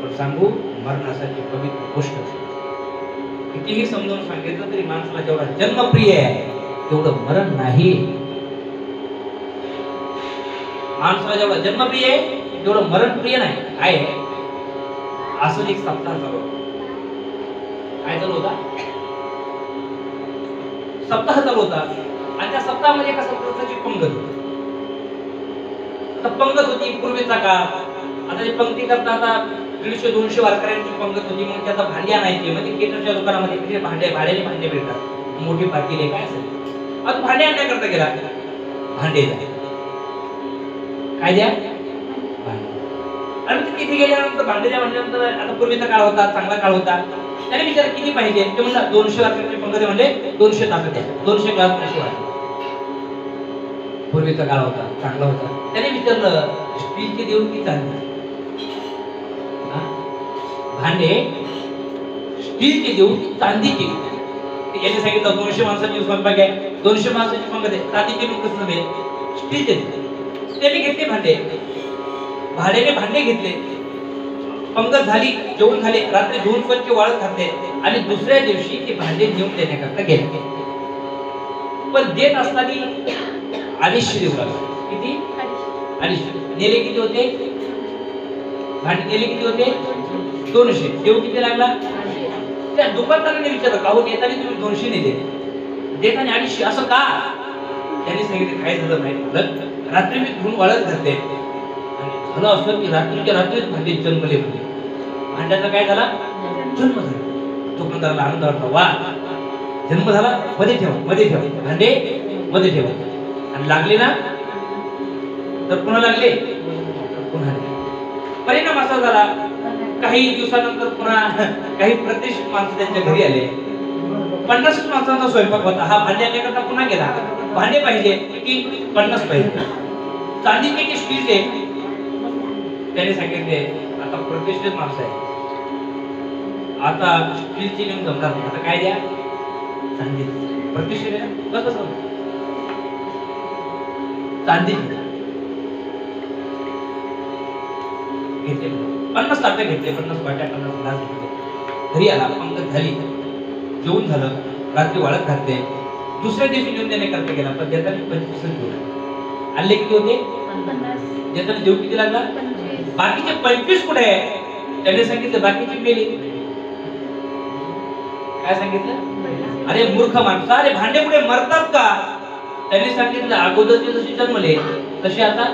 पण सांगू मरणासाठी पवित्र गोष्ट कितीही समजावून सांगितलं तरी माणसाला जेवढा जन्मप्रिय आहे तेवढं मरण नाही. माणसाला जेवढा जन्मप्रिय आहे तेवढं मरणप्रिय नाही. काय असं एक सप्ताह चालू काय चालू होता? सप्ताह चालू होता आणि त्या सप्ताहामध्ये एका सप्ताहाची पंगत होती. आता पंगत होती पूर्वीचा काळ. आता जी पंक्ती करता आता 150-200 वारकऱ्यांची पंगत होती. मग त्याचा भांडी आणायची म्हणजे केटरच्या दुकानामध्ये भाड्याने भांडे मिळतात. मोठी पाटील आहे काय असेल आता भांडे आणण्याकरता गेला. भांडे द्या काय द्या आणि तिथे गेल्यानंतर भांडे द्या म्हटल्यानंतर आता पूर्वीचा काळ होता चांगला काळ होता. त्याने विचार किती पाहिजे ते म्हणला 200 वारकऱ्यांची पंगत म्हणजे 200 ताकद द्या 200 ग्लास पैसे वाटले. पूर्वीचा काळ होता चांगला होता. त्याने विचारलं स्टीलची देऊ की चांदी? भांडे स्टीलचे देऊ की चांदीचे. याने सांगितलं 200 माणसांची स्वयंपाक आहे, 200 माणसांची पंगत आहे, चांदीचे देऊ कसं नव्हे, स्टीलचे. त्याने घेतले भांडे, भाड्याने भांडे घेतले, पंगत झाली, जेवण झाले, रात्री धुवून स्वच्छ वाळत घातले आणि दुसऱ्या दिवशी ते भांडे घेऊन देण्याकरता गेले. पण देत असताना 250 देऊ लागले. किती? 250. नेले किती होते भांडे? नेले किती होते? 200. देऊ किती लागला? त्या दुकानदाराने विचारलं, काहून येताना तुम्ही 200 नेले, देताना 250, असं का? त्यांनी सांगितलं, काय झालं माहिती, रात्री मी धुवून वाळत घातले आणि झालं असं की रात्रीच्या रात्रीच भांडे जन्मले होते. भांड्याचा काय झाला? जन्म झाला. दुकानदाराला आनंद वाटला, वा जन्म झाला, मध्ये ठेवा, मध्ये ठेवा, भांडे मध्ये ठेवा. आणि लागले ना तर पुन्हा लागले, पुन्हा परिणाम असा झाला, काही दिवसानंतर पुन्हा काही प्रतिष्ठित माणसं त्यांच्या घरी आले. 50 माणसांचा स्वयंपाक होता. हा भांडे आणण्याकरता पुन्हा गेला. भांडे पाहिजे की 50 पाहिजे, चांदीचे की स्टीलचे? त्याने सांगितले, आता प्रतिष्ठित माणसं आहे, आता स्टीलची नेऊन जमणार नाही, आता काय द्या, चांदी. प्रतिष्ठित आहे ना, कसं चांदी घेतले. 50 ताटे घेतले, 50 वाट्या, 50 ग्लास घेतले. घरी आला, पंगत झाली, जेवण झालं, रात्री वाळत घातले, दुसऱ्या दिवशी नेऊन देण्याकरता गेला. पण देताना 25 घेऊन आणले. किती होते? 50. देताना देऊ किती लागला? 25. बाकीचे 25 कुठे आहे? त्याने सांगितलं बाकीचे मेले. काय सांगितलं? अरे मूर्ख माणसा, अरे भांडे पुढे मरतात का? त्यांनी सांगितलं अगोदरचे जसे जन्मले तसे आता.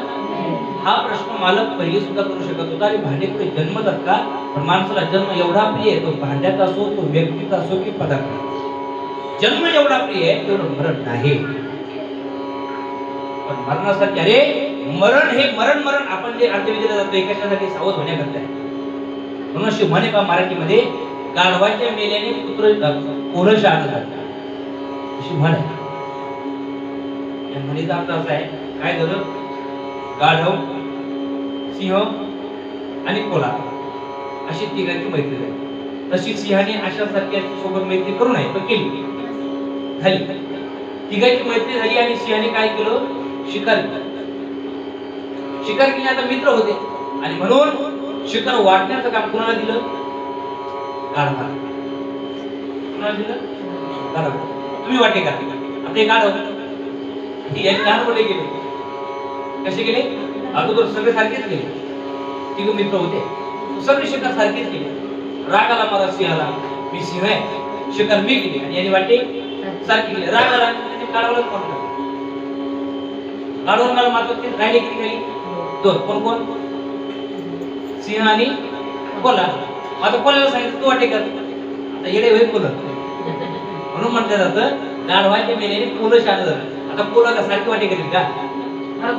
हा प्रश्न मालक पहिले सुद्धा करू शकत होता, अरे भांडे पुढे जन्मतात का? पण माणसाला जन्म एवढा प्रिय आहे, तो भांड्याचा असो, तो व्यक्तीचा असो की पदार्थ, जन्म एवढा प्रिय आहे तेवढं मरण नाही. पण मरणासाठी, अरे मरण हे मरण आपण जे अंत्यविधीला जातो एकासाठी सावध होण्याकरता आहे. म्हणून अशी म्हणे का मराठीमध्ये, गाढवाच्या मेल्याने पुत्र पोरं शहाणतात, अशी म्हण आहे. या म्हणीचा अर्थ असा आहे, काय झालं, गाढव, सिंह आणि कोल्हा अशी तिघांची मैत्री झाली. तशी सिंहाने अशासारख्या सोबत मैत्री करू नये, पण केली, झाली. तिघांची मैत्री झाली आणि सिंहाने काय केलं, शिकार केली. शिकार केली, आता मित्र होते आणि म्हणून शिकार वाटण्याचं काम कोणाला दिलं? गाढवाला. कोणाला दिलं? गाढव. तुम्ही वाटे का? आता हे गाढव, हे गाढवले गेले. कसे गेले? अगोदर सगळे सारखेच गेले, तिघ मित्र होते, सगळे शिकार सारखेच गेले. राग आला मला सिंहाला, मी सिंह आहे, शिकार मी केली आणि याने वाटे सारखी गेले. राग आला, गाढवालाच मारलं. गाढवाला मला मारलं, राहिले किती खाली? 2. कोण कोण? सिंह आणि कोल्हा. आता कोल्ह्याला सांगितलं तू वाटे कर, आता येडे होईल कोल्हा. म्हणून म्हटलं जातं, गाढवाच्या मेल्याने कोल्हा शहाणं झालं. आता कोल्हा सारखी वाटे करेल का?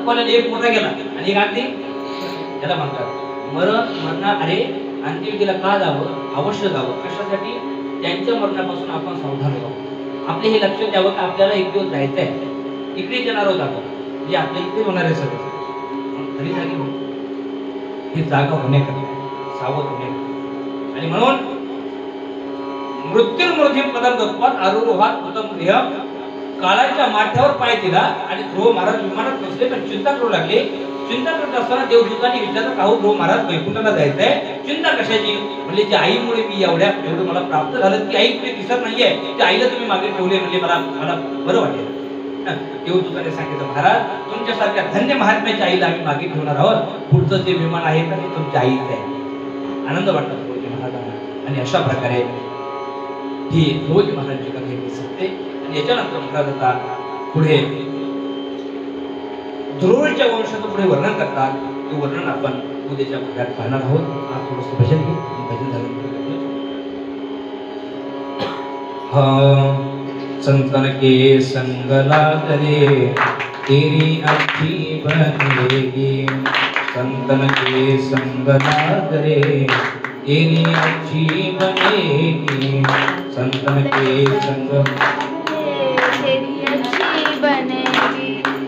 कोणाला एक मोठा गेला आणि एक अगदी, त्याला म्हणतात मरणार. अरे अंत्यविधीला का जावं? अवश्य जावं. कशासाठी? त्यांच्या मरणापासून आपण सावधान राहावं. आपले हे लक्ष द्यावं की आपल्याला एक दिवस जायचं आहे, इकडे येणार आहोत आपण, जे आपल्या इकडे होणार आहे सगळं. तरी जागी हो, ही जागा होण्याकरता, सावध होण्याकरता. आणि म्हणून मृत्युर्मृधी पदम दत्वात आरोहात उत्तम प्रिय, काळाच्या माथ्यावर पाय दिला आणि ध्रुव महाराज विमानात बसले, पण चिंता करू लागले. चिंता करत असताना देवदूतांनी विचारलं, काहू ध्रुव महाराज वैकुंठाला जायचंय, चिंता कशाची? म्हणजे जी आईमुळे मी एवढं मला प्राप्त झालं, ती आई कुठे दिसत नाहीये, त्या आईला तुम्ही मागे ठेवले, म्हणजे मला बरं वाटेल. देवदूताने सांगितलं, महाराज तुमच्यासारख्या धन्य महात्म्याच्या आईला आम्ही मागे ठेवणार आहोत, पुढचं जे विमान आहे तर ते तुमच्या आईच आहे. आनंद वाटला ध्रुवजी महाराजांना. आणि अशा प्रकारे ही ध्रुवजी महाराजांची कथा ही संपते. आणि याच्यानंतर म्हटलं जातात पुढे ध्रुवच्या वंशाचं पुढे वर्णन करतात. ते वर्णन आपण उद्याच्या भागात पाहणार आहोत. आज थोडंसं भजन घेऊ, भजन झाल्यानंतर संतन के संग लागले तेरी अच्छी बनेगी, संतन के संग लागले तेरी अच्छी बनेगी, संतन के संग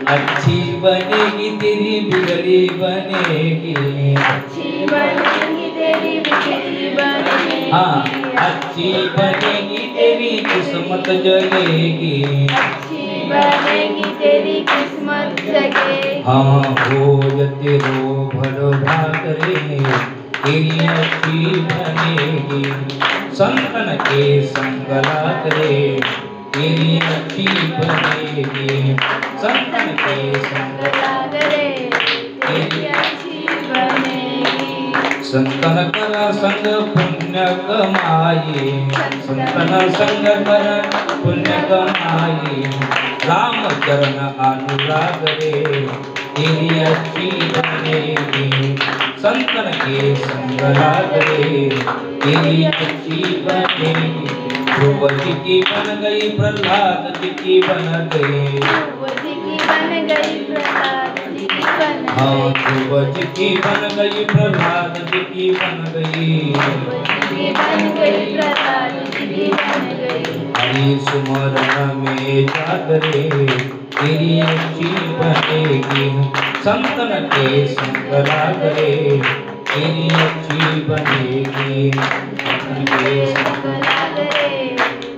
अच्छी बनेगी तेरी बिगड़ी बनेगी, अच्छी बनेगी तेरी बिखरी बनेगी। हाँ, अच्छी बनेगी तेरी किस्मत जगेगी। अच्छी बनेगी तेरी किस्मत जगेगी। हाँ, हो तेरो भलो भाग रे, तेरी अच्छी बनेगी। संतन के संग लाग रे, तेरी अच्छी बनेगी। संतन के संग लाग रे, तेरी अच्छी बनेगी। संतन कर संग पुण्य कमाई, संतन संग कर पुण्य कमाई। राम चरण अनुराग रे, तेरी अच्छी बनेगी। संतन के संग लाग रे, तेरी अच्छी बनेगी। ध्रुव जी की बन गई, प्रहलाद जी की बन गई। ध्रुव जी की बन गई, प्रहलाद जी की बन हाँ, गई। ध्रुव जी की बन गई, प्रहलाद जी की बन गई। ध्रुव जी की बन गई, प्रहलाद जी की बन गई। हरि सुमरण में जागरे, तेरी अच्छी बनेगी। संतन के संग लाग रे, तेरी अच्छी बनेगी। संतन के संग लाग रे,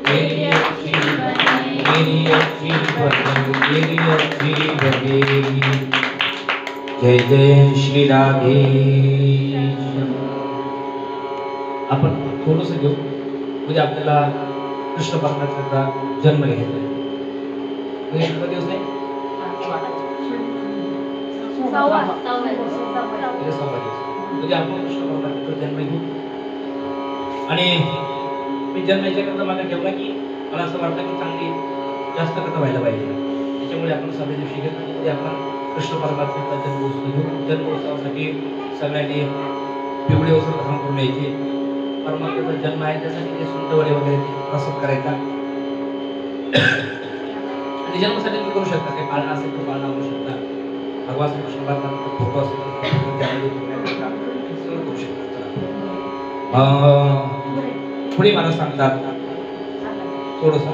तेरी अच्छी बनेगी, तेरी अच्छी बनेगी, तेरी अच्छी बनेगी। जय जय श्री राधे। आपण थोडंसं घेऊ, म्हणजे आपल्याला कृष्ण परमात्म्याचा जन्म घ्यायचा आहे. म्हणजे किती दिवस आहे? सव्वा म्हणजे 6 दिवस. म्हणजे आपण कृष्ण परमात्म्याचा जन्म घेऊ. आणि मी जन्माच्या करता मागे ठेवला की मला असं वाटतं की चांगली जास्त कथा व्हायला पाहिजे. त्याच्यामुळे आपण सगळ्या दिवशी घेतो म्हणजे आपण कृष्ण परमात्म्याचा जन्मोत्सव घेऊ. जन्मोत्सवासाठी सगळ्यांनी पिवळे वस्त्र धारण करून यायचे. परमात्म्याचा जन्म आहे त्यासाठी ते सुंदवडे वगैरे प्रसाद करायचा. आणि जन्मासाठी तुम्ही करू शकता, काही पाळणा असेल तर पाळणा करू शकता. भगवान श्रीकृष्ण परमात्म्याचा फोटो असेल तर त्यामध्ये सगळं करू शकता. पुढे मला सांगतात थोडस,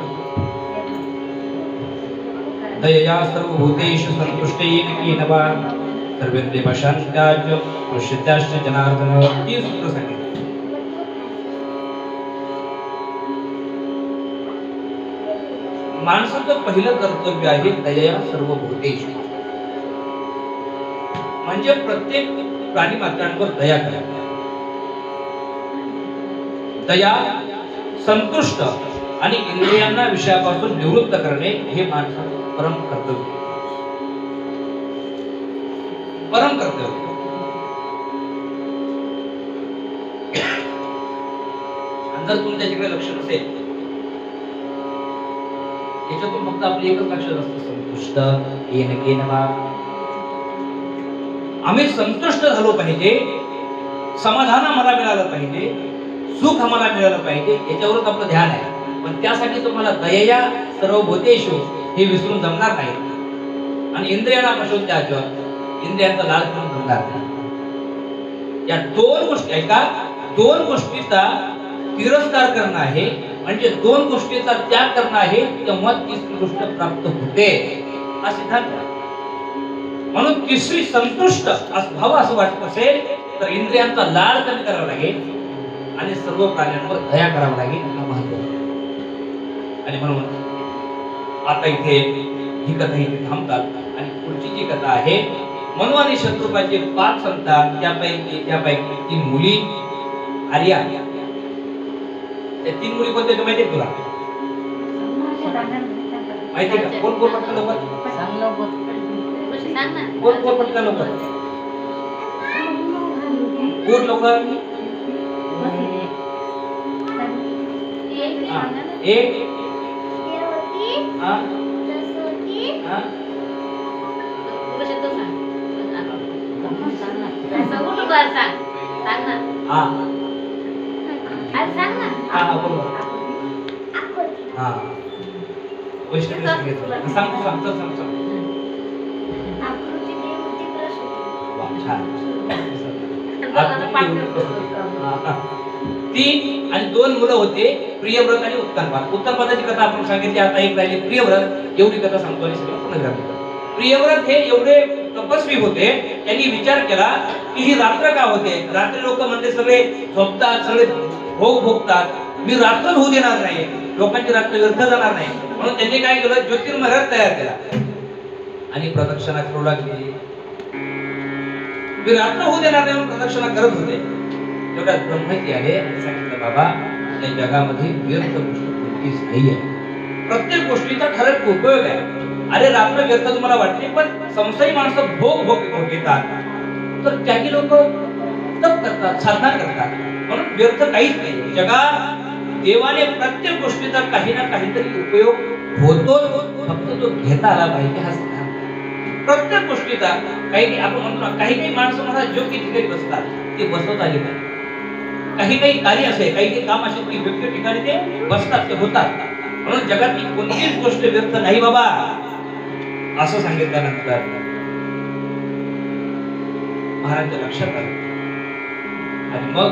दयया सर्वभूतेषु संतुष्टेन येन वा सर्वेन्द्रिय पश्चात्याच पश्चात्याश्च जनार्दन. 3 सूत्र सांगितले. माणसाचं पहिलं कर्तव्य आहे दयया सर्वभूतेषु, म्हणजे प्रत्येक प्राणी मात्रांवर दया करा. दया, संतुष्ट आणि इंद्रियांना विषयापासून निवृत्त करणे हे माणसाचं परम कर्तव्य. परम कर्तव्य. जर तुम्ही त्याच्याकडे लक्ष नसेल, याच्यातून फक्त आपलं एकच लक्षात असतं, संतुष्ट येन केन वा. आम्ही संतुष्ट झालो पाहिजे, समाधान आम्हाला मिळालं पाहिजे, सुख आम्हाला मिळालं पाहिजे, याच्यावरच आपलं ध्यान आहे. पण त्यासाठी तुम्हाला दयया सर्वभूतेषु हे विसरून जमणार नाही. आणि इंद्रियांना पशून द्यायचं, इंद्रियांचा लाळ करून जमणार नाही. या 2 गोष्टी ऐका, 2 गोष्टीचा तिरस्कार करणं आहे, म्हणजे 2 गोष्टीचा त्याग करणं आहे, तेव्हा तिसरी गोष्ट प्राप्त होते हा सिद्धांत आहे. म्हणून तिसरी संतुष्ट भाव असं वाटत असेल तर इंद्रियांचा लाळ कमी करावा लागेल आणि सर्व प्राण्यांवर दया करावा लागेल, हा महत्व. आणि म्हणून आता इथे ही कथा इथे थांबतात. आणि पुढची जी कथा आहे, मनु आणि शत्रुपाचे 5 संतान, त्यापैकी 3 मुली आर्या. त्या 3 मुली कोणत्या ते माहिती आहे तुला? माहिती आहे का? कोण कोण पटकन लवकर कोण कोण पटकन लवकर कोण लवकर? एक हाँ हाँ वैष्णवी सांगितलं. सांगतो सांगतो सांगतो. तीन आणि 2 मुलं होते, प्रियव्रत आणि उत्तमपाद. उत्तमपादाची कथा आपण सांगितली, आता एक राहिली प्रियव्रत. एवढी कथा सांगतो आणि सगळं पुनर्गामी करतो. प्रियव्रत हे एवढे तपस्वी होते, त्यांनी विचार केला की ही रात्र का होते, रात्री लोक म्हणते सगळे झोपतात, सगळे भोग भोगतात, मी रात्र होऊ देणार नाही, लोकांची रात्र व्यर्थ जाणार नाही, म्हणून त्यांनी काय केलं, ज्योतिर्मय रथ तयार केला आणि प्रदक्षिणा करू लागली. मी रात्र होऊ देणार नाही म्हणून प्रदक्षिणा करत होते. तेवढ्यात ब्रह्मजी आले आणि सांगितलं, बाबा या जगामध्ये व्यर्थ गोष्ट कोणतीच नाहीये, प्रत्येक गोष्टीचा ठराविक उपयोग आहे. अरे रात्र व्यर्थ तुम्हाला वाटते, पण संसारी माणसं भोग घेतात, तर त्यागी लोक तप करतात, साधना करतात, म्हणून व्यर्थ काहीच नाही जगात. देवाने प्रत्येक गोष्टीचा काही ना काहीतरी उपयोग होतो, फक्त तो घेता आला पाहिजे हा सिद्धांत. प्रत्येक गोष्टीचा काही आपण म्हणतो ना, काही काही माणसं मला योग्य ठिकाणी बसतात, ते बसवता आले नाही. काही कार्य असे, काही काम असे की योग्य ठिकाणी ते बसतात, ते होतात. म्हणून जगातली कोणतीच गोष्ट व्यर्थ नाही बाबा, असं सांगितल्यानंतर महाराजांच्या लक्षात आलं आणि मग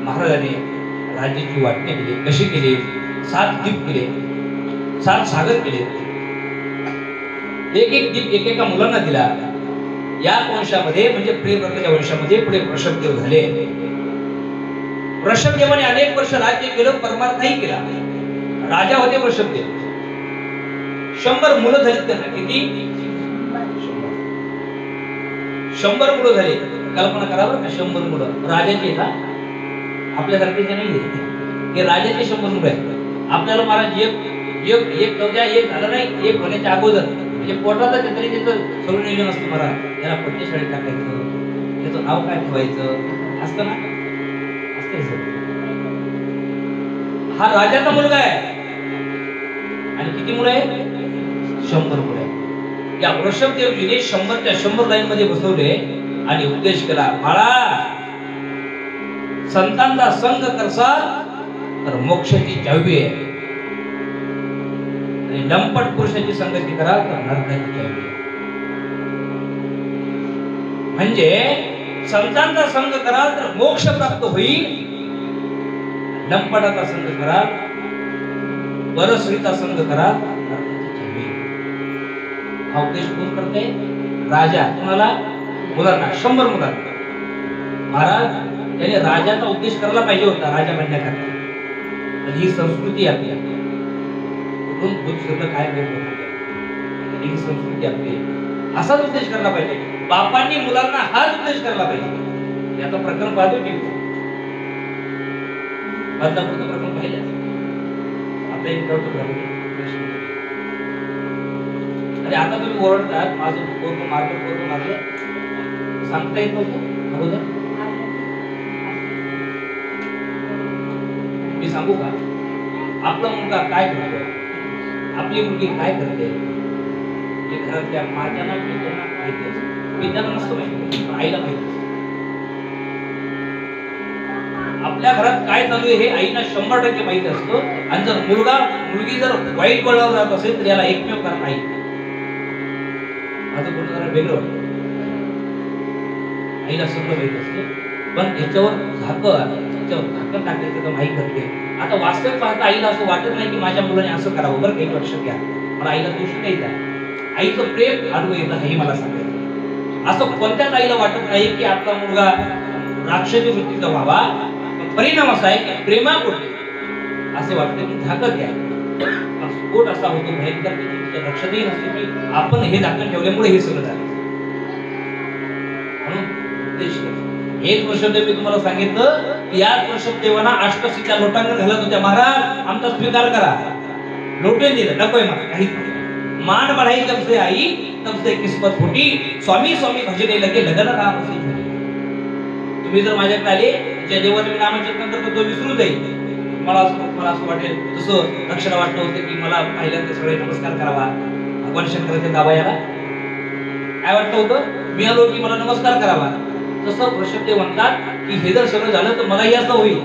महाराजांनी राज्याची वाटणी केली. कशी केली? 7 दीप केले, 7 सागर केले, एक दीप एकेका मुलांना दिला. या वंशामध्ये म्हणजे प्रियव्रताच्या वंशामध्ये पुढे वृषभदेव झाले. वृषभदेवाने अनेक वर्ष राज्य केलं, परमार्थही केला, राजा होते वृषभदेव. 100 मुलं झाली त्यांना. किती? 100 मुलं झाली. कल्पना करा बरं का, 100 मुलं राजाचे का आपल्यासारखे नाही, हे राजाचे 100 मुलं आहेत. आपल्याला महाराज एक नव्हत्या, एक झालं नाही, एक होण्याच्या अगोदर म्हणजे पोटातच तरी त्याचं सगळं नियोजन असतं. महाराज याला कोणत्या शाळेत टाकायचं, त्याचं नाव काय ठेवायचं असतं ना, असतं. हा राजाचा मुलगा आहे आणि किती मुलं आहेत? 100 मुलं आहेत. या वृषभदेवजीने 100च्या 100 लाईन मध्ये बसवले आणि उपदेश केला, बाळा संतांचा संग करसाल तर मोक्षाची चावी आहे, आणि लंपट पुरुषाची संगती करा तर नरकाची चावी आहे. म्हणजे संतांचा संग कराल तर मोक्ष प्राप्त होईल, लंपटाचा संग कराल, परस्त्रीचा संग कराल नरकाची चावी. हा उपदेश कोण करते? राजा. तुम्हाला मुलांना 100 मुलांना. महाराज त्याने राजाचा उपदेश करायला पाहिजे होता राजा बनण्याकरता. ही संस्कृती आपली, कुठून बुद्ध काय भेट होत, ही संस्कृती आपली. असाच उपदेश करायला पाहिजे. बापांनी मुलांना हाच उपदेश करायला पाहिजे. याचं प्रकरण पाहतो की बदलापूरचं प्रकरण पाहिलं आता एक करतो. अरे आता तुम्ही ओरडतात, माझं पोरगं मारलं सांगता येत नव्हतं अगोदर. मी सांगू का, आपला मुलगा काय करतो, आपली मुलगी काय करते, हे घरातल्या माझ्यांना पित्यांना माहिती असतं. पित्यांना नसतं माहिती, पण आईला माहिती असतं. आपल्या घरात काय चालू आहे हे आईला 100% माहिती असतं. आणि जर मुलगी जर वाईट वळणावर जात असेल तर याला एकमेव कारण आई. माझं बोलणं जरा वेगळं वाटतं. आईला सगळं माहित असते, पण याच्यावर झाकण टाकायचं तर माहीत करते. आता वास्तविक पाहता आईला असं वाटत नाही की माझ्या मुलाने असं करावं. बरं काही लक्षात घ्या, मला आईला दोष नाही द्या. आईचं प्रेम आडवं येतं हे मला सांगायचं. असं कोणत्याच आईला वाटत नाही की आपला मुलगा राक्षसी वृत्तीचा व्हावा. पण परिणाम असा आहे की प्रेमापोटी असं वाटतं की झाकण घ्या. पण स्फोट असा होतो भयंकर की तिच्या लक्षातही नसते की आपण हे झाकण ठेवल्यामुळे हे सगळं झालं. म्हणून हेच वृषभदेव मी तुम्हाला सांगितलं की याच वृषभदेवांना अष्टसिद्ध्या लोटांगण घालत होत्या. महाराज आमचा स्वीकार करा. लोटे दिलं नकोय मला काहीच नाही. मान बढ़ाई जब से आई तब से किस्मत फुटी, स्वामी स्वामी भजने लगे लगन राम से झुकी. तुम्ही जर माझ्याकडे आले ज्या देवाचं मी नामचिंतन करतो तो विसरू जाईल. मला असं वाटेल जसं दक्षिणा वाटलं होतं की मला पहिल्यांदा सगळे नमस्कार करावा, भगवान शंकराच्या दावायाला काय वाटतं होतं, मी आलो की मला नमस्कार करावा. तसं वृषभदेव म्हणतात की हे जर सगळं झालं तर मलाही असं होईल,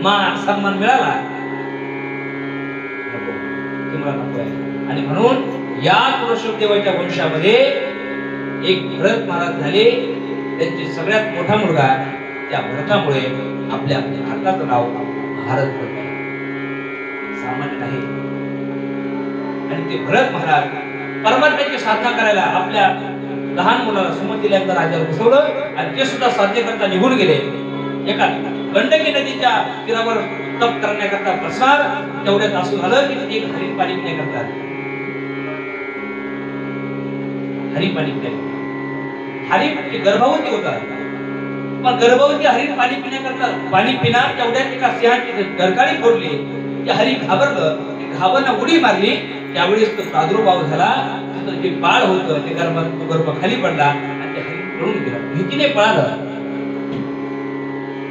मान सन्मान मिळाला ते मला नको आहे. आणि म्हणून या वृषभदेवाच्या वंशामध्ये एक भरत महाराज झाले. त्यांचे सगळ्यात मोठा मुलगा, त्या भरतामुळे आपल्या भारताचं नाव भारत पडले, सामान्य नाही. आणि ते भरत महाराज परमात्म्याची साधना करायला आपल्या लहान मुलाला सुमतीला एकदा राजावर बसवलं आणि ते सुद्धा साध्य करता निघून गेले. एका गंडकी नदीच्या तीरावर तप करण्याकरता बसणार, तेवढ्यात असं झालं की तिथे एक हरिण पाणी पिण्याकरता हरिण पाणी पिण्या हरिण गर्भवती होता, पण गर्भवती हरिण पाणी पिणार तेवढ्यात एका सिंहाची डरकाळी फोडली. ते हरिण घाबरलं, घाबरनं उडी मारली. त्यावेळेस तो प्रादुर्भाव झाला. तिथं जे बाळ होतं ते गर्भ खाली पडला आणि ते हरिण पळून गेलं, भीतीने पळालं.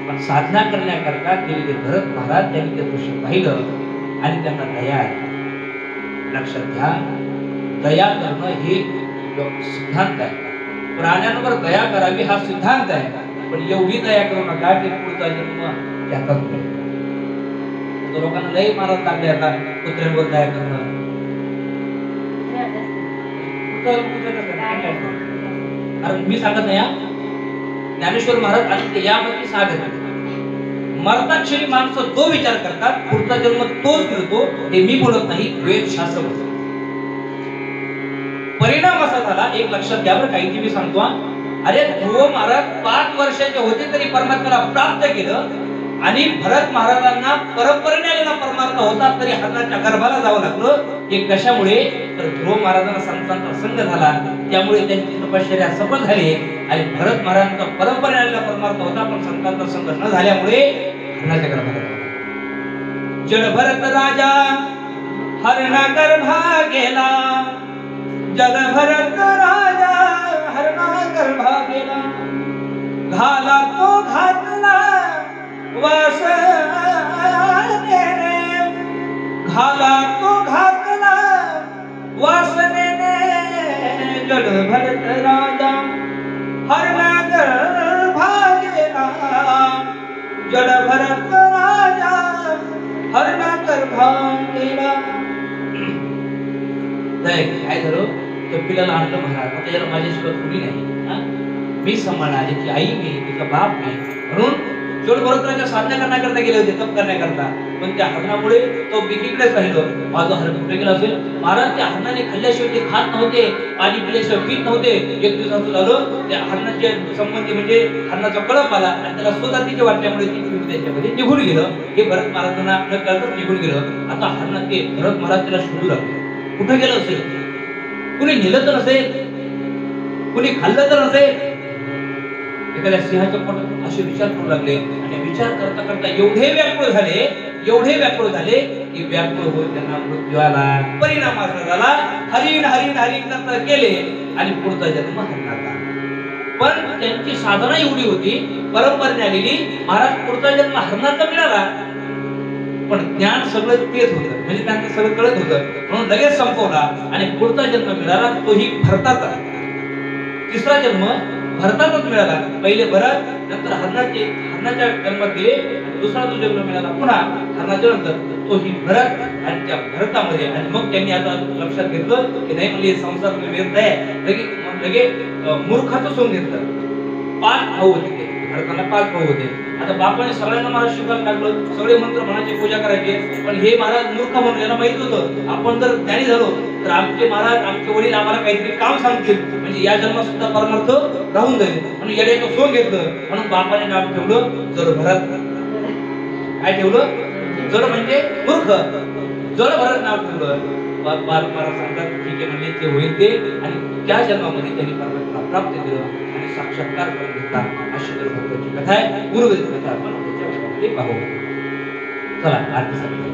पण साधना करण्याकरता गेलेले भरत महाराज त्यांनी ते दृश्य पाहिलं आणि त्यांना दया आली. लक्षात घ्या, दया करणं हे सिद्धांत आहे. प्राण्यांवर दया करावी हा सिद्धांत आहे, पण एवढी दया करू नका की पुढचा जन्म त्याचाच मिळेल. लोकांना लई मारत लागले आता कुत्र्यांवर दया करणं. कारण मी सांगत नाही, ज्ञानेश्वर महाराज आणि यामध्ये सांगत मरताक्षणी माणसं तो विचार करतात पुढचा जन्म तोच मिळतो, हे मी बोलत नाही, वेद शास्त्र बोलतो. परिणाम असा झाला, एक लक्षात घ्या बरं, काही मी सांगतो. अरे ध्रुव महाराज 5 वर्षाचे होते तरी परमात्म्याला प्राप्त केलं, आणि भरत महाराजांना परंपरेने आलेला परमार्थ होता तरी हरणाच्या गर्भाला जावं लागलं. हे कशामुळे? तर ध्रुव महाराजांना संतांचा संग झाला, त्यामुळे त्यांची तपश्चर्या सफल झाली. आणि भरत महाराजांचा परंपरेने आलेला परमार्थ होता, पण संतांचा संग न झाल्यामुळे हरणाच्या गर्भाला जावं. जड भरत राजा हरणा गर्भा गेला, जड भरत राजा हरणा गर्भा गेला, घाला तो घातला वासने, घाला तो घातला वासनेने, जड भरत राजा हरणा गर्भा गेला, जड भरत राजा हरणा गर्भा गेला. काय झालं? त्या पिलाला आणलं महाराज, आता याला माझ्याशिवाय कुणी नाही, मी सांभाळणार, याची आई मी, तिचा बाप मी, म्हणून जोड बरोबराच्या साधना करण्याकरता गेले होते, तप करण्याकरता. पण त्या हरणामुळे तो बिकीकडेच राहिलो. माझं हरण कुठे गेला असेल? महाराज त्या हरणाने खाल्ल्याशिवाय ते खात नव्हते, पाणी पिल्याशिवाय पीत नव्हते. एक दिवसाचं झालं, त्या हरणाचे संबंधी म्हणजे हरणाचा कळप आला आणि त्याला स्वतःचे वाटल्यामुळे ती पिऊन त्याच्यामध्ये निघून गेलं. हे भरत महाराजांना न कळतच निघून गेलं. आता हरण ते भरत महाराज त्याला शोधू लागले, कुठे गेलं असेल, कुणी नेलं तर नसेल, कुणी खाल्लं तर नसेल. एखाद्या सिंहाच्या पोटात असे विचार करू लागले आणि विचार करता करता एवढे व्याकुळ झाले की व्याकुळ होत त्यांना मृत्यू आला. परिणाम असा झाला, हरिण हरिण हरिण करता गेले आणि पुढचा जन्म हरणाचा. पण त्यांची साधना एवढी होती, परंपरेने आलेली, महाराज पुढचा जन्म हरणाचा मिळाला, पण ज्ञान सगळं तेच होतं, म्हणजे त्यांना सगळं कळत होतं, म्हणून लगेच संपवला आणि पुढचा जन्म मिळाला, तोही भरताचा. तिसरा जन्म भरताचाच मिळाला. पहिले भरत, नंतर हरणाच्या जन्मात गेले, दुसरा जो जन्म मिळाला पुन्हा हरणाच्या नंतर, तोही भरत. आणि त्या भरतामध्ये आणि मग त्यांनी आता लक्षात घेतलं की नाही म्हणजे संसार व्यर्थ आहे, लगे मूर्खाचं सोंग घेतलं. 5 भाऊ होते ते, भरताला 5 भाऊ होते. आता बापाने सगळ्यांना महाराज शिकायला लागलं, सगळे मंत्र म्हणायचे, पूजा करायचे. पण हे महाराज मूर्ख म्हणून याला माहित होतं आपण जर ज्ञानी झालो तर आमचे महाराज, आमचे वडील आम्हाला काहीतरी काम सांगतील, म्हणजे या जन्मात सुद्धा परमार्थ राहून जाईल, म्हणून येड्याचं सोंग घेतलं. म्हणून बापाने नाव ठेवलं जड भरत. काय ठेवलं? जड म्हणजे मूर्ख, जड भरत नाव ठेवलं. महाराज सांगतात ठीक आहे, म्हणजे ते होईल ते. आणि त्या जन्मामध्ये त्यांनी परमात्मा प्राप्त केलं आणि साक्षात्कार करून घेतला. अशी तर भक्ताची कथा आहे, गुरुवेद कथा आपण त्याच्यामध्ये पाहू. चला आरती.